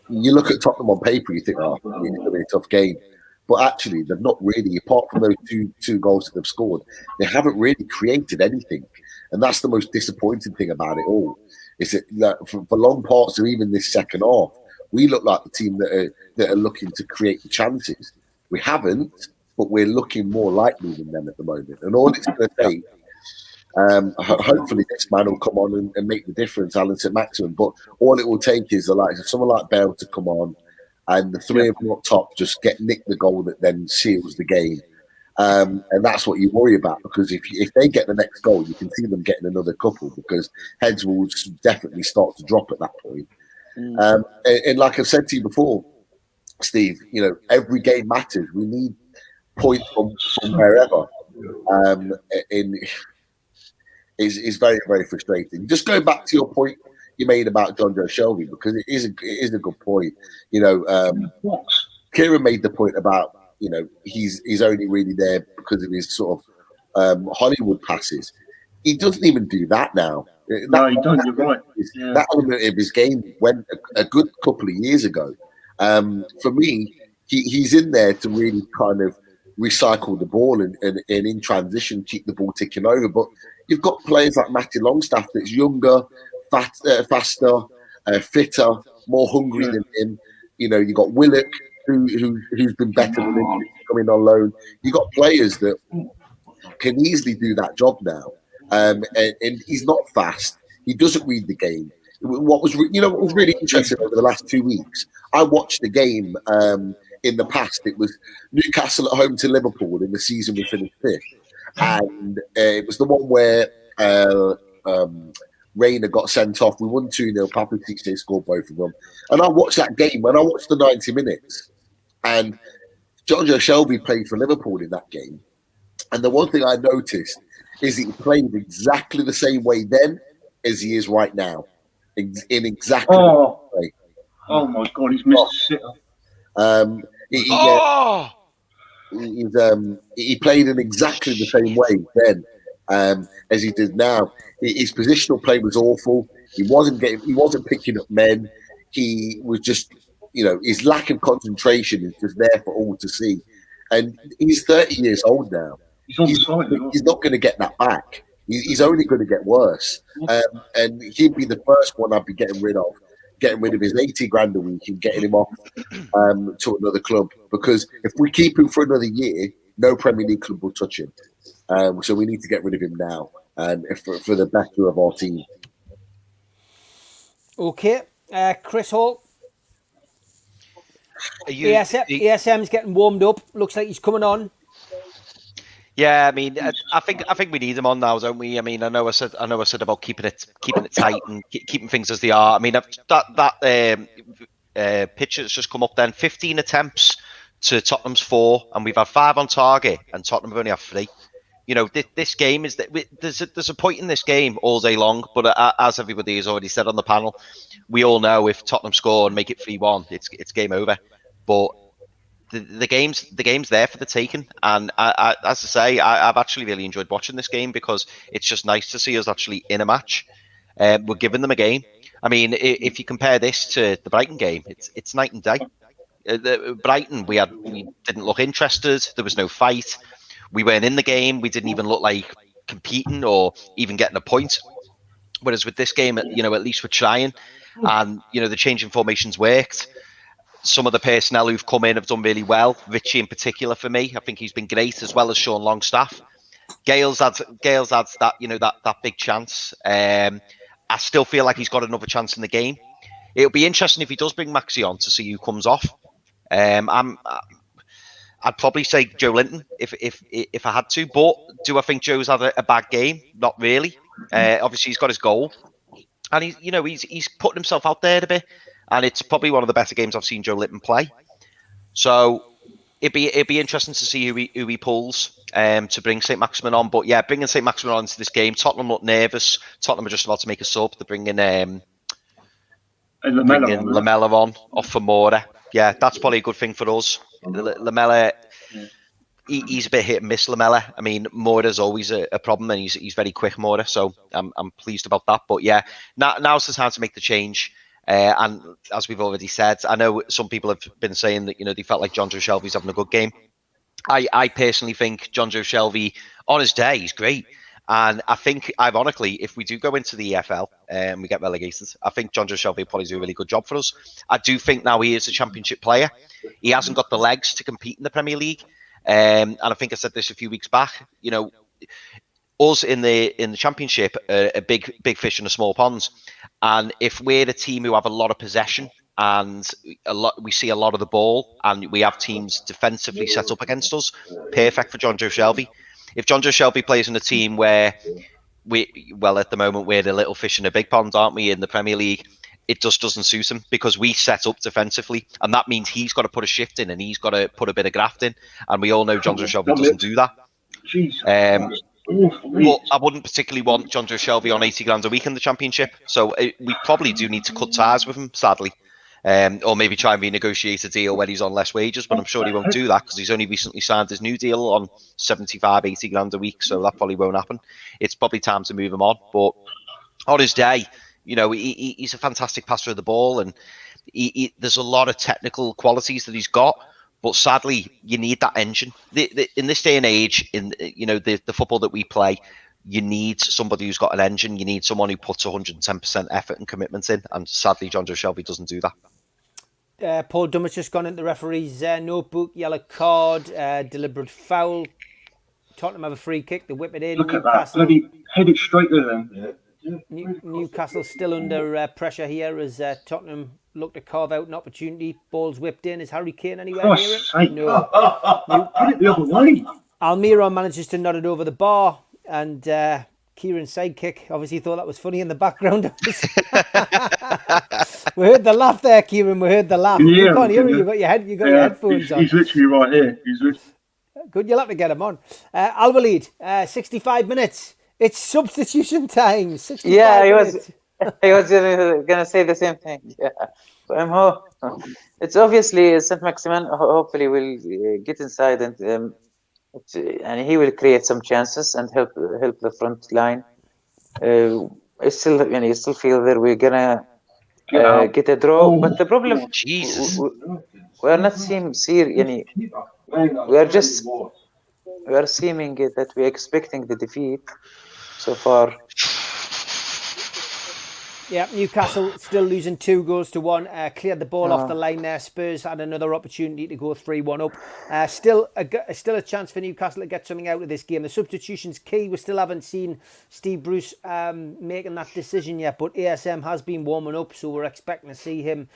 you look at Tottenham on paper, you think, it's going to be a tough game, but actually they've not really, apart from those two goals that they've scored, they haven't really created anything, and that's the most disappointing thing about it all. Is that for long parts of even this second half, we look like the team that are looking to create the chances. We haven't, but we're looking more likely than them at the moment. And all it's going to take, hopefully this man will come on and make the difference, Alan St-Maximin. But all it will take is someone like Bale to come on, and the three of them up top just nick the goal that then seals the game. And that's what you worry about, because if they get the next goal, you can see them getting another couple, because heads will definitely start to drop at that point. And like I've said to you before, Steve, every game matters. We need points from wherever. It's very, very frustrating. Just going back to your point you made about John Joe Shelby, because it is a good point. Kieran made the point about he's only really there because of his sort of Hollywood passes. He doesn't even do that now. No, he doesn't. You're right. Yeah. That element of his game went a good couple of years ago. For me, he's in there to really kind of recycle the ball and in transition keep the ball ticking over. But you've got players like Matty Longstaff that's younger, faster, fitter, more hungry than him. You got Willock, who's been better than him, coming on loan. You got players that can easily do that job now, and he's not fast. He doesn't read the game. What was really interesting over the last 2 weeks? I watched the game in the past. It was Newcastle at home to Liverpool in the season we finished fifth, and it was the one where Reina got sent off. We won 2-0. Papatic scored both of them, and I watched that game. When I watched the 90 minutes, and John Joe Shelby played for Liverpool in that game, and the one thing I noticed is he played exactly the same way then as he is right now. In exactly the same way. Oh my God, he's missed a sitter. He played in exactly the same way then as he did now. His positional play was awful. He wasn't picking up men. He was just, his lack of concentration is just there for all to see. And he's 30 years old now. He's not going to get that back. He's only going to get worse. And he'd be the first one I'd be getting rid of his 80 grand a week and getting him off to another club. Because if we keep him for another year, no Premier League club will touch him. So we need to get rid of him now, for the better of our team. Okay, Chris Hall. ASM's getting warmed up. Looks like he's coming on. Yeah, I mean, I think we need him on now, don't we? I mean, I know I said about keeping it tight and keeping things as they are. I mean, that picture that's just come up then, 15 attempts to Tottenham's 4, and we've had 5 on target, and Tottenham have only had 3. This game is that there's a point in this game all day long, but as everybody has already said on the panel, we all know if Tottenham score and make it 3-1, it's game over. But the game's there for the taking, and as I say, I've actually really enjoyed watching this game because it's just nice to see us actually in a match. We're giving them a game. I mean, if you compare this to the Brighton game, it's night and day. Brighton, we didn't look interested. There was no fight. We weren't in the game. We didn't even look like competing or even getting a point. Whereas with this game, at least we're trying, and the changing formations worked. Some of the personnel who've come in have done really well. Richie in particular, for me, I think he's been great, as well as Sean Longstaff. Gales adds that that big chance. I still feel like he's got another chance in the game. it'll be interesting if he does bring Maxi on to see who comes off. I'd probably say Joe Linton if I had to. But do I think Joe's had a bad game? Not really. Obviously, he's got his goal, and he's putting himself out there a bit. And it's probably one of the better games I've seen Joe Linton play. So it'd be interesting to see who he pulls to bring St. Maximin on. But yeah, bringing St. Maximin on into this game, Tottenham look nervous. Tottenham are just about to make a sub. They're bringing Lamella on off for Mora. Yeah, that's probably a good thing for us. Lamella, he's a bit hit and miss. Lamella. I mean, Mora's always a problem, and he's very quick, Mora. So I'm pleased about that. But yeah, now's the time to make the change. And as we've already said, I know some people have been saying that they felt like John Joe Shelby's having a good game. I personally think John Joe Shelby on his day he's great. And I think, ironically, if we do go into the EFL and we get relegated, I think John Joe Shelby will probably do a really good job for us. I do think now he is a championship player. He hasn't got the legs to compete in the Premier League. And I think I said this a few weeks back. Us in the championship are a big fish in a small pond. And if we're a team who have a lot of possession and we see a lot of the ball, and we have teams defensively set up against us, perfect for John Joe Shelby. If John Joe Shelby plays in a team where at the moment we're the little fish in a big pond, aren't we, in the Premier League, it just doesn't suit him because we set up defensively, and that means he's got to put a shift in and he's got to put a bit of graft in, and we all know John Joe Shelby doesn't do that. But I wouldn't particularly want John Joe Shelby on 80 grand a week in the Championship, so we probably do need to cut ties with him, sadly. Or maybe try and renegotiate a deal where he's on less wages, but I'm sure he won't do that because he's only recently signed his new deal on 75, 80 grand a week, so that probably won't happen. It's probably time to move him on. But on his day, he's a fantastic passer of the ball, and there's a lot of technical qualities that he's got, but sadly, you need that engine. In this day and age, in the football that we play, you need somebody who's got an engine. You need someone who puts 110% effort and commitment in, and sadly, John Joe Shelby doesn't do that. Paul Dummett's just gone into the referee's notebook. Yellow card, deliberate foul. Tottenham have a free kick. They whip it in. Look at that. Bloody head it straight to them. Newcastle still under pressure here as Tottenham look to carve out an opportunity. Ball's whipped in. Is Harry Kane anywhere near it? No. Put it the other way. Almiron manages to nod it over the bar, and Kieran's sidekick obviously thought that was funny in the background. We heard the laugh there, Kieran. We heard the laugh. You can't hear it. You got your headphones on. He's literally right here. Good. You'll have to get him on. Al-Walid, 65 minutes. It's substitution time. 65 minutes. He was gonna say the same thing. Yeah, it's obviously St. Maximin. Hopefully, will get inside and he will create some chances and help the front line. I still feel that we're gonna get a draw, but the problem, we are not seeming we are seeming that we're expecting the defeat so far. Yeah, Newcastle still losing 2-1. Cleared the ball off the line there. Spurs had another opportunity to go 3-1 up. Still a chance for Newcastle to get something out of this game. The substitution's key. We still haven't seen Steve Bruce making that decision yet, but ASM has been warming up, so we're expecting to see him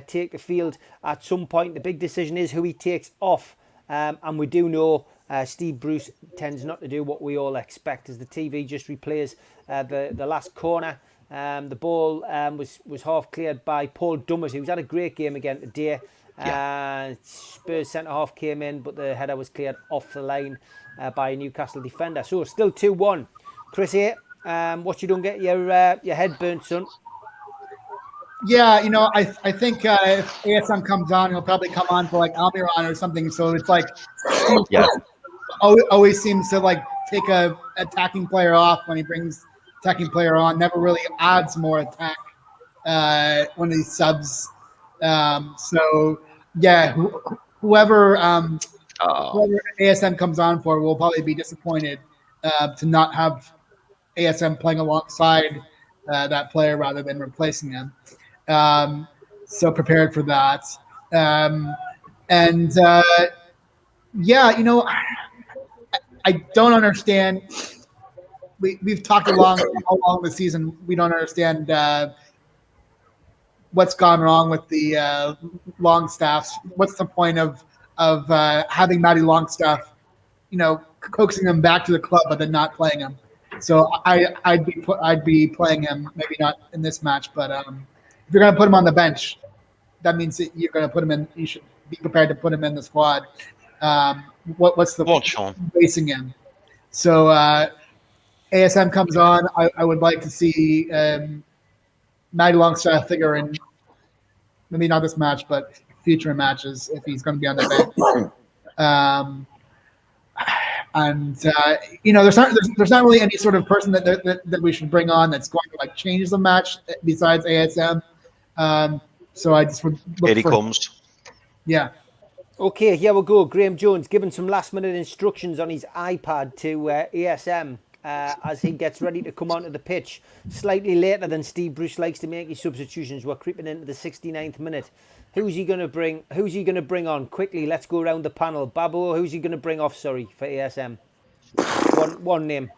take the field at some point. The big decision is who he takes off, and we do know Steve Bruce tends not to do what we all expect, as the TV just replays the last corner. The ball was half cleared by Paul Dummett, who's had a great game again today. Spurs centre-half came in, but the header was cleared off the line by a Newcastle defender. So still 2-1. Chris here, what you don't get your head burnt, son? Yeah, I think if ASM comes on, he'll probably come on for like Almiron or something. So it's like, always seems to like take a attacking player off when he brings attacking player on. Never really adds more attack when he subs. So yeah, whoever ASM comes on for will probably be disappointed to not have ASM playing alongside that player rather than replacing him. So prepared for that. I don't understand. We've talked how long the season. We don't understand what's gone wrong with the Longstaffs. What's the point of having Matty Longstaff, coaxing him back to the club, but then not playing him? So I'd be playing him, maybe not in this match, but if you're going to put him on the bench, that means that you're going to put him in. You should be prepared to put him in the squad. What's the point of facing him? So ASM comes on. I would like to see Matty Longstaff figure in, maybe not this match, but future matches if he's going to be on the bench. There's not really any sort of person that we should bring on that's going to like change the match besides ASM. So I just would look Here he comes. Yeah. Okay, here we go. Graham Jones giving some last-minute instructions on his iPad to ASM as he gets ready to come onto the pitch. Slightly later than Steve Bruce likes to make his substitutions. We're creeping into the 69th minute. Who's he going to bring? Who's he going to bring on? Quickly, let's go around the panel. Babbo, who's he going to bring off? Sorry, for ASM. One name.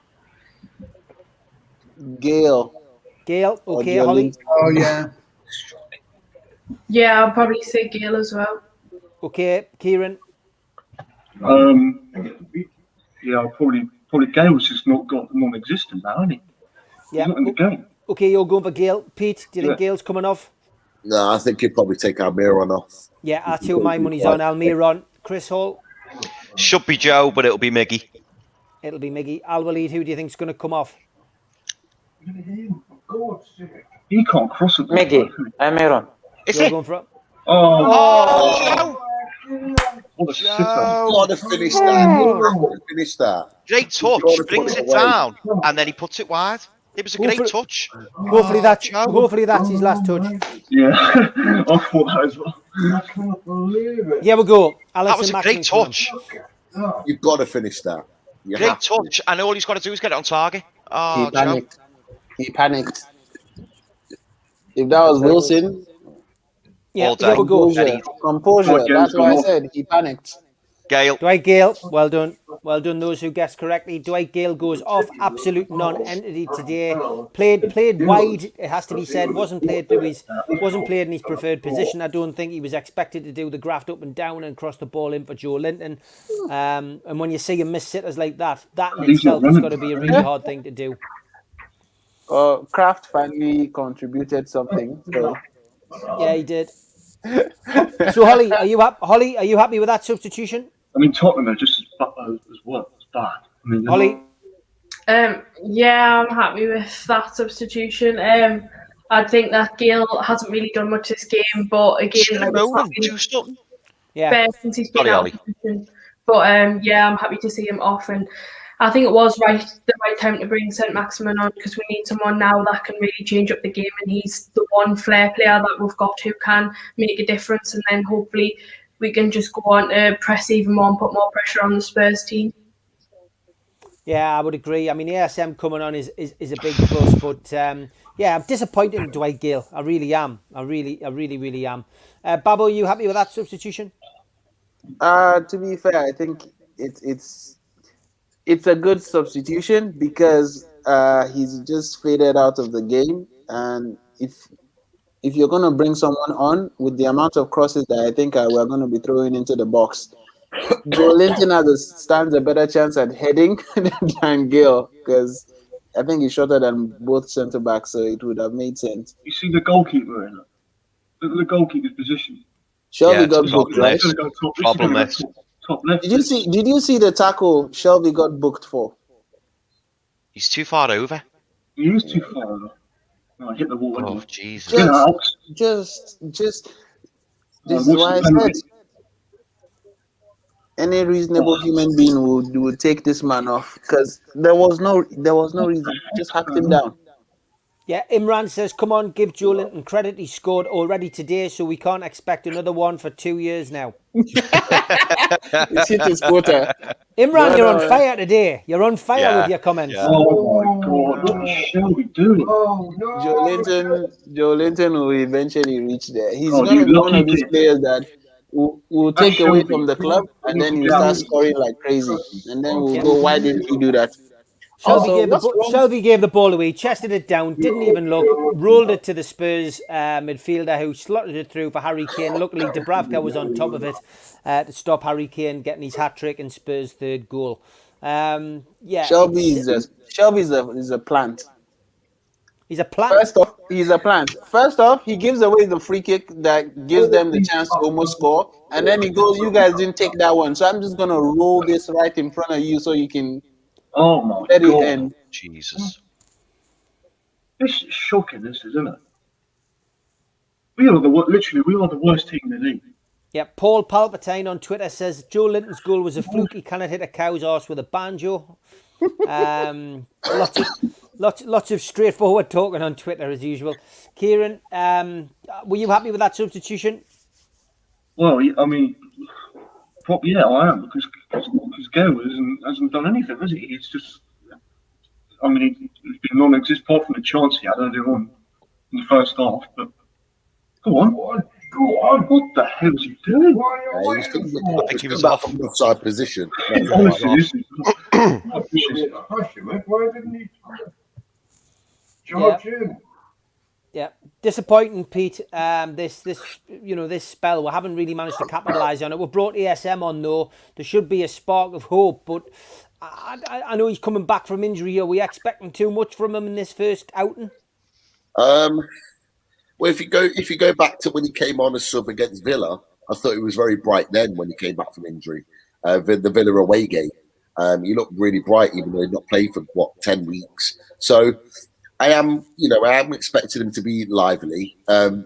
Gale. Okay, Holly. Oh yeah. Yeah, I'll probably say Gale as well. Okay, Kieran. Yeah, probably Gale's just not got non-existent now, hasn't he? Yeah. He's not in the game. Okay, you're going for Gale. Pete, do you think Gale's coming off? No, I think he'd probably take Almiron off. Yeah, I too. My money's on Almiron. Chris Hall. Should be Joe, but it'll be Miggy. It'll be Miggy. Al-Walid, who do you think's going to come off? He can't cross it. Miggy. Almiron. You're going for it? Oh, What a sitter. Gotta finish that. Finish that. great touch. Brings it down, and then he puts it wide. It was a great touch. Hopefully that's his last touch. Yeah, I thought that as well. Here we go. That was a great touch. You've got to finish that. Great touch, and all he's got to do is get it on target. Oh, He panicked. He panicked. If that was Wilson, Yeah, here we go. composure. That's why I said he panicked. Gale. Dwight Gale, well done. Well done, those who guessed correctly. Dwight Gale goes off, absolute non-entity today. Played wide, it has to be said. Wasn't played in his preferred position. I don't think he was expected to do the graft up and down and cross the ball in for Joe Linton. And when you see him miss sitters like that in itself has got to be a really hard thing to do. Kraft finally contributed something. So. Yeah, he did. So Holly, are you happy with that substitution? I mean, Tottenham are just as well. It's bad. I mean, Holly? Yeah, I'm happy with that substitution. I think that Gale hasn't really done much this game, but again, fair since he's been out of position. But yeah, I'm happy to see him off, and I think it was the right time to bring St. Maximin on, because we need someone now that can really change up the game, and he's the one flair player that we've got who can make a difference, and then hopefully we can just go on to press even more and put more pressure on the Spurs team. Yeah, I would agree. I mean, ASM coming on is a big plus, but yeah, I'm disappointed in Dwight Gale. I really am. I really am. Babbo, you happy with that substitution? To be fair, I think it's a good substitution because he's just faded out of the game, and if you're going to bring someone on with the amount of crosses that I think we're going to be throwing into the box, Joe Linton stands a better chance at heading than Gale, because I think he's shorter than both centre backs, so it would have made sense. You see the goalkeeper in it. Look at the goalkeeper's position. Shelby got booked, right? Problem left. Top left. Did you see the tackle Shelby got booked for? He's too far over. He is too far over. No, hit the wall. Oh, Jesus. Just this is why I said any reasonable human being would take this man off, because there was no reason. Just hacked him down. Yeah, Imran says, come on, give Joe Linton credit. He scored already today, so we can't expect another one for 2 years now. He's hit his quota. Imran, you're on fire today. You're on fire with your comments. Yeah. Oh my God, what shall we do? Oh no. Joe Linton will eventually reach there. He's going to be one of these players that will take away from the club, and then he'll start scoring like crazy. And then we'll go, why didn't he do that? Shelby gave the ball away, chested it down, didn't even look, rolled it to the Spurs midfielder who slotted it through for Harry Kane. Luckily, Dubravka was on top of it to stop Harry Kane getting his hat-trick and Spurs' third goal. Shelby is a plant. He's a plant. First off, he's a plant. First off, he gives away the free kick that gives them the chance to almost score, and then he goes, "You guys didn't take that one, so I'm just gonna roll this right in front of you so you can." Oh my let God! It end. Jesus, this is shocking. This is, isn't it? We are the worst team in the league. Yeah, Paul Palpatine on Twitter says Joe Linton's goal was a fluke. He cannot hit a cow's arse with a banjo. Lots of straightforward talking on Twitter as usual. Kieran, were you happy with that substitution? Well, I mean, yeah, I am because Gale hasn't done anything, has he? He's just, I mean, he's been non-existent apart from the chance he had earlier on in the first half. But go on. What the hell is he doing? I think he was off from the offside position. Honestly, why didn't he charge in? Yeah, disappointing, Pete. This spell, we haven't really managed to capitalise on it. We've brought ASM on though. There should be a spark of hope, but I know he's coming back from injury. Are we expecting too much from him in this first outing? Well, if you go back to when he came on as sub against Villa, I thought he was very bright then when he came back from injury. The Villa away game, he looked really bright even though he'd not played for 10 weeks. So I am expecting him to be lively. I'm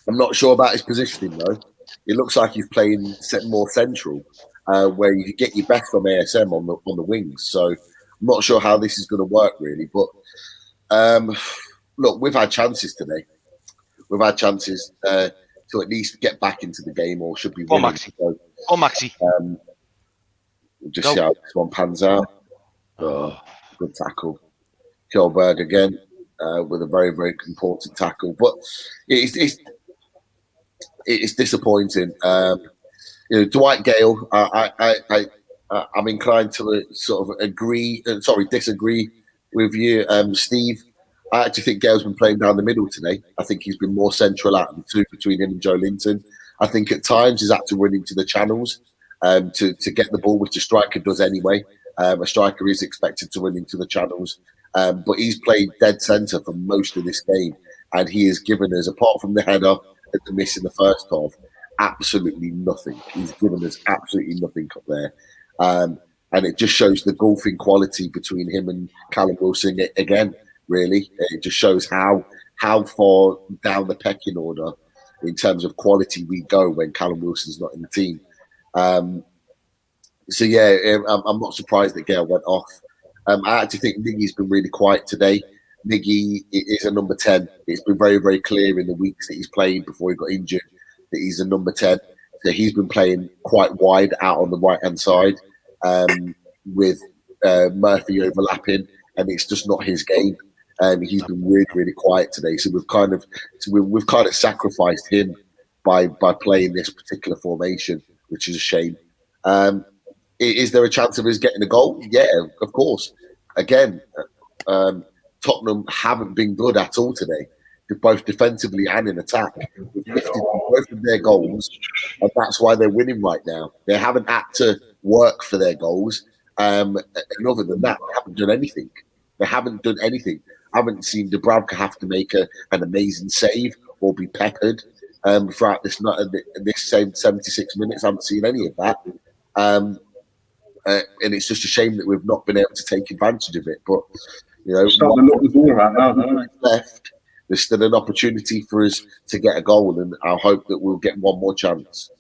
not sure about his positioning though. It looks like he's playing more central, where you get your best from ASM on the wings. So I'm not sure how this is going to work really. But look, we've had chances today. We've had chances to at least get back into the game, or should be winning. Maxi. We'll just see how this one pans out. Good tackle. Kjellberg again with a very, very important tackle. But it's disappointing. Dwight Gale, I'm inclined to sort of disagree with you, Steve. I actually think Gale's been playing down the middle today. I think he's been more central out of the two between him and Joe Linton. I think at times he's had to run into the channels to get the ball, which a striker does anyway. A striker is expected to run into the channels. But he's played dead centre for most of this game. And he has given us, apart from the header and the miss in the first half, absolutely nothing. He's given us absolutely nothing up there. And it just shows the golfing quality between him and Callum Wilson again. Really, it just shows how far down the pecking order in terms of quality we go when Callum Wilson's not in the team. So yeah, I'm not surprised that Gale went off. I actually think Miggy's been really quiet today. Miggy is a number 10. It's been very, very clear in the weeks that he's played before he got injured that he's a number 10. So he's been playing quite wide out on the right hand side with Murphy overlapping, and it's just not his game. He's been really, really quiet today. So we've kind of sacrificed him by playing this particular formation, which is a shame. Is there a chance of us getting a goal? Yeah, of course. Again, Tottenham haven't been good at all today, both defensively and in attack. We've lifted both of their goals, and that's why they're winning right now. They haven't had to work for their goals. And other than that, they haven't done anything. They haven't done anything. I haven't seen Dubravka have to make an amazing save or be peppered throughout this same 76 minutes. I haven't seen any of that. And it's just a shame that we've not been able to take advantage of it. But, starting to look the ball around now, left, there's still an opportunity for us to get a goal, and I hope that we'll get one more chance.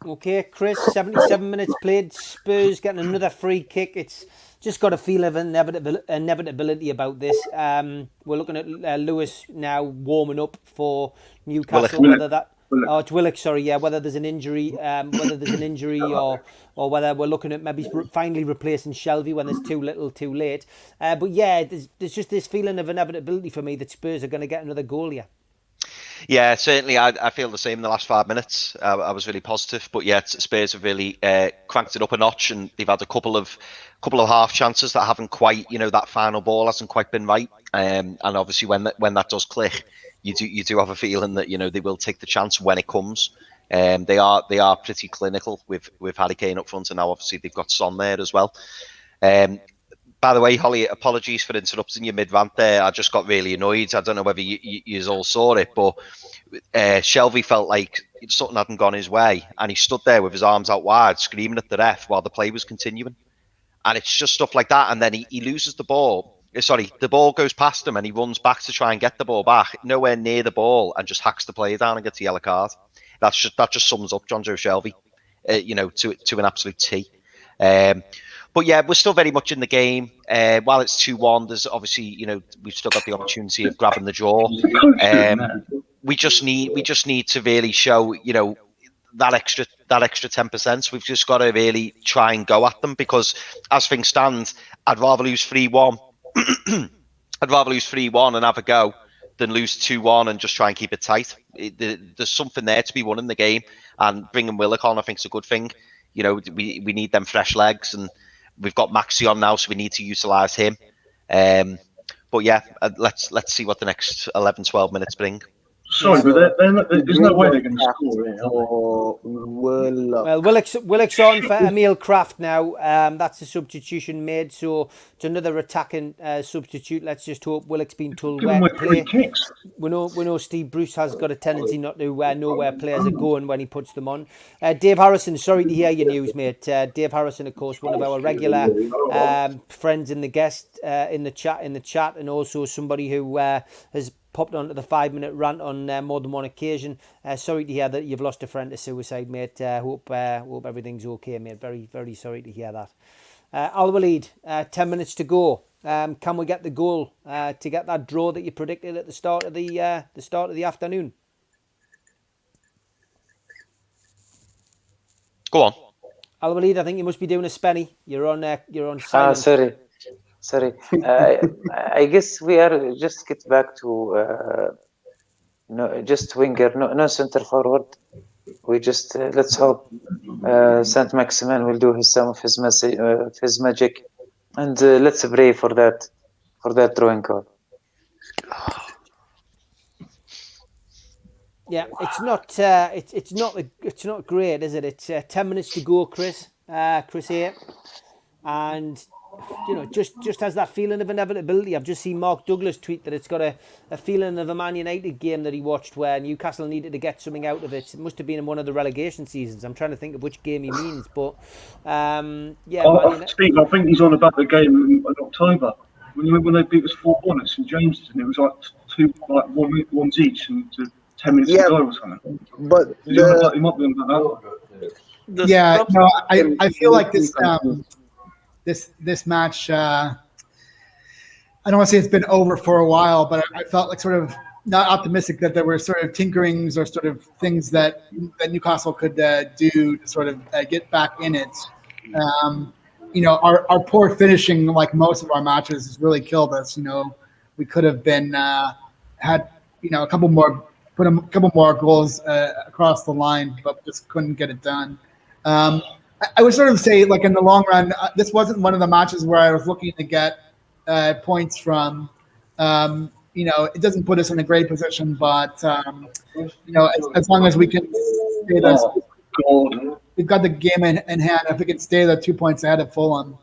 Okay, Chris, 77 minutes played. Spurs getting another free kick. It's just got a feel of inevitability about this. We're looking at Lewis now warming up for Newcastle. It's Willock. Sorry, yeah. Whether there's an injury, or whether we're looking at maybe finally replacing Shelby when there's too little, too late. But yeah, there's just this feeling of inevitability for me that Spurs are going to get another goal here. Yeah, certainly. I feel the same in the last 5 minutes. I was really positive, but yeah, Spurs have really cranked it up a notch, and they've had a couple of half chances that haven't quite, that final ball hasn't quite been right. And obviously, when that does click, you do have a feeling that they will take the chance when it comes. They are pretty clinical with Harry Kane up front, and now obviously they've got Son there as well. By the way, Holly, apologies for interrupting your mid-rant there. I just got really annoyed. I don't know whether you all saw it, but Shelvey felt like something hadn't gone his way, and he stood there with his arms out wide, screaming at the ref while the play was continuing. And it's just stuff like that. And then he loses the ball. Sorry, the ball goes past him, and he runs back to try and get the ball back, nowhere near the ball, and just hacks the player down and gets a yellow card. That just sums up John Joe Shelvey, to an absolute T. But yeah, we're still very much in the game. While it's 2-1, there's obviously, we've still got the opportunity of grabbing the draw. We just need to really show, that extra 10%. We've just got to really try and go at them, because as things stand, I'd rather lose 3-1. I'd rather lose 3-1 and have a go than lose 2-1 and just try and keep it tight. There's something there to be won in the game, and bringing Willock on, I think, is a good thing. We need them fresh legs, and we've got Maxi on now, so we need to utilise him. But yeah, let's see what the next 11-12 minutes bring. Sorry, but there's no way they're going to score here. Well, Willock's on for Emil Kraft now. That's a substitution made, so it's another attacking substitute. Let's just hope Willock's been told where to play. We know Steve Bruce has got a tendency not to know where players are going when he puts them on. Dave Harrison, sorry to hear your news, mate. Dave Harrison, of course, one of our regular friends in the in the chat, and also somebody who has popped onto the 5-minute rant on more than one occasion. Sorry to hear that you've lost a friend to suicide, mate. Hope everything's okay, mate. Very, very sorry to hear that. Al-Walid, 10 minutes to go. Can we get the goal to get that draw that you predicted at the start of the afternoon? Go on. Al-Walid, I think you must be doing a spenny. You're on silent. Sorry. I guess we are just get back to just winger, no center forward. We just let's hope Saint Maximin will do some of his magic, and let's pray for that drawing goal. Yeah, it's not great, is it? It's 10 minutes to go, Chris here, and just has that feeling of inevitability. I've just seen Mark Douglas tweet that it's got a feeling of a Man United game that he watched where Newcastle needed to get something out of it. It must have been in one of the relegation seasons. I'm trying to think of which game he means, but Steve, I think he's on about the game in October when they beat us 4-1 at St James's, and it was like 1 each and 10 minutes to go or something. But he might be on that. I feel like this match, I don't want to say it's been over for a while, but I felt like sort of not optimistic that there were sort of tinkerings or sort of things that Newcastle could do to sort of get back in it. Our poor finishing, like most of our matches, has really killed us. We could have been had a couple more goals across the line, but just couldn't get it done. I would sort of say, like, in the long run, this wasn't one of the matches where I was looking to get points from. It doesn't put us in a great position, but as long as we can stay we've got the game in hand. If we can stay the 2 points ahead of Fulham,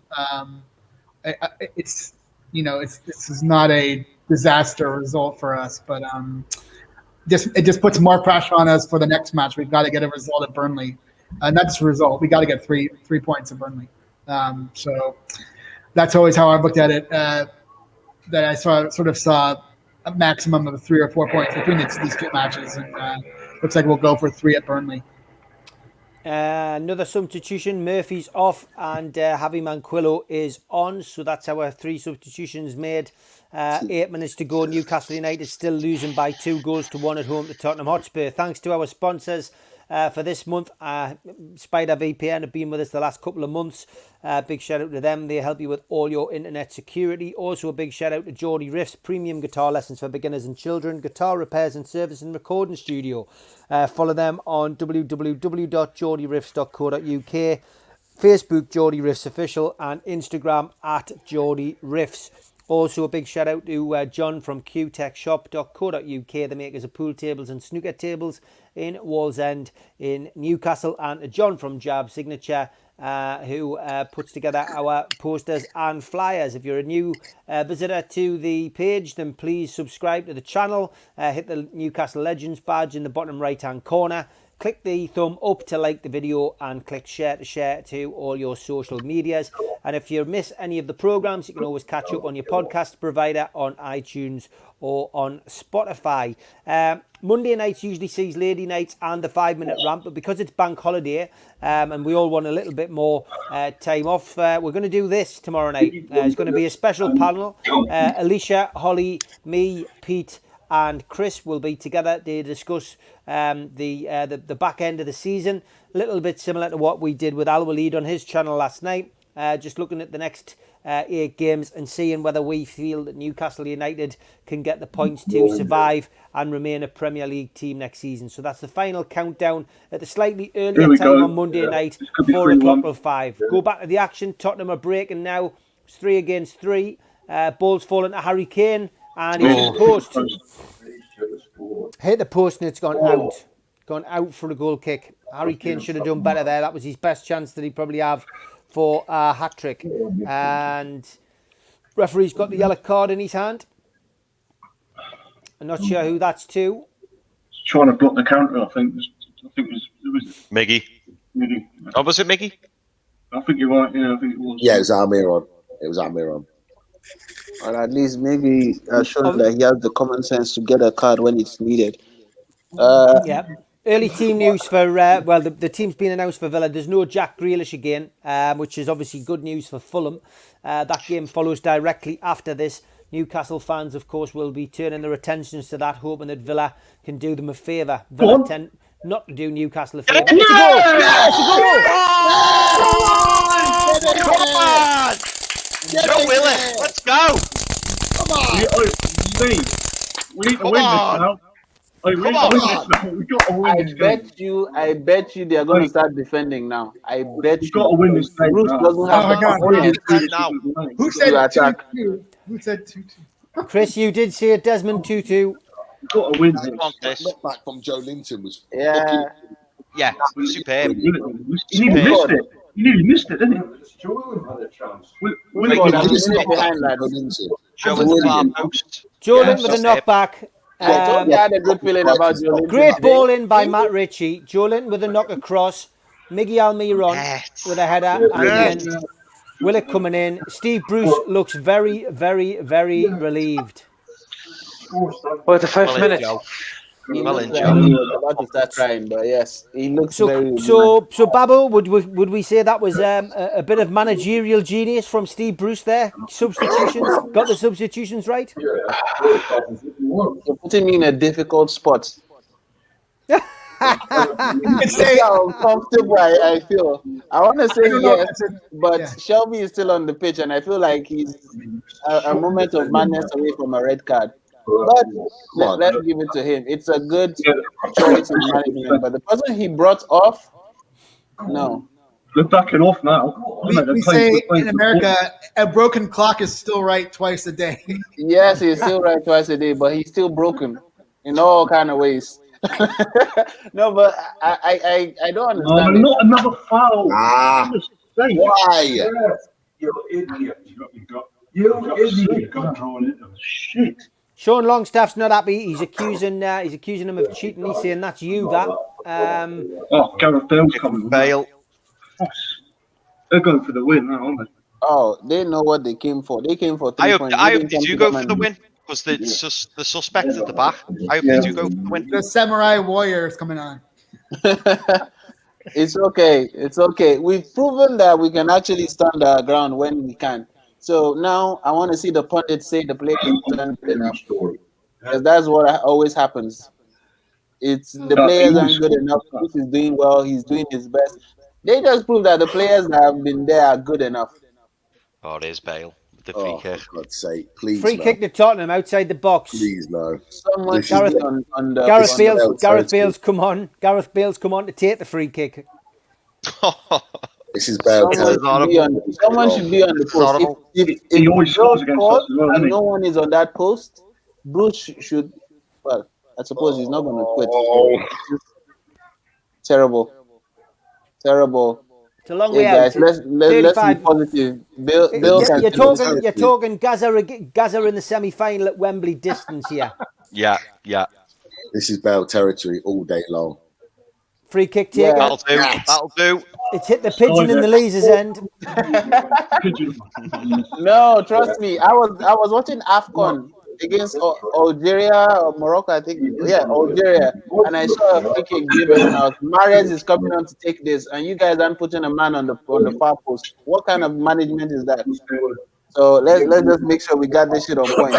this is not a disaster result for us, but it just puts more pressure on us for the next match. We've got to get a result at Burnley. Not just a result. We got to get three points at Burnley. So that's always how I looked at it. That I sort of saw a maximum of 3 or 4 points between these two matches, and looks like we'll go for 3 at Burnley. Another substitution. Murphy's off, and Javi Manquillo is on. So that's our 3 substitutions made. 8 minutes to go. Newcastle United still losing by 2 goals to 1 at home to Tottenham Hotspur. Thanks to our sponsors. for this month. Spider VPN have been with us the last couple of months. Big shout out to them. They help you with all your internet security. Also a big shout out to Geordie Riffs, premium guitar lessons for beginners and children, guitar repairs and service and recording studio. Follow them on www.geordieriffs.co.uk, Facebook Geordie Riffs Official, and Instagram at Geordie Riffs. Also a big shout out to John from qtechshop.co.uk, the makers of pool tables and snooker tables in Wallsend in Newcastle, and to John from Jab Signature, who puts together our posters and flyers. If you're a new visitor to the page, then please subscribe to the channel. Hit the Newcastle Legends badge in the bottom right hand corner. Click the thumb up to like the video and click share to share to all your social medias. And if you miss any of the programs, you can always catch up on your podcast provider on iTunes or on Spotify. Monday nights usually sees lady nights and the 5-minute rant, but because it's bank holiday and we all want a little bit more time off, we're going to do this tomorrow night. It's going to be a special panel. Alicia, Holly, me, Pete and Chris will be together to discuss the back end of the season. A little bit similar to what we did with Al Walid on his channel last night. Just looking at the next 8 games and seeing whether we feel that Newcastle United can get the points to survive and remain a Premier League team next season. So that's the final countdown at the slightly earlier time on Monday night, 4 o'clock till 5. Go back to the action. Tottenham are breaking now. It's 3 against 3. Ball's falling to Harry Kane. And he hit the post. Hit the post and it's gone out. Gone out for a goal kick. Harry Kane should have done better there. That was his best chance that he'd probably have for a hat-trick. And referee's got the yellow card in his hand. I'm not sure who that's to. Trying to block the counter, I think. It was Miggy. Oh, was it Miggy? I think you're right. Yeah, I think it was. Yeah, it was Almiron. Or at least maybe showing that he has the common sense to get a card when it's needed. Yeah. Early team news for, the team's been announced for Villa. There's no Jack Grealish again, which is obviously good news for Fulham. That game follows directly after this. Newcastle fans, of course, will be turning their attentions to that, hoping that Villa can do them a favour. Villa tend not to do Newcastle a favour. It's a goal! It's a goal! Come on! Joe Willis, let's go! Come on! Steve, we need to win this now. We got to win this game. I bet you they're going to start defending now. I bet you. We've got to win this game. Bruce doesn't have now. Who said 2-2? Who said 2-2? Chris, you did say it, Desmond 2-2. We've got to win this. Knock back from Joe Linton was superb. He nearly missed it, didn't he? Joe with the far post. Joe Linton with a knockback. I had a good feeling about Joe Linton. Great ball in by Matt Ritchie. Joe Linton with a knock across. Miggy Almiron with a header. And then Willock coming in. Steve Bruce looks very, very, very relieved. Well, the 5 minutes. Well in, He was about to start trying, but yes, he looks very. So Babbo, would we say that was a bit of managerial genius from Steve Bruce there? Substitutions, got the substitutions right. You're putting me in a difficult spot. You can say how comfortable I feel. I want to say yes, but Shelby is still on the pitch, and I feel like he's a moment of madness away from a red card. But let's give it to him. It's a good choice in management. But the person he brought off, no. They're backing off now. We say in America, a broken clock is still right twice a day. Yes, he's still right twice a day, but he's still broken in all kind of ways. No, but I don't understand. Not another foul. Why? You idiot. You controlling it. Shit. Sean Longstaff's not happy. He's accusing him of cheating. He's saying that's you. That. Gareth Bale's coming. Bale. They're going for the win now, aren't they? Oh, they know what they came for. They came for 3 points. I hope they do go for the win. Because the suspect at the back. I hope they do go for the win. The Samurai Warrior is coming on. It's okay. It's okay. We've proven that we can actually stand our ground when we can. So now I want to see the pundits say the play is turned enough. Because that's what always happens. It's the players aren't good enough. Bruce is doing well. He's doing his best. They just prove that the players that have been there are good enough. Oh, there's Bale with the free kick. For God's sake, please. Free kick to Tottenham outside the box. Please no. Someone This is- Gareth Bale's come on. Gareth Bale's come on to take the free kick. This is Bale. Someone should be on the post. If He always scores against us as well, and doesn't he? no one is on that post, Bruce should. Well, I suppose he's not going to quit. Terrible. It's a long Hey way guys, out. let's be 35. positive. Bill can You're talking Gaza in the semi-final at Wembley distance here. Yeah. This is Bale territory all day long. Free kick taken. That'll do. It's hit the pigeon in the Leazer's end. No, trust me. I was watching AFCON against Algeria or Morocco, I think. Yeah, Algeria. And I saw a free kick given and I was, Mahrez is coming on to take this, and you guys aren't putting a man on the far post. What kind of management is that? So let's just make sure we got this shit on point.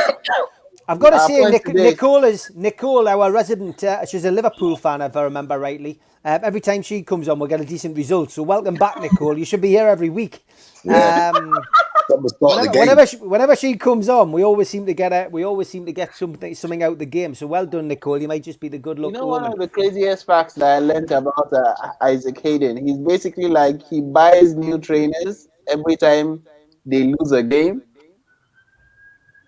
I've got to say, Nicole, our resident, she's a Liverpool fan, if I remember rightly. Every time she comes on, we'll get a decent result. So welcome back, Nicole. You should be here every week. Whenever she comes on, we always seem to get something out of the game. So well done, Nicole. You might just be the good luck. You know, one of the craziest facts that I learned about Isaac Hayden, he's basically like he buys new trainers every time they lose a game.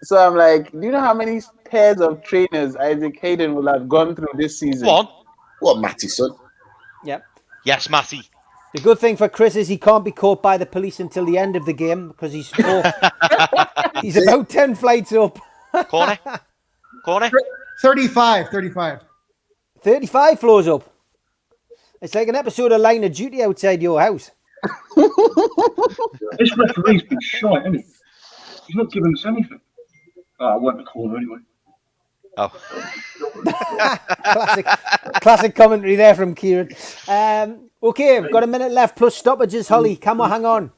So I'm like, do you know how many pairs of trainers Isaac Hayden will have gone through this season? What, Matty, son? Yep. Yes, Matty. The good thing for Chris is he can't be caught by the police until the end of the game because he's he's about 10 flights up. Corner. 35. 35 floors up. It's like an episode of Line of Duty outside your house. This referee's been shite, hasn't he? He's not giving us anything. I went the corner anyway. Oh. Classic commentary there from Kieran. Okay, we've got a minute left plus stoppages. Holly, can we hang on?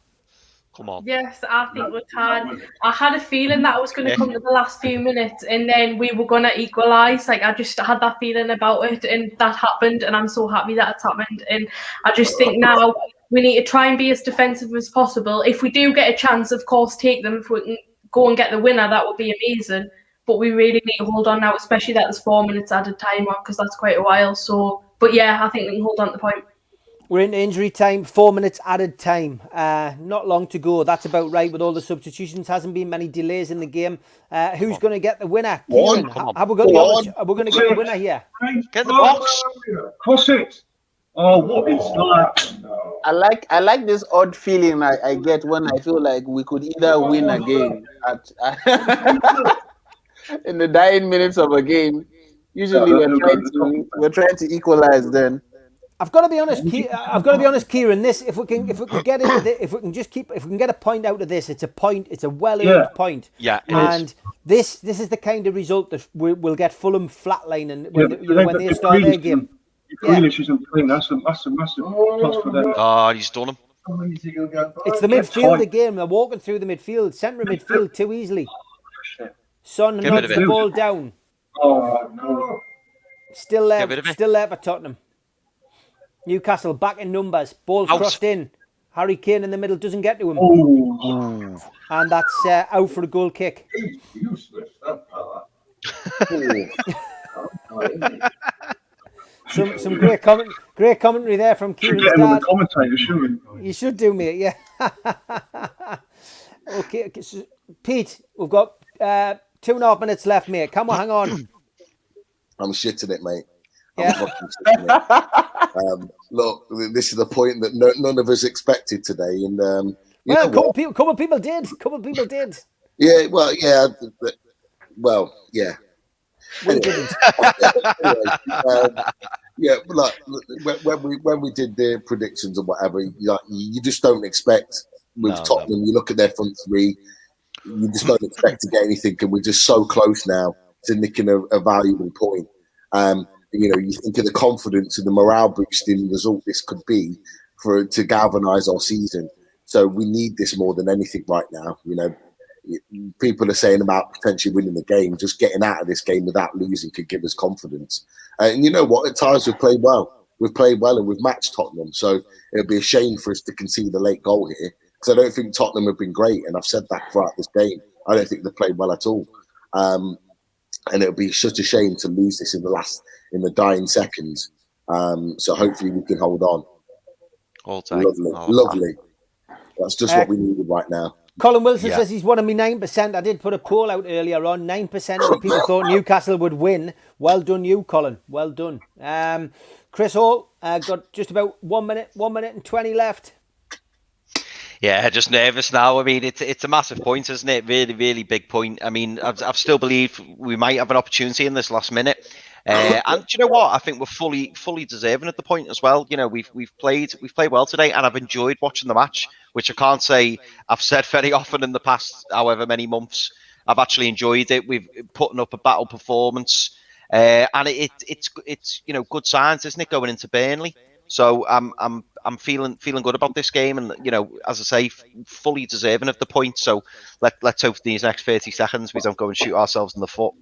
Come on. Yes, I think we can. I had a feeling that I was going to come to the last few minutes and then we were going to equalise. Like, I just had that feeling about it and that happened and I'm so happy that it's happened. And I just think now we need to try and be as defensive as possible. If we do get a chance, of course, take them. If we can go and get the winner, that would be amazing. But we really need to hold on now, especially that there's 4 minutes added time on because that's quite a while. So, but yeah, I think we can hold on to the point. We're into injury time, 4 minutes added time. Not long to go. That's about right with all the substitutions. Hasn't been many delays in the game. Who's going to get the winner? Kieran, are we going to get a winner here? Get the box. Cross it. Oh, what is that? I like this odd feeling I get when I feel like we could either win a game in the dying minutes of a game. Usually we're trying to equalize then. I've got to be honest, Kieran. If we can get a point out of this, it's a point. It's a well-earned point. Yeah, and this is the kind of result that we'll get Fulham flatlining when they start their game. Grealish isn't playing. That's a massive plus for them. Oh, he's done him. It's the midfield again. They're walking through the midfield, centre of midfield too easily. Son nods the ball down. Oh no! Still there for Tottenham. Newcastle back in numbers. Ball's crossed in. Harry Kane in the middle doesn't get to him. Oh. And that's out for a goal kick. Some great commentary there from Kieran's Should get him dad. the commentator, shouldn't we? You should do, mate. Yeah. Okay, so Pete, we've got 2.5 minutes left, mate. Come on, hang on. I'm shitting it, mate. Yeah. I'm fucking shitting it. Look, this is the point that none of us expected today, and a couple of people did. Yeah, well, yeah. We didn't. Like when we did the predictions or whatever, you just don't expect with Tottenham. You look at their front three, you just don't expect to get anything, and we're just so close now to nicking a valuable point. You think of the confidence and the morale boosting result this could be to galvanise our season. So we need this more than anything right now. people are saying about potentially winning the game. Just getting out of this game without losing could give us confidence. And you know what? At times we've played well. We've played well and we've matched Tottenham. So it'd be a shame for us to concede a late goal here, because I don't think Tottenham have been great. And I've said that throughout this game. I don't think they've played well at all. And it would be such a shame to lose this in the dying seconds. So hopefully we can hold on. All time. Lovely. That's just what we needed right now. Colin Wilson says he's one of me 9%. I did put a poll out earlier on. 9% of the people thought Newcastle would win. Well done, you, Colin. Well done. Chris Hall, got just about 1 minute and 20 left. Yeah, just nervous now. I mean, it's a massive point, isn't it? Really, really big point. I mean, I've still believed we might have an opportunity in this last minute. And do you know what? I think we're fully deserving at the point as well. You know, we've played well today, and I've enjoyed watching the match, which I can't say I've said very often in the past however many months. I've actually enjoyed it. We've putting up a battle performance, and it's you know, good signs, isn't it, going into Burnley? So I'm feeling good about this game, and you know, as I say, fully deserving of the point. So let's hope these next 30 seconds we don't go and shoot ourselves in the foot.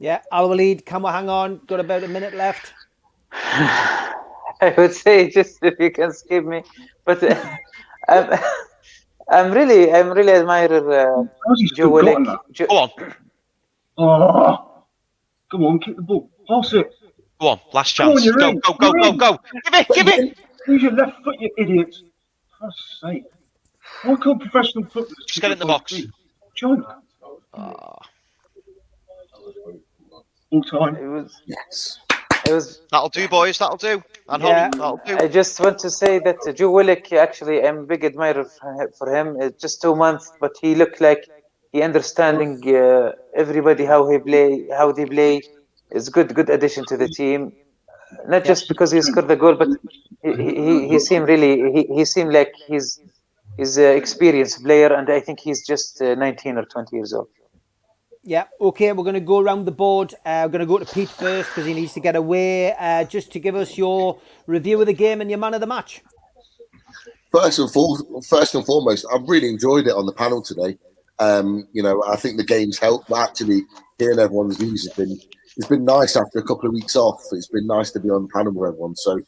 Yeah, Al Walid, can we hang on? Got about a minute left. I would say just if you can skip me, but I'm really admire Joe Willock. Go on. Oh, come on, kick the ball. Pass it. Go on, last chance. Go. Give it. Use your left foot, you idiot. For God's sake. Why can't professional footballers just get it in the box? Join that. All time. It was. That'll do, boys. That'll do. And Holly, that'll do. I just want to say that Joe Willock, actually, I'm a big admirer for him. It's just 2 months, but he looked like he understanding everybody how they play. It's good addition to the team. Not just because he scored the goal, but he seemed like he's an experienced player, and I think he's just 19 or 20 years old. Yeah, okay, we're going to go around the board. We're going to go to Pete first because he needs to get away. Just to give us your review of the game and your man of the match. First and foremost, I've really enjoyed it on the panel today. You know, I think the game's helped, but actually hearing everyone's views it's been nice after a couple of weeks off. It's been nice to be on the panel with everyone. So,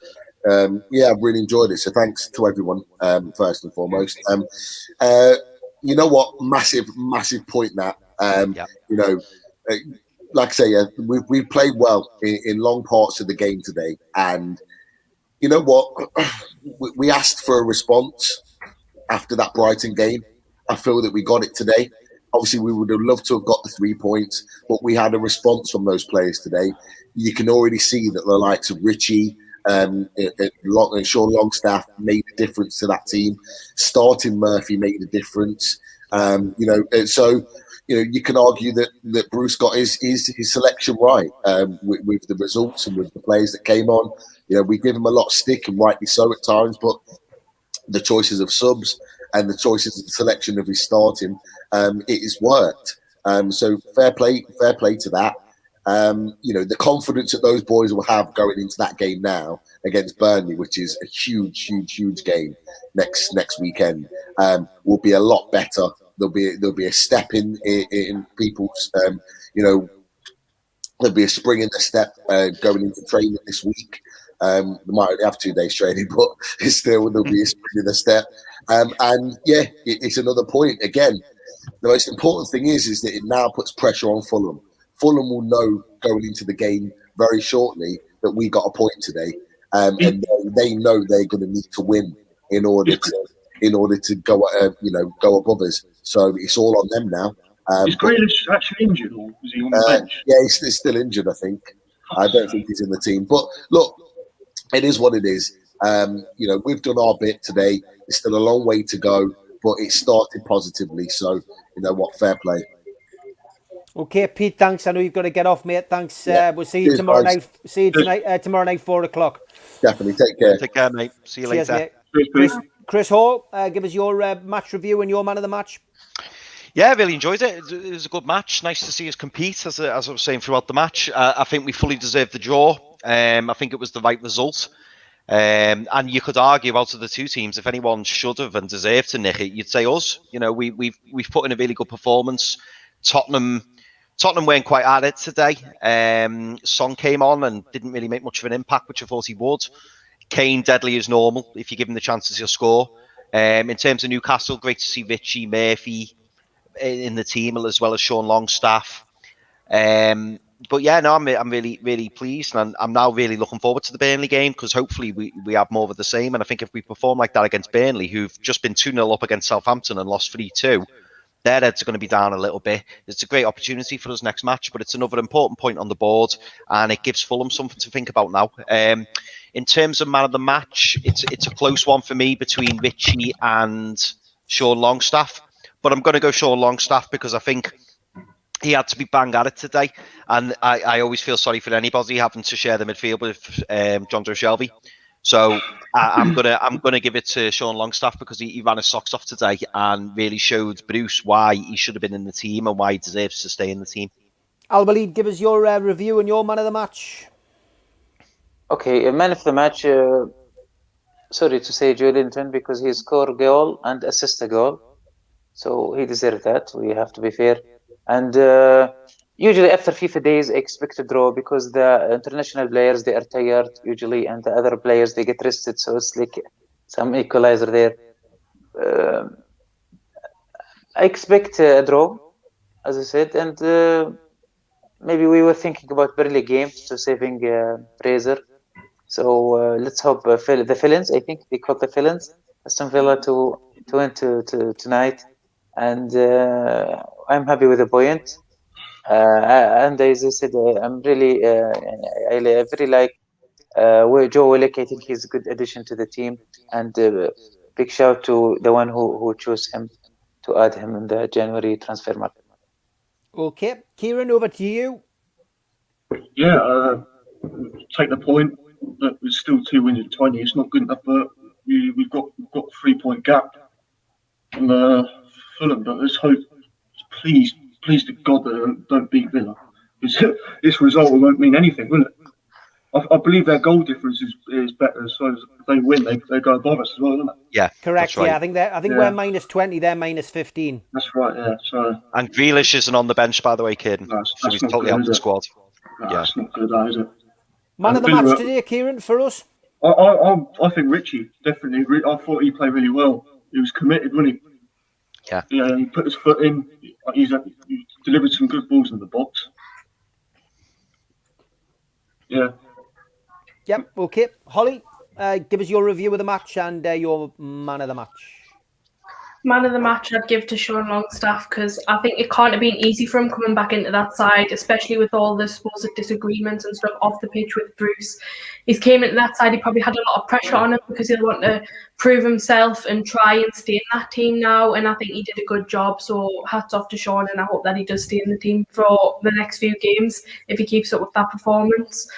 yeah, I've really enjoyed it. So thanks to everyone, first and foremost. You know what? Massive point that. You know, like I say, we played well in long parts of the game today, and you know what, we asked for a response after that Brighton game. I feel that we got it today. Obviously, we would have loved to have got the 3 points, but we had a response from those players today. You can already see that the likes of Richie and Sean Longstaff made a difference to that team. Starting Murphy made a difference. You know, so. You know, you can argue that Bruce got his selection right with the results and with the players that came on. You know, we give him a lot of stick, and rightly so at times, but the choices of subs and the choices of the selection of his starting, it has worked. So fair play to that. You know, the confidence that those boys will have going into that game now against Burnley, which is a huge game next weekend, will be a lot better. There'll be a step in people's, you know, there'll be a spring in the step going into training this week. They might only have 2 days training, but it's still there'll be a spring in the step. And yeah, it's another point. Again, the most important thing is that it now puts pressure on Fulham. Fulham will know going into the game very shortly that we got a point today, and they know they're going to need to win in order to go, you know, go above us. So it's all on them now. Is Grealish actually injured, or is he on the bench? Yeah, he's still injured, I think. I don't think he's in the team. But look, it is what it is. You know, we've done our bit today. There's still a long way to go, but it started positively. So, you know what, fair play. Okay, Pete, thanks. I know you've got to get off, mate. Thanks. We'll see you tomorrow night. See you tonight, tomorrow night, 4:00. Definitely. Take care. Take care, mate. See you Cheers, later. Mate. Chris Hall, give us your match review and your man of the match. Yeah, I really enjoyed it. It was a good match. Nice to see us compete, as I was saying throughout the match. I think we fully deserved the draw. I think it was the right result. And you could argue out of the two teams, if anyone should have and deserved to nick it, you'd say us. You know, we've put in a really good performance. Tottenham weren't quite at it today. Son came on and didn't really make much of an impact, which I thought he would. Kane, deadly as normal. If you give him the chances, he'll score. In terms of Newcastle, great to see Richie, Murphy in the team, as well as Sean Longstaff. But yeah, no, I'm really, really pleased, and I'm now really looking forward to the Burnley game, because hopefully we have more of the same. And I think if we perform like that against Burnley, who've just been 2-0 up against Southampton and lost 3-2, their heads are going to be down a little bit. It's a great opportunity for us next match, but it's another important point on the board, and it gives Fulham something to think about now. In terms of man of the match, it's a close one for me between Richie and Sean Longstaff, but I'm going to go Sean Longstaff because I think he had to be bang at it today, and I always feel sorry for anybody having to share the midfield with John Joe Shelby. So I'm gonna give it to Sean Longstaff because he ran his socks off today and really showed Bruce why he should have been in the team and why he deserves to stay in the team. Al Walid, give us your review and your man of the match. Okay, a man of the match. Sorry to say Joe Linton, because he scored a goal and assist a goal, so he deserved that. We have to be fair. And usually after FIFA days, I expect a draw because the international players, they are tired usually, and the other players, they get rested. So it's like some equalizer there. I expect a draw, as I said, and maybe we were thinking about Burnley game to saving Fraser. So let's hope the Villains, I think they called the Villains, Aston Villa to win tonight. And I'm happy with the point. And as I said, I'm really, I very like Joe Willock. I think he's a good addition to the team. And big shout to the one who chose him to add him in the January transfer market. Okay, Kieran, over to you. Yeah, take the point that there's still 2 wins in 20. It's not good enough, but we've got 3-point gap on Fulham. But let's hope, please to God that they don't beat Villa. This result won't mean anything, will it? I believe their goal difference is better, so if they win, they go above us as well, isn't it? Yeah, correct. Right. Yeah, I think we're minus 20, they're minus 15. That's right. Yeah. So. And Grealish isn't on the bench, by the way, Kieran. So he's totally out of the squad. No, that's not good, is it? Man of the match today, Kieran, for us? I think Richie, definitely. I thought he played really well. He was committed, wasn't he? Yeah. Yeah, he put his foot in. He delivered some good balls in the box. Yeah. Yep, okay. Holly, give us your review of the match and your man of the match. Man of the match I'd give to Sean Longstaff, because I think it can't have been easy for him coming back into that side, especially with all the supposed disagreements and stuff off the pitch with Bruce. He's came into that side, he probably had a lot of pressure on him because he'll want to prove himself and try and stay in that team now, and I think he did a good job, so hats off to Sean, and I hope that he does stay in the team for the next few games if he keeps up with that performance.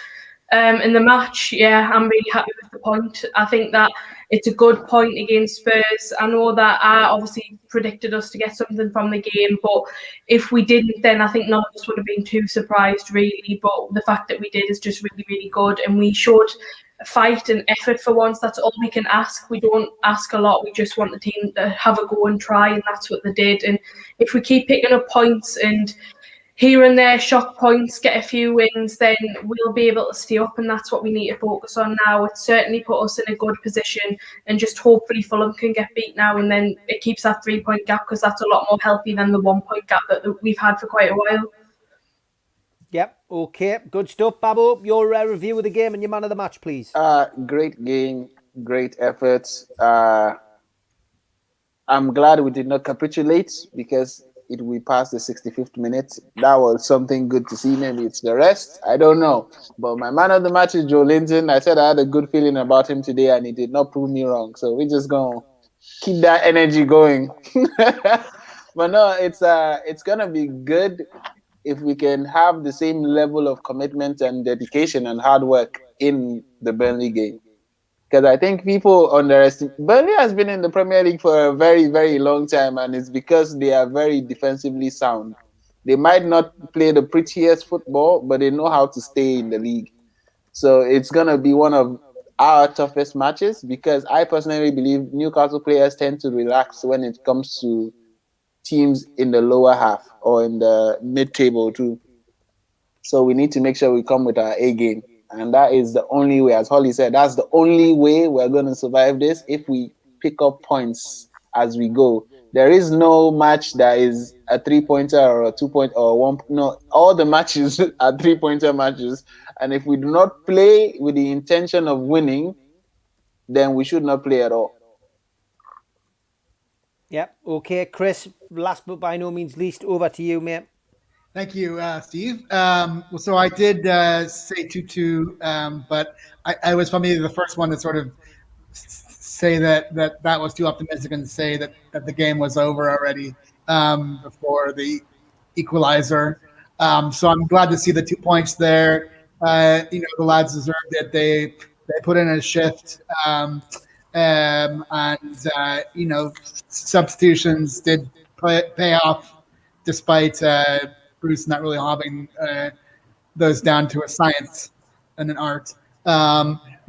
In the match, yeah, I'm really happy with the point. I think that it's a good point against Spurs. I know that I obviously predicted us to get something from the game, but if we didn't, then I think none of us would have been too surprised, really. But the fact that we did is just really, really good, and we showed fight and effort for once. That's all we can ask. We don't ask a lot. We just want the team to have a go and try, and that's what they did. And if we keep picking up points and here and there shock points, get a few wins, then we'll be able to stay up, and that's what we need to focus on now. It's certainly put us in a good position, and just hopefully Fulham can get beat now, and then it keeps that 3-point gap, because that's a lot more healthy than the 1-point gap that we've had for quite a while. Yep, okay, good stuff. Babbo, your review of the game and your man of the match, please. Great game, great efforts. I'm glad we did not capitulate, because we passed the 65th minute. That was something good to see. Maybe it's the rest. I don't know. But my man of the match is Joe Linton. I said I had a good feeling about him today, and he did not prove me wrong. So we're just going to keep that energy going. But no, it's going to be good if we can have the same level of commitment and dedication and hard work in the Burnley game. Because I think people underestimate. Burnley has been in the Premier League for a very, very long time, and it's because they are very defensively sound. They might not play the prettiest football, but they know how to stay in the league. So it's going to be one of our toughest matches, because I personally believe Newcastle players tend to relax when it comes to teams in the lower half or in the mid-table too. So we need to make sure we come with our A game. And that is the only way, as Holly said, that's the only way we're going to survive this, if we pick up points as we go. There is no match that is a 3-pointer or a 2-point or one. No, all the matches are 3-pointer matches. And if we do not play with the intention of winning, then we should not play at all. Yep. Okay, Chris, last but by no means least, over to you, mate. Thank you, Steve. So I did say 2-2, but I was probably the first one to sort of say that was too optimistic and say that the game was over already before the equalizer. So I'm glad to see the 2 points there. The lads deserved it. They put in a shift, and substitutions did pay off, despite Bruce not really having those down to a science and an art.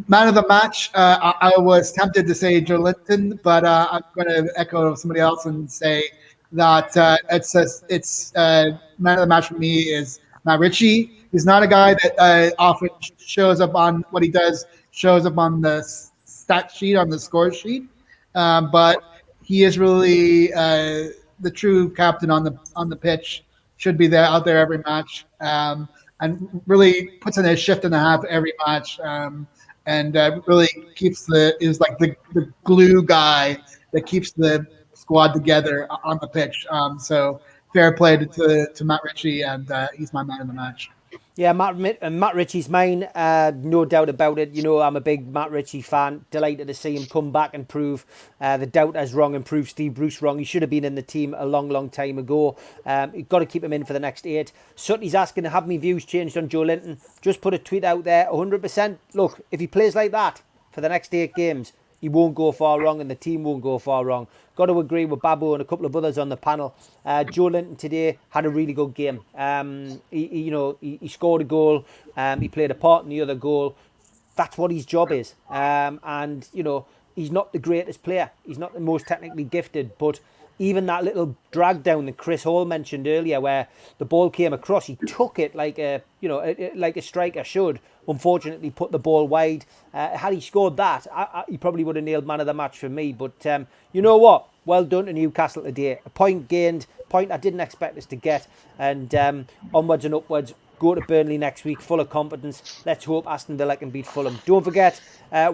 Man of the match, I was tempted to say Joe Linton, but I'm going to echo somebody else and say that it's man of the match for me is Matt Ritchie. He's not a guy that often shows up on what he does, shows up on the stat sheet, on the score sheet, but he is really the true captain on the pitch. Should be there out there every match, and really puts in a shift and a half every match, and really is like the glue guy that keeps the squad together on the pitch. So fair play to Matt Ritchie, and he's my man of the match. Yeah, Matt Ritchie's mine, no doubt about it. I'm a big Matt Ritchie fan. Delighted to see him come back and prove the doubters wrong and prove Steve Bruce wrong. He should have been in the team a long, long time ago. You've got to keep him in for the next 8. Sutty's asking to have my views changed on Joe Linton. Just put a tweet out there, 100%. Look, if he plays like that for the next 8 games, he won't go far wrong and the team won't go far wrong. Got to agree with Babbo and a couple of others on the panel. Joe Linton today had a really good game. He scored a goal. He played a part in the other goal. That's what his job is. He's not the greatest player. He's not the most technically gifted, but even that little drag down that Chris Hall mentioned earlier, where the ball came across, he took it like a striker should. Unfortunately, put the ball wide. Had he scored that, he probably would have nailed man of the match for me. But you know what? Well done to Newcastle today. A point gained, point I didn't expect us to get, and onwards and upwards. Go to Burnley next week, full of confidence. Let's hope Aston Villa can beat Fulham. Don't forget,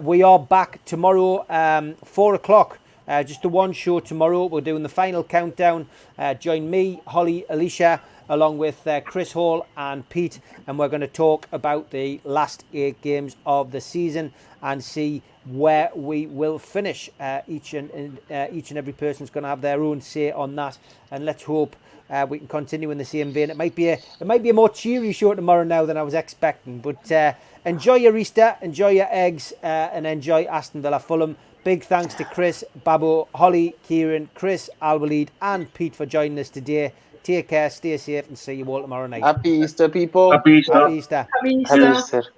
we are back tomorrow, 4 o'clock. Just the one show tomorrow. We're doing the final countdown. Join me, Holly, Alicia, along with Chris Hall and Pete, and we're going to talk about the last 8 games of the season and see where we will finish. Each and every person's going to have their own say on that, and let's hope we can continue in the same vein. It might be a more cheery show tomorrow now than I was expecting, but enjoy your Easter, enjoy your eggs, and enjoy Aston Villa Fulham. Big thanks to Chris, Babbo, Holly, Kieran, Chris, Alwaleed and Pete for joining us today. Take care, stay safe, and see you all tomorrow night. Happy Easter, people. Happy Easter. Happy Easter. Happy Easter. Happy Easter.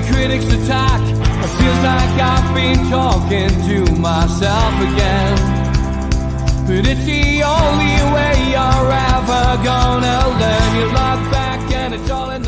Critics attack. It feels like I've been talking to myself again. But it's the only way you're ever gonna learn. You look back and it's all in